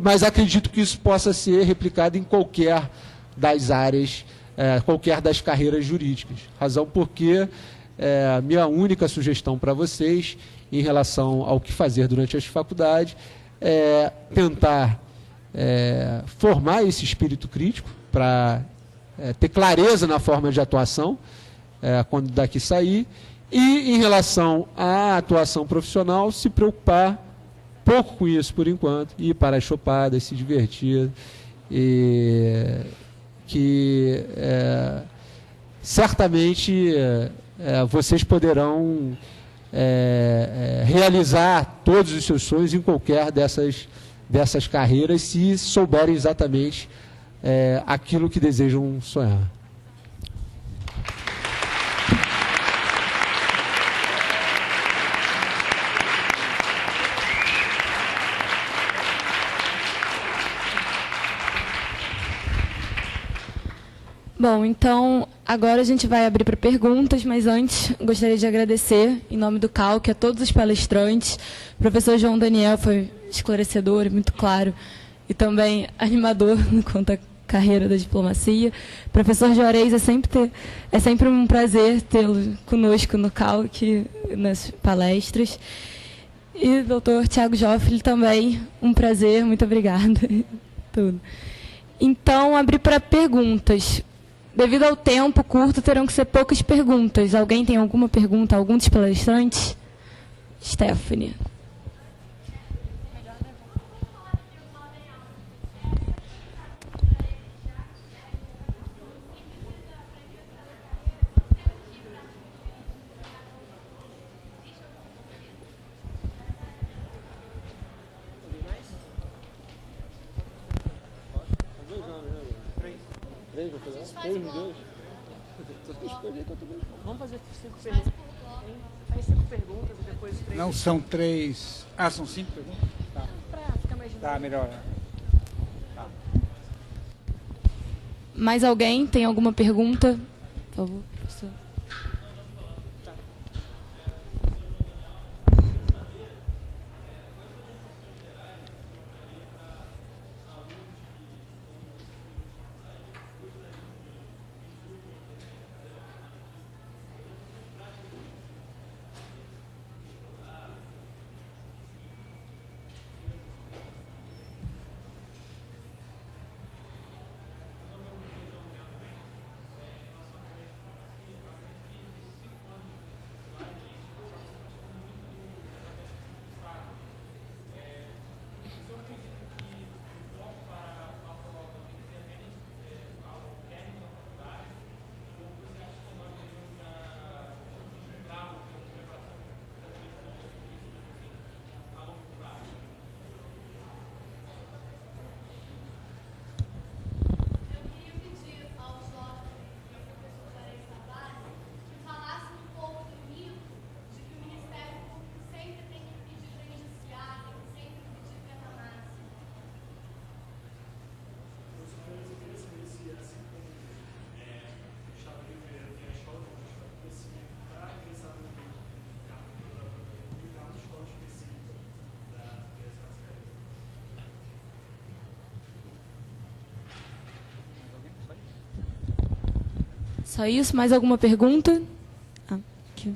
mas acredito que isso possa ser replicado em qualquer das áreas, qualquer das carreiras jurídicas. Razão porque a minha única sugestão para vocês, em relação ao que fazer durante as faculdades, é tentar formar esse espírito crítico para ter clareza na forma de atuação quando daqui sair, e em relação à atuação profissional, se preocupar pouco com isso por enquanto, ir para as chopadas, se divertir, e que certamente vocês poderão realizar todos os seus sonhos em qualquer dessas carreiras, se souberem exatamente aquilo que desejam sonhar. Bom, então, agora a gente vai abrir para perguntas, mas antes gostaria de agradecer, em nome do CALC, a todos os palestrantes. O professor João Daniel foi esclarecedor e muito claro, e também animador quanto à carreira da diplomacia. Professor Juarez, é sempre um prazer tê-lo conosco no CALC, nas palestras. E doutor Tiago Joffre também, um prazer, muito obrigada. Tudo. Então, abrir para perguntas. Devido ao tempo curto, terão que ser poucas perguntas. Alguém tem alguma pergunta a algum dos palestrantes? Stephanie. Vamos fazer 5 perguntas. Faz 5 perguntas e depois 3. Não são 3. Ah, são 5 perguntas? Tá. Para ficar mais Tá, melhor. Tá. Mais alguém tem alguma pergunta? Por favor, professor. Só isso? Mais alguma pergunta? Aqui.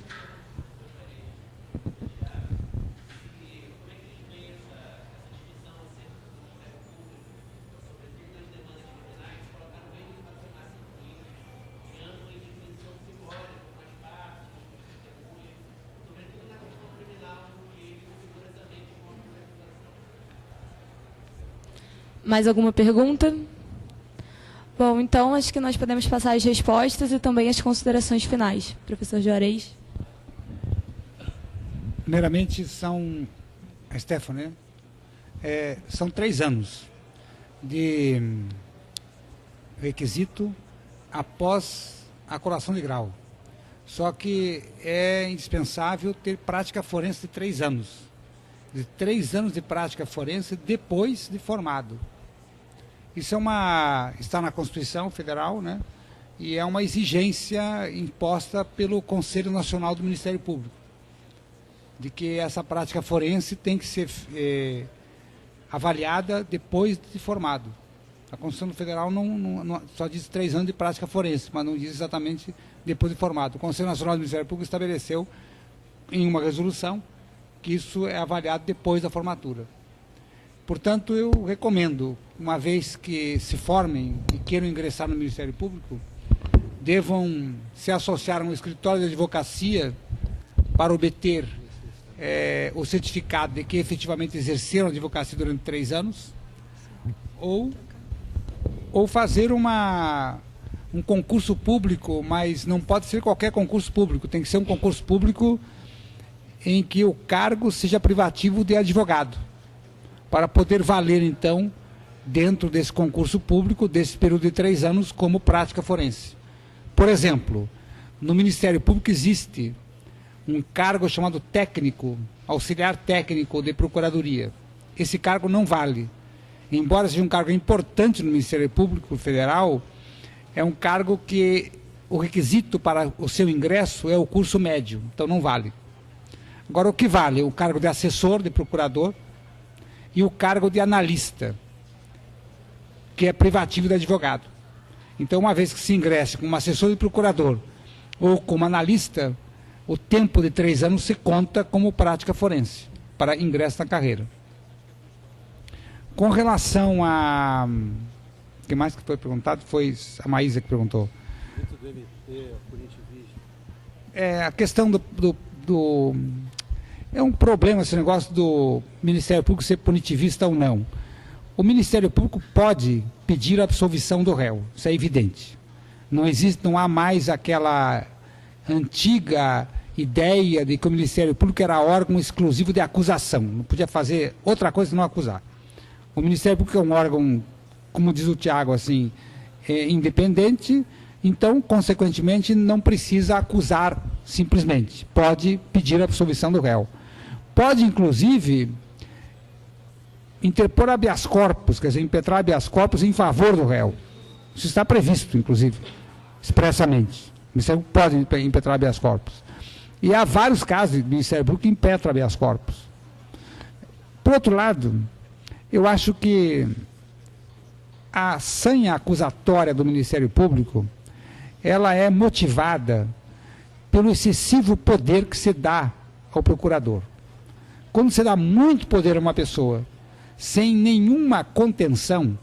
Mais alguma pergunta? Bom, então acho que nós podemos passar as respostas e também as considerações finais. Professor Juarez. Primeiramente, Stephanie, são 3 anos de requisito após a colação de grau. Só que é indispensável ter prática forense de 3 anos. De 3 anos de prática forense depois de formado. Isso está na Constituição Federal, né? E é uma exigência imposta pelo Conselho Nacional do Ministério Público, de que essa prática forense tem que ser avaliada depois de formado. A Constituição Federal não só diz 3 anos de prática forense, mas não diz exatamente depois de formado. O Conselho Nacional do Ministério Público estabeleceu em uma resolução que isso é avaliado depois da formatura. Portanto, eu recomendo, uma vez que se formem e queiram ingressar no Ministério Público, devam se associar a um escritório de advocacia para obter o certificado de que efetivamente exerceram a advocacia durante 3 anos, ou fazer um concurso público, mas não pode ser qualquer concurso público, tem que ser um concurso público em que o cargo seja privativo de advogado, para poder valer, então, dentro desse concurso público, desse período de 3 anos, como prática forense. Por exemplo, no Ministério Público existe um cargo chamado técnico, auxiliar técnico de procuradoria. Esse cargo não vale. Embora seja um cargo importante no Ministério Público Federal, é um cargo que o requisito para o seu ingresso é o curso médio, então não vale. Agora, o que vale? O cargo de assessor, de procurador, e o cargo de analista, que é privativo de advogado. Então, uma vez que se ingresse como assessor de procurador ou como analista, o tempo de 3 anos se conta como prática forense, para ingresso na carreira. Com relação a... O que mais que foi perguntado? Foi a Maísa que perguntou. A questão do é um problema esse negócio do Ministério Público ser punitivista ou não. O Ministério Público pode pedir a absolvição do réu, isso é evidente. Não há mais aquela antiga ideia de que o Ministério Público era órgão exclusivo de acusação, não podia fazer outra coisa senão acusar. O Ministério Público é um órgão, como diz o Tiago, assim, independente, então, consequentemente, não precisa acusar simplesmente, pode pedir a absolvição do réu. Pode, inclusive, interpor habeas corpus, quer dizer, impetrar habeas corpus em favor do réu. Isso está previsto, inclusive, expressamente. O Ministério pode impetrar habeas corpus. E há vários casos do Ministério Público que impetra habeas corpus. Por outro lado, eu acho que a sanha acusatória do Ministério Público, ela é motivada pelo excessivo poder que se dá ao procurador. Quando se dá muito poder a uma pessoa, sem nenhuma contenção,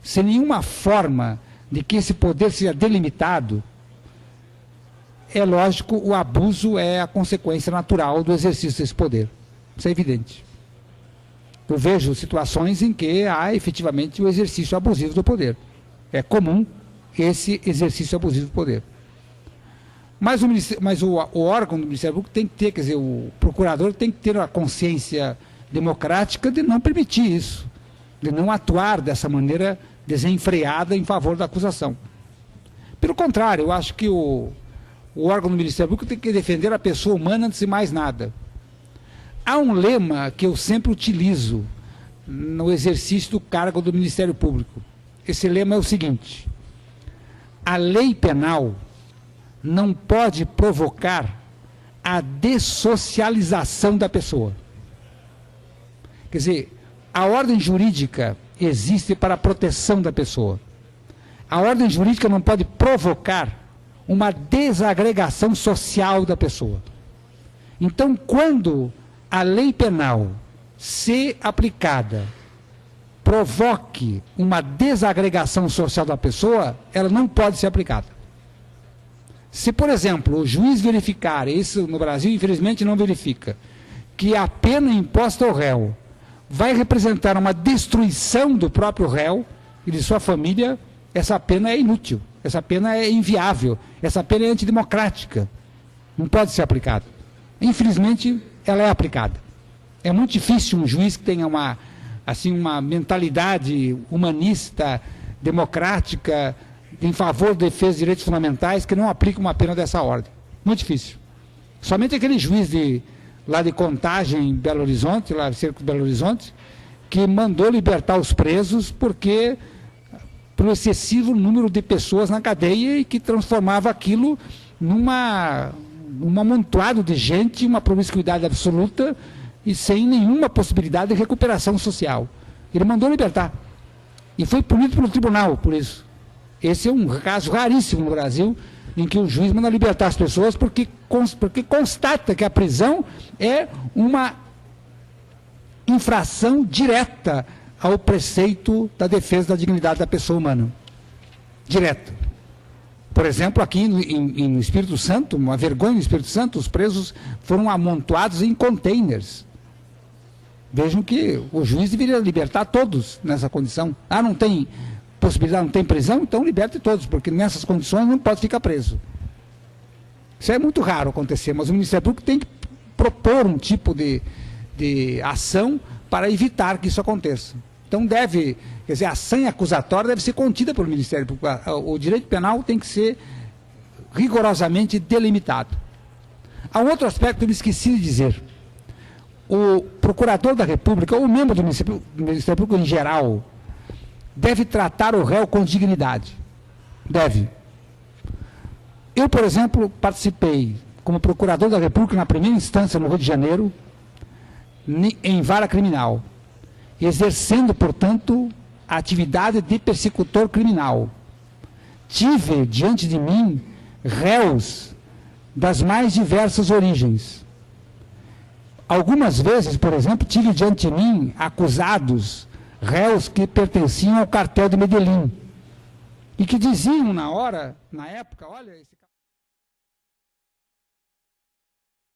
sem nenhuma forma de que esse poder seja delimitado, é lógico, o abuso é a consequência natural do exercício desse poder. Isso é evidente. Eu vejo situações em que há efetivamente o exercício abusivo do poder. É comum esse exercício abusivo do poder. Mas o órgão do Ministério Público tem que ter, quer dizer, o procurador tem que ter a consciência democrática de não permitir isso, de não atuar dessa maneira desenfreada em favor da acusação. Pelo contrário, eu acho que o órgão do Ministério Público tem que defender a pessoa humana antes de mais nada. Há um lema que eu sempre utilizo no exercício do cargo do Ministério Público. Esse lema é o seguinte: a lei penal não pode provocar a dessocialização da pessoa. Quer dizer, a ordem jurídica existe para a proteção da pessoa. A ordem jurídica não pode provocar uma desagregação social da pessoa. Então, quando a lei penal, se aplicada, provoque uma desagregação social da pessoa, ela não pode ser aplicada. Se, por exemplo, o juiz verificar, isso no Brasil infelizmente não verifica, que a pena imposta ao réu vai representar uma destruição do próprio réu e de sua família, essa pena é inútil, essa pena é inviável, essa pena é antidemocrática, não pode ser aplicada. Infelizmente, ela é aplicada. É muito difícil um juiz que tenha uma mentalidade humanista, democrática, em favor da defesa de direitos fundamentais, que não aplica uma pena dessa ordem. Muito difícil. Somente aquele juiz lá de Contagem, em Belo Horizonte, lá no Cerco de Belo Horizonte, que mandou libertar os presos porque pelo excessivo número de pessoas na cadeia e que transformava aquilo num amontoado de gente, uma promiscuidade absoluta e sem nenhuma possibilidade de recuperação social. Ele mandou libertar. E foi punido pelo tribunal por isso. Esse é um caso raríssimo no Brasil, em que o juiz manda libertar as pessoas porque constata que a prisão é uma infração direta ao preceito da defesa da dignidade da pessoa humana. Direto. Por exemplo, aqui no Espírito Santo, uma vergonha no Espírito Santo, os presos foram amontoados em containers. Vejam que o juiz deveria libertar todos nessa condição. Ah, não tem possibilidade, não tem prisão? Então liberte todos, porque nessas condições não pode ficar preso. Isso é muito raro acontecer, mas o Ministério Público tem que propor um tipo de ação para evitar que isso aconteça. Então quer dizer, a ação acusatória deve ser contida pelo Ministério Público. O direito penal tem que ser rigorosamente delimitado. Há um outro aspecto que eu me esqueci de dizer. O procurador da República, ou o membro do Ministério Público em geral, deve tratar o réu com dignidade. Deve. Eu, por exemplo, participei como procurador da República na primeira instância no Rio de Janeiro, em vara criminal, exercendo, portanto, a atividade de persecutor criminal. Tive diante de mim réus das mais diversas origens. Algumas vezes, por exemplo, tive diante de mim acusados, réus que pertenciam ao cartel de Medellín, e que diziam na época, olha, esse